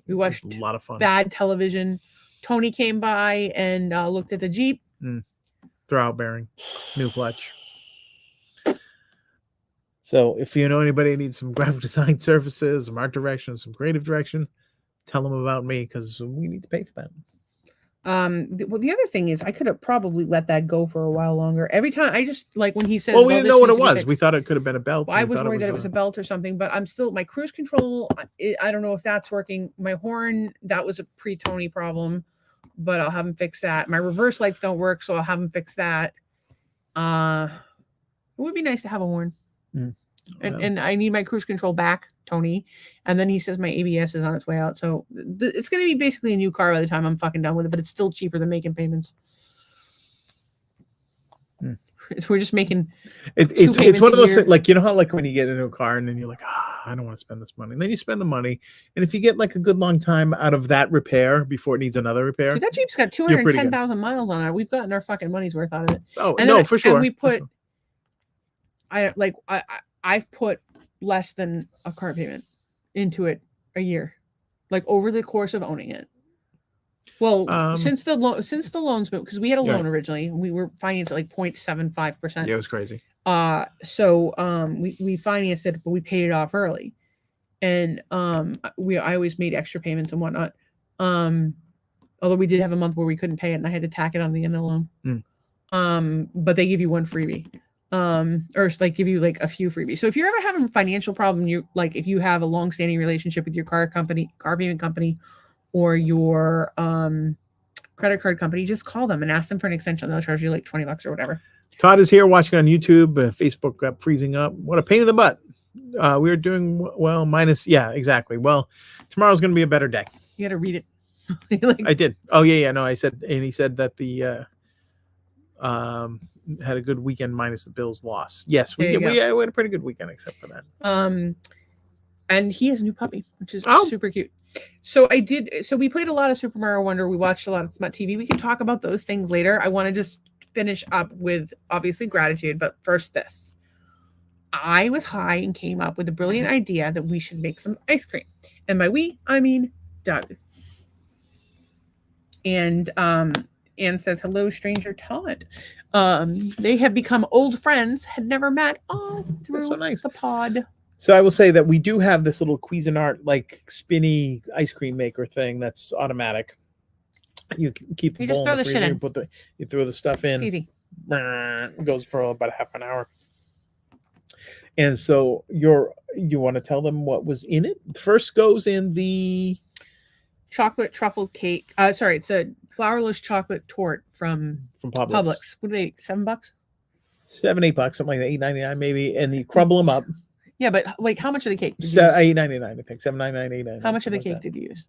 [SPEAKER 1] We watched
[SPEAKER 2] a lot of fun.
[SPEAKER 1] Bad television. Tony came by and looked at the Jeep.
[SPEAKER 2] Throwout bearing, new clutch. So if you know anybody who needs some graphic design services, some art direction, some creative direction, tell them about me because we need to pay for that.
[SPEAKER 1] Well, the other thing is I could have probably let that go for a while longer. Every time I just like when he says,
[SPEAKER 2] well, we didn't know what it was. We thought it could have been a belt.
[SPEAKER 1] Well, I was worried that it was a belt or something, but I'm still my cruise control. I don't know if that's working. My horn, that was a pre-Tony problem, but I'll have him fix that. My reverse lights don't work, so I'll have him fix that. It would be nice to have a horn. And I need my cruise control back, Tony. And then he says my ABS is on its way out. So it's going to be basically a new car by the time I'm fucking done with it, but it's still cheaper than making payments. So we're just making
[SPEAKER 2] it's one of those things, like, you know how like when you get into a car and then you're like, I don't want to spend this money, and then you spend the money, and if you get like a good long time out of that repair before it needs another repair.
[SPEAKER 1] Dude, that Jeep's got 210,000 miles on it. We've gotten our fucking money's worth out of it.
[SPEAKER 2] Oh, and no, for sure.
[SPEAKER 1] And we put I've put less than a car payment into it a year, like over the course of owning it. Well, since the loans, because we had a loan originally, and we were financed at like 0.75%.
[SPEAKER 2] Yeah, it was crazy.
[SPEAKER 1] We financed it, but we paid it off early, and I always made extra payments and whatnot. Although we did have a month where we couldn't pay it, and I had to tack it on the end of the loan. But they give you one freebie, or like give you like a few freebies. So if you're ever having a financial problem, if you have a long-standing relationship with your car payment company, or your credit card company, just call them and ask them for an extension. They'll charge you like $20 or whatever.
[SPEAKER 2] Todd is here watching on YouTube. Facebook got freezing up. What a pain in the butt. We're doing well, minus. Yeah, exactly. Well, tomorrow's going to be a better day.
[SPEAKER 1] You got to read it.
[SPEAKER 2] I did. Oh, yeah. No, I said, and he said that the had a good weekend minus the Bills loss. Yes, we had a pretty good weekend except for that.
[SPEAKER 1] And he has a new puppy, which is super cute. So we played a lot of Super Mario Wonder. We watched a lot of Smut TV. We can talk about those things later. I want to just finish up with obviously gratitude, but first this. I was high and came up with a brilliant idea that we should make some ice cream. And by we, I mean Doug. And Anne says, hello, stranger Todd. They have become old friends, had never met through the pod.
[SPEAKER 2] So I will say that we do have this little Cuisinart like spinny ice cream maker thing that's automatic. You keep the bowl
[SPEAKER 1] just throw
[SPEAKER 2] in the
[SPEAKER 1] the shit in.
[SPEAKER 2] You throw the stuff in.
[SPEAKER 1] It's easy.
[SPEAKER 2] It goes for about half an hour. And so you want to tell them what was in it? First goes in the
[SPEAKER 1] chocolate truffle cake. It's a flourless chocolate tort from Publix. What are they? $7?
[SPEAKER 2] $7, $8, something like that. $8.99 maybe, and you crumble them up.
[SPEAKER 1] Yeah, but like, how much of the cake did you use?
[SPEAKER 2] $8.99, I think. $7.99, $8.99.
[SPEAKER 1] How much of the cake did you use?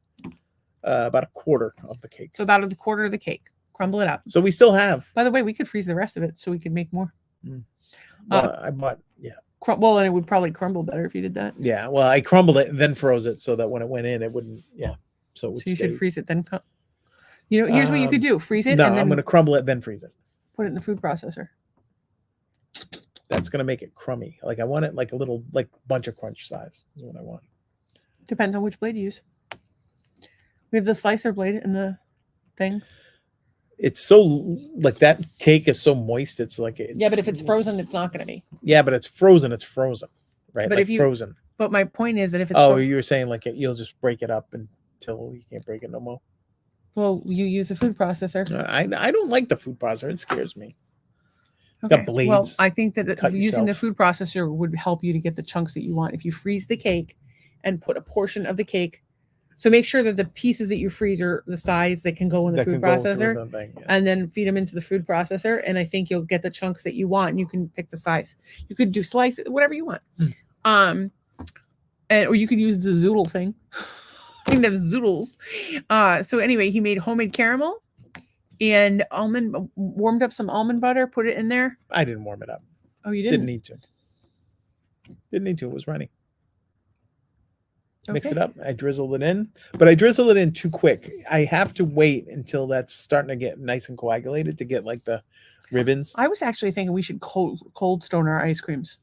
[SPEAKER 2] About a quarter of the cake.
[SPEAKER 1] So about a quarter of the cake. Crumble it up.
[SPEAKER 2] So we still have.
[SPEAKER 1] By the way, we could freeze the rest of it so we could make more.
[SPEAKER 2] Well, I bought, yeah.
[SPEAKER 1] Well, and it would probably crumble better if you did that.
[SPEAKER 2] Yeah, well, I crumbled it and then froze it so that when it went in, it wouldn't. Yeah, so
[SPEAKER 1] you should freeze it then. Here's what you could do: freeze it.
[SPEAKER 2] No,
[SPEAKER 1] and then
[SPEAKER 2] I'm going to crumble it then freeze it.
[SPEAKER 1] Put it in the food processor.
[SPEAKER 2] That's going to make it crummy. Like I want it like a little bunch of crunch size is what I want.
[SPEAKER 1] Depends on which blade you use. We have the slicer blade in the thing.
[SPEAKER 2] It's so like that cake is so moist. It's like
[SPEAKER 1] yeah, but if it's frozen, it's not going to be.
[SPEAKER 2] Yeah, but it's frozen. It's frozen, right?
[SPEAKER 1] But
[SPEAKER 2] like frozen.
[SPEAKER 1] But my point is that if it's
[SPEAKER 2] you were saying like you'll just break it up until you can't break it no more.
[SPEAKER 1] Well, you use a food processor.
[SPEAKER 2] I don't like the food processor. It scares me. It's got blades.
[SPEAKER 1] Well, I think that using the food processor would help you to get the chunks that you want. If you freeze the cake and put a portion of the cake, so make sure that the pieces that you freeze are the size that can go in the food processor, and then feed them into the food processor. And I think you'll get the chunks that you want. And you can pick the size. You could do slices, whatever you want. Or you could use the zoodle thing. You can have zoodles. So anyway, he made homemade caramel and warmed up some almond butter, put it in there.
[SPEAKER 2] I didn't warm it up.
[SPEAKER 1] Oh, you didn't?
[SPEAKER 2] Didn't need to. Didn't need to. It was running.
[SPEAKER 1] Okay.
[SPEAKER 2] Mixed it up. I drizzled it in, but I drizzled it in too quick. I have to wait until that's starting to get nice and coagulated to get like the ribbons.
[SPEAKER 1] I was actually thinking we should cold stone our ice creams,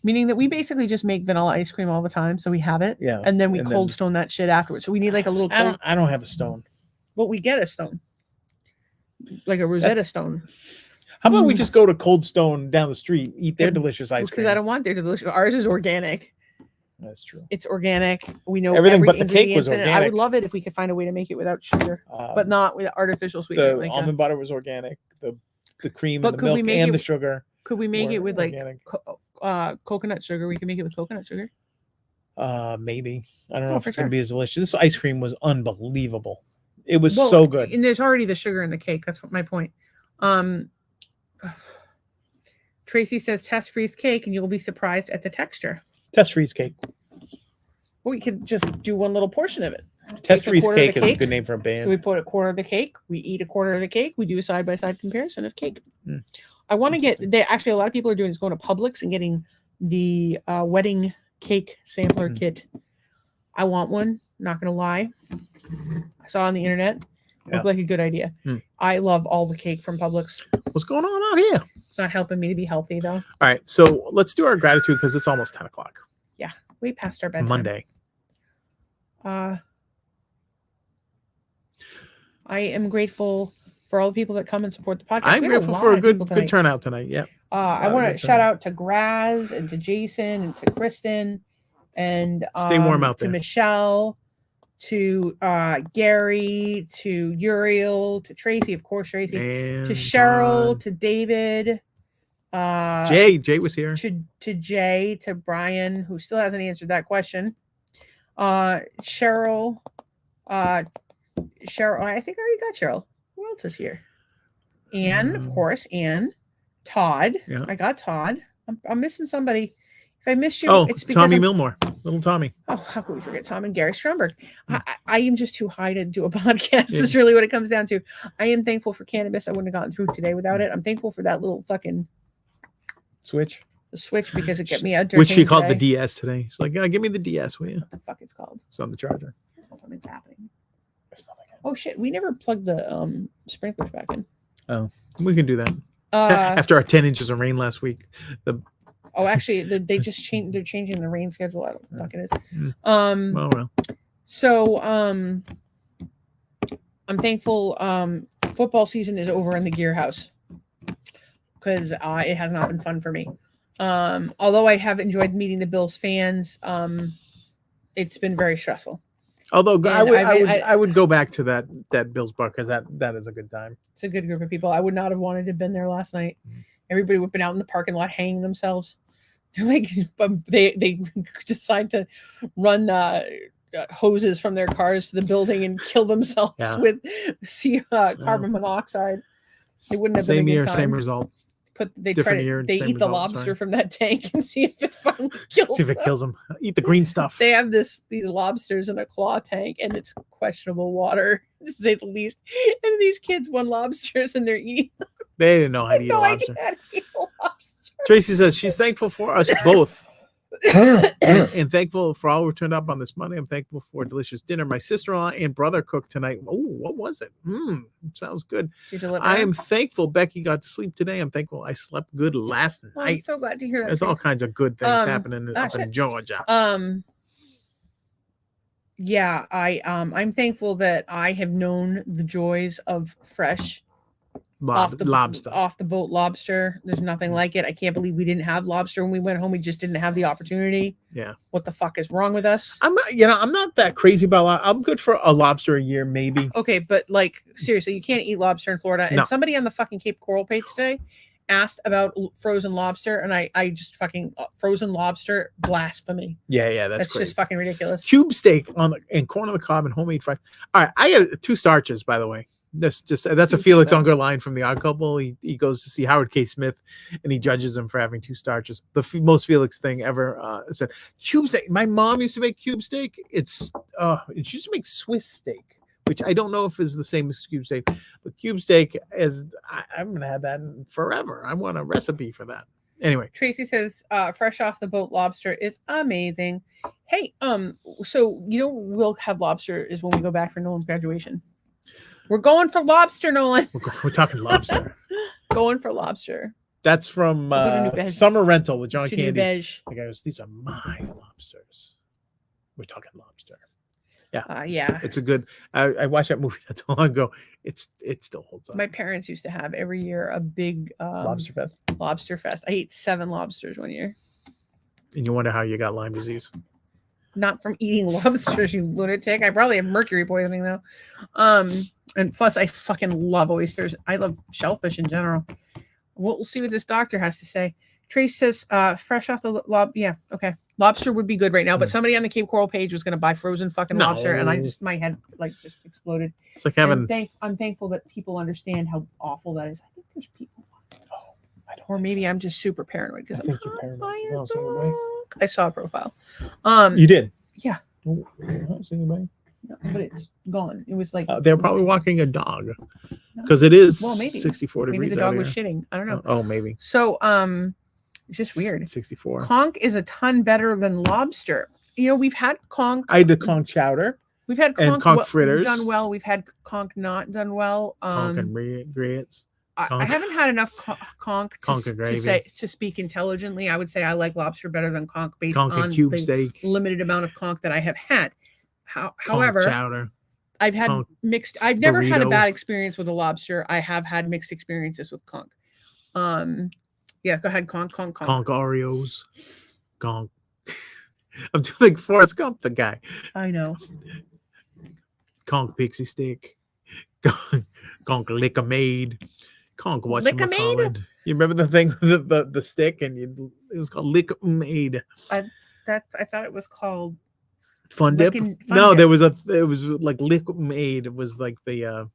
[SPEAKER 1] meaning that we basically just make vanilla ice cream all the time, so we have it.
[SPEAKER 2] Yeah.
[SPEAKER 1] And then we cold stone that shit afterwards. So we need like a little.
[SPEAKER 2] I don't have a stone.
[SPEAKER 1] Well, we get a stone, like a Rosetta Stone.
[SPEAKER 2] How about we just go to Cold Stone down the street, eat their delicious ice cream?
[SPEAKER 1] Because I don't want their delicious. Ours is organic.
[SPEAKER 2] That's true.
[SPEAKER 1] It's organic. We know
[SPEAKER 2] everything, but the cake was organic.
[SPEAKER 1] I would love it if we could find a way to make it without sugar, but not with artificial sweetener.
[SPEAKER 2] The almond butter was organic. The cream, and the milk, and the sugar.
[SPEAKER 1] Could we make it with organic. Coconut sugar? We can make it with coconut sugar.
[SPEAKER 2] Maybe. I don't know if it's going to be as delicious. This ice cream was unbelievable. It was so good.
[SPEAKER 1] And there's already the sugar in the cake. That's my point. Tracy says test freeze cake and you'll be surprised at the texture.
[SPEAKER 2] Test freeze cake.
[SPEAKER 1] Well, we could just do one little portion of it.
[SPEAKER 2] Test freeze cake is a good name for a band.
[SPEAKER 1] So we put a quarter of the cake. We eat a quarter of the cake. We do a side-by-side comparison of cake. I want to get. They actually, a lot of people are doing is going to Publix and getting the wedding cake sampler kit. I want one. Not gonna lie. I saw on the internet. Looked like a good idea. I love all the cake from Publix.
[SPEAKER 2] What's going on out here?
[SPEAKER 1] It's not helping me to be healthy though.
[SPEAKER 2] All right, so let's do our gratitude because it's almost 10 o'clock.
[SPEAKER 1] Yeah, way past our bedtime.
[SPEAKER 2] Monday.
[SPEAKER 1] I am grateful for all the people that come and support the podcast.
[SPEAKER 2] I'm grateful for a good turnout tonight. Yeah.
[SPEAKER 1] I want to shout out to Graz and to Jason and to Kristen and
[SPEAKER 2] stay warm out there.
[SPEAKER 1] To Michelle, to Gary, to Uriel, to Tracy, of course, Tracy, and to Cheryl, to David.
[SPEAKER 2] Jay was here.
[SPEAKER 1] To Jay, to Brian, who still hasn't answered that question. Cheryl, I think I already got Cheryl. Who else is here? Anne, of course, Anne. Todd. Yeah. I got Todd. I'm missing somebody. If I missed you,
[SPEAKER 2] it's because Tommy Milmore. Little Tommy.
[SPEAKER 1] Oh, how could we forget Tom and Gary Stromberg? I am just too high to do a podcast. Is really what it comes down to. I am thankful for cannabis. I wouldn't have gotten through today without it. I'm thankful for that little fucking
[SPEAKER 2] switch.
[SPEAKER 1] The switch, because it kept me out.
[SPEAKER 2] Which she called the DS today. She's like, give me the DS, will you?
[SPEAKER 1] What the fuck it's called?
[SPEAKER 2] It's on the charger.
[SPEAKER 1] Something's happening. Oh shit, we never plugged the sprinklers back in.
[SPEAKER 2] Oh, we can do that. After our 10 inches of rain last week.
[SPEAKER 1] Actually, they just changed. They're changing the rain schedule. I don't know what the fuck it is.
[SPEAKER 2] Well.
[SPEAKER 1] So I'm thankful. Football season is over in the Gear House because it has not been fun for me. Although I have enjoyed meeting the Bills fans, it's been very stressful.
[SPEAKER 2] Although I would go back to that Bills bar because that is a good time.
[SPEAKER 1] It's a good group of people. I would not have wanted to have been there last night. Everybody would have been out in the parking lot hanging themselves. They're like, they decide to run hoses from their cars to the building and kill themselves with carbon monoxide. It wouldn't have been a good time.
[SPEAKER 2] Same result.
[SPEAKER 1] They eat the lobster from that tank and see if it fucking kills them.
[SPEAKER 2] See if it kills them. Eat the green stuff.
[SPEAKER 1] They have these lobsters in a claw tank, and it's questionable water, to say the least. And these kids want lobsters, and they're eating them.
[SPEAKER 2] They didn't know how to eat a lobster. Tracy says she's thankful for us both. and thankful for all we turned up on this Monday. I'm thankful for a delicious dinner my sister-in-law and brother cooked tonight. Oh, what was it? Sounds good. I am thankful Becky got to sleep today. I'm thankful I slept good last night.
[SPEAKER 1] I'm so glad to hear that.
[SPEAKER 2] There's all kinds of good things happening up in Georgia.
[SPEAKER 1] Yeah, I'm thankful that I have known the joys of fresh
[SPEAKER 2] lobster
[SPEAKER 1] off the boat lobster. There's nothing like it. I can't believe we didn't have lobster when we went home. We just didn't have the opportunity.
[SPEAKER 2] Yeah.
[SPEAKER 1] What the fuck is wrong with us?
[SPEAKER 2] I'm not that crazy about I'm good for a lobster a year, maybe.
[SPEAKER 1] Okay, but like seriously, you can't eat lobster in Florida. And somebody on the fucking Cape Coral page today asked about frozen lobster, and I just fucking frozen lobster blasphemy.
[SPEAKER 2] Yeah, that's
[SPEAKER 1] just fucking ridiculous.
[SPEAKER 2] Cube steak and corn on the cob and homemade fries. All right, I got 2 starches, by the way. That's a Felix Unger line from The Odd Couple. He goes to see Howard K. Smith, and he judges him for having 2 starches. The most Felix thing ever said. Cube steak. My mom used to make cube steak. She used to make Swiss steak, which I don't know if is the same as cube steak, but cube steak I'm gonna have that forever. I want a recipe for that. Anyway,
[SPEAKER 1] Tracy says fresh off the boat lobster is amazing. Hey, so we'll have lobster is when we go back for Nolan's graduation. We're going for lobster, Nolan.
[SPEAKER 2] We're talking lobster.
[SPEAKER 1] Going for lobster.
[SPEAKER 2] That's from Summer Rental with John Candy. The guy goes, these are my lobsters. We're talking lobster. Yeah.
[SPEAKER 1] Yeah.
[SPEAKER 2] It's a good. I watched that movie not so long ago. It still holds up.
[SPEAKER 1] My parents used to have every year a big
[SPEAKER 2] lobster fest.
[SPEAKER 1] Lobster fest. I ate 7 lobsters one year.
[SPEAKER 2] And you wonder how you got Lyme disease.
[SPEAKER 1] Not from eating lobsters, you lunatic. I probably have mercury poisoning though. And plus I fucking love oysters. I love shellfish in general. We'll see what this doctor has to say. Trace says fresh off the yeah, okay. Lobster would be good right now, but somebody on the Cape Coral page was going to buy frozen fucking lobster, and my head just exploded.
[SPEAKER 2] It's like having.
[SPEAKER 1] I'm thankful that people understand how awful that is. I think there's people. Or maybe I'm just super paranoid because I'm paranoid. I saw a profile.
[SPEAKER 2] You did?
[SPEAKER 1] Yeah.
[SPEAKER 2] I don't see anybody.
[SPEAKER 1] but it's gone. It was like
[SPEAKER 2] They're probably walking a dog because it is
[SPEAKER 1] maybe
[SPEAKER 2] 64 degrees.
[SPEAKER 1] Maybe the dog was shitting. I don't know.
[SPEAKER 2] Oh, maybe.
[SPEAKER 1] So it's just weird.
[SPEAKER 2] 64.
[SPEAKER 1] Conch is a ton better than lobster. We've had conch.
[SPEAKER 2] I had the conch chowder.
[SPEAKER 1] We've had
[SPEAKER 2] conch fritters
[SPEAKER 1] done well. We've had conch not done well.
[SPEAKER 2] Conch and grits.
[SPEAKER 1] I haven't had enough conch to speak intelligently. I would say I like lobster better than conch based on the
[SPEAKER 2] steak.
[SPEAKER 1] Limited amount of conch that I have had. However,
[SPEAKER 2] chowder.
[SPEAKER 1] I've had mixed. I've never had a bad experience with a lobster. I have had mixed experiences with conch. Yeah, go ahead, conch. Conch
[SPEAKER 2] Oreos. Conch. I'm doing like Forrest Gump, the guy.
[SPEAKER 1] I know.
[SPEAKER 2] Conch pixie stick. Conch lick-a-maid. Conch whatchamacallit. You remember the thing with the stick and it was called lick-a-maid.
[SPEAKER 1] I thought it was called
[SPEAKER 2] Fun Dip. No, it was like lick-a-maid. It was like the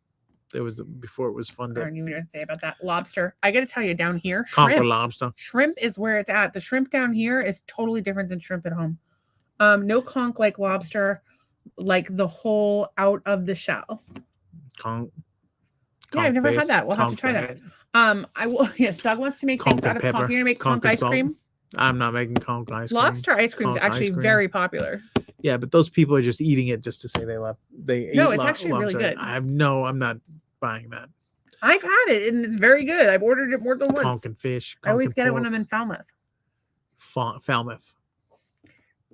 [SPEAKER 2] it was before it was Fun Dip.
[SPEAKER 1] I don't even know what to say about that. Lobster. I got to tell you, down here,
[SPEAKER 2] Conch or lobster.
[SPEAKER 1] Shrimp is where it's at. The shrimp down here is totally different than shrimp at home. No conch like lobster, like the whole out of the shell.
[SPEAKER 2] Conch.
[SPEAKER 1] Yeah, I've never had that. We'll have to try that. I will. Yes, Doug wants to make things out of conch. You're gonna make conch ice cream.
[SPEAKER 2] I'm not making conch ice cream.
[SPEAKER 1] Lobster ice cream is actually very popular.
[SPEAKER 2] Yeah, but those people are just eating it just to say they love. No,
[SPEAKER 1] it's actually really good.
[SPEAKER 2] I'm not buying that.
[SPEAKER 1] I've had it and it's very good. I've ordered it more than once.
[SPEAKER 2] Conch and fish.
[SPEAKER 1] I always get it when I'm in Falmouth.
[SPEAKER 2] Falmouth.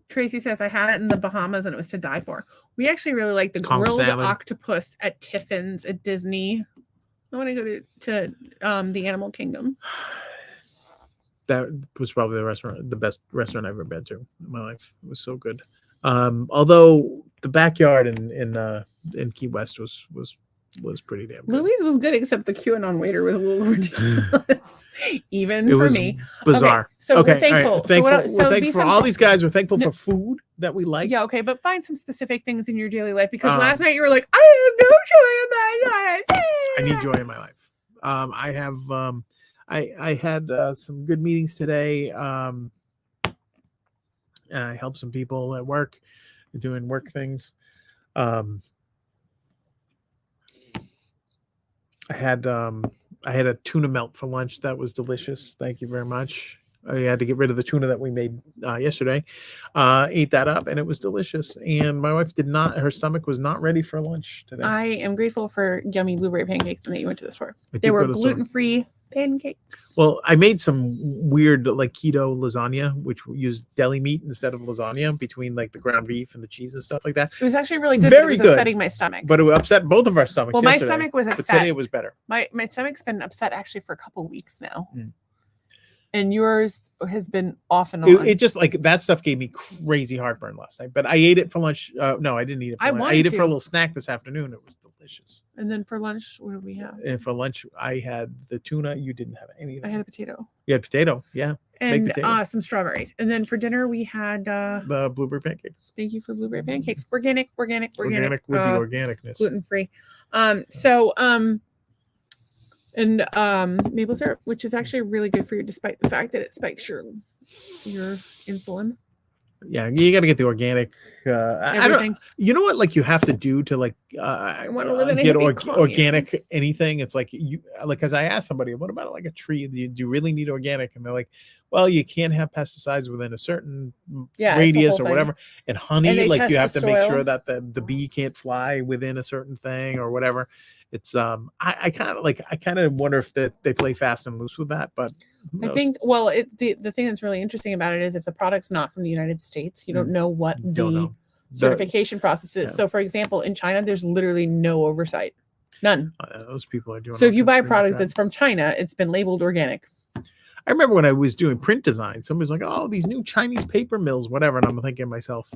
[SPEAKER 1] Tracy says I had it in the Bahamas and it was to die for. We actually really like the grilled octopus at Tiffin's at Disney. I want to go to the Animal Kingdom.
[SPEAKER 2] That was probably the best restaurant I've ever been to in my life. It was so good. Although the backyard in Key West was pretty damn good.
[SPEAKER 1] Louis was good, except the QAnon waiter was a little ridiculous, even for me.
[SPEAKER 2] Bizarre.
[SPEAKER 1] Okay, so we're thankful.
[SPEAKER 2] Right. We're thankful for all these guys. We're thankful for food that we like.
[SPEAKER 1] Yeah, okay, but find some specific things in your daily life because last night you were like, I have no joy in my life.
[SPEAKER 2] I need joy in my life. I have. I had some good meetings today. I helped some people at work doing work things. I had a tuna melt for lunch that was delicious. Thank you very much. I had to get rid of the tuna that we made yesterday. Ate that up and it was delicious. And my wife her stomach was not ready for lunch today.
[SPEAKER 1] I am grateful for yummy blueberry pancakes and that you went to the store. They were gluten-free pancakes.
[SPEAKER 2] Well, I made some weird like keto lasagna, which used deli meat instead of lasagna between like the ground beef and the cheese and stuff like that.
[SPEAKER 1] It was actually really good. Very good. Upsetting my stomach.
[SPEAKER 2] But it upset both of our stomachs.
[SPEAKER 1] Well, my stomach was upset.
[SPEAKER 2] But today it was better.
[SPEAKER 1] My stomach's been upset actually for a couple of weeks now. And yours has been off and on.
[SPEAKER 2] It just like that stuff gave me crazy heartburn last night. But I ate it for lunch. No, I didn't eat it for lunch. I ate it for a little snack this afternoon. It was delicious.
[SPEAKER 1] And then for lunch, what did we have?
[SPEAKER 2] And for lunch, I had the tuna. You didn't have anything.
[SPEAKER 1] I had a potato.
[SPEAKER 2] You had potato, yeah.
[SPEAKER 1] And some strawberries. And then for dinner, we had
[SPEAKER 2] the blueberry pancakes.
[SPEAKER 1] Thank you for blueberry pancakes. Organic with the
[SPEAKER 2] organicness.
[SPEAKER 1] Gluten-free. And maple syrup, which is actually really good for you, despite the fact that it spikes your insulin.
[SPEAKER 2] Yeah, you got to get the organic.
[SPEAKER 1] Everything.
[SPEAKER 2] You know what? Like you have to do to like
[SPEAKER 1] I want to live in
[SPEAKER 2] get organic anything. It's like because I asked somebody, what about like a tree? Do you really need organic? And they're like, well, you can't have pesticides within a certain radius or whatever. And honey, and like you have to make sure that the bee can't fly within a certain thing or whatever. It's I kind of wonder if they play fast and loose with that, but
[SPEAKER 1] I think the thing that's really interesting about it is if the product's not from the United States, you don't know what the certification process is. Yeah. So for example, in China, there's literally no oversight. None.
[SPEAKER 2] Those people are doing.
[SPEAKER 1] So if you buy a product that's from China, it's been labeled organic.
[SPEAKER 2] I remember when I was doing print design, somebody's like, oh, these new Chinese paper mills, whatever. And I'm thinking to myself,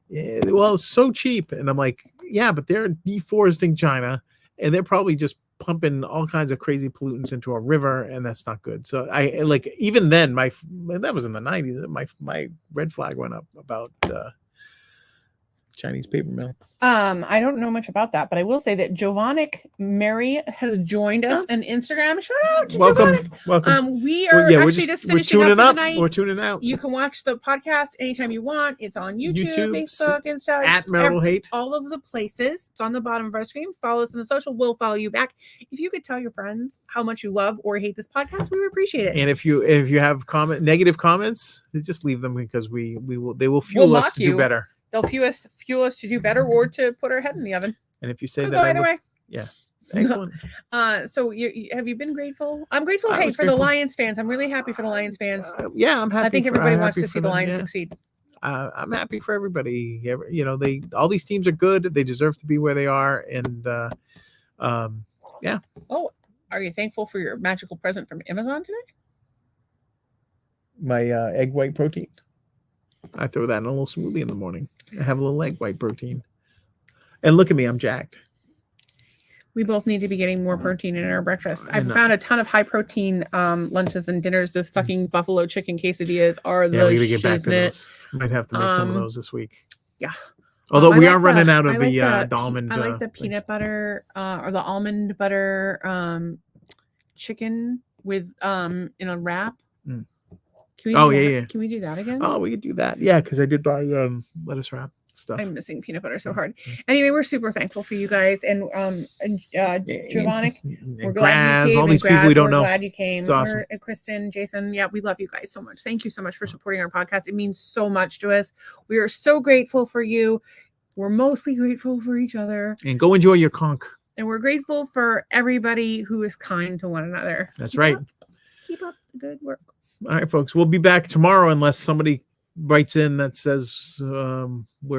[SPEAKER 2] yeah, well, it's so cheap. And I'm like, yeah, but they're deforesting China. And they're probably just pumping all kinds of crazy pollutants into a river, and that's not good. So I like even then that was in the 90s. My red flag went up about Chinese paper mill.
[SPEAKER 1] I don't know much about that, but I will say that Giovannic Mary has joined us on Instagram. Shout out to Giovannic.
[SPEAKER 2] Welcome.
[SPEAKER 1] We are actually just finishing up for the night.
[SPEAKER 2] We're tuning out.
[SPEAKER 1] You can watch the podcast anytime you want. It's on YouTube, Facebook, Insta,
[SPEAKER 2] at Marital Hate.
[SPEAKER 1] All of the places. It's on the bottom of our screen. Follow us on the social. We'll follow you back. If you could tell your friends how much you love or hate this podcast, we would appreciate it.
[SPEAKER 2] And if you have negative comments, just leave them because they will fuel us to do better.
[SPEAKER 1] They'll fuel us to do better or to put our head in the oven.
[SPEAKER 2] And if you say
[SPEAKER 1] could
[SPEAKER 2] that,
[SPEAKER 1] go either way.
[SPEAKER 2] Yeah, excellent.
[SPEAKER 1] So have you been grateful? I'm grateful. Hey, for the Lions fans, I'm really happy for the Lions fans.
[SPEAKER 2] Yeah, I'm happy.
[SPEAKER 1] I think everybody wants to see the Lions succeed.
[SPEAKER 2] I'm happy for everybody. You know, all these teams are good. They deserve to be where they are, and yeah.
[SPEAKER 1] Oh, are you thankful for your magical present from Amazon today?
[SPEAKER 2] My egg white protein. I throw that in a little smoothie in the morning. I have a little egg white protein. And look at me, I'm jacked.
[SPEAKER 1] We both need to be getting more protein in our breakfast. I've found a ton of high protein lunches and dinners. Those fucking buffalo chicken quesadillas are the
[SPEAKER 2] we gotta get back to those. Might have to make some of those this week.
[SPEAKER 1] Yeah.
[SPEAKER 2] Although we are running out of the almond.
[SPEAKER 1] I like the peanut butter or the almond butter chicken with in a wrap.
[SPEAKER 2] Mm.
[SPEAKER 1] Can we Can we do that again?
[SPEAKER 2] Oh, we could do that. Yeah, because I did buy lettuce wrap stuff.
[SPEAKER 1] I'm missing peanut butter so hard. Anyway, we're super thankful for you giguys and Giovanni. We're glad you came.
[SPEAKER 2] All these people we don't know.
[SPEAKER 1] Glad you came.
[SPEAKER 2] It's awesome.
[SPEAKER 1] Kristen, Jason. Yeah, we love you guys so much. Thank you so much for supporting our podcast. It means so much to us. We are so grateful for you. We're mostly grateful for each other.
[SPEAKER 2] And go enjoy your conch.
[SPEAKER 1] And we're grateful for everybody who is kind to one another.
[SPEAKER 2] That's right.
[SPEAKER 1] Keep up the good work.
[SPEAKER 2] All right, folks. We'll be back tomorrow unless somebody writes in that says we're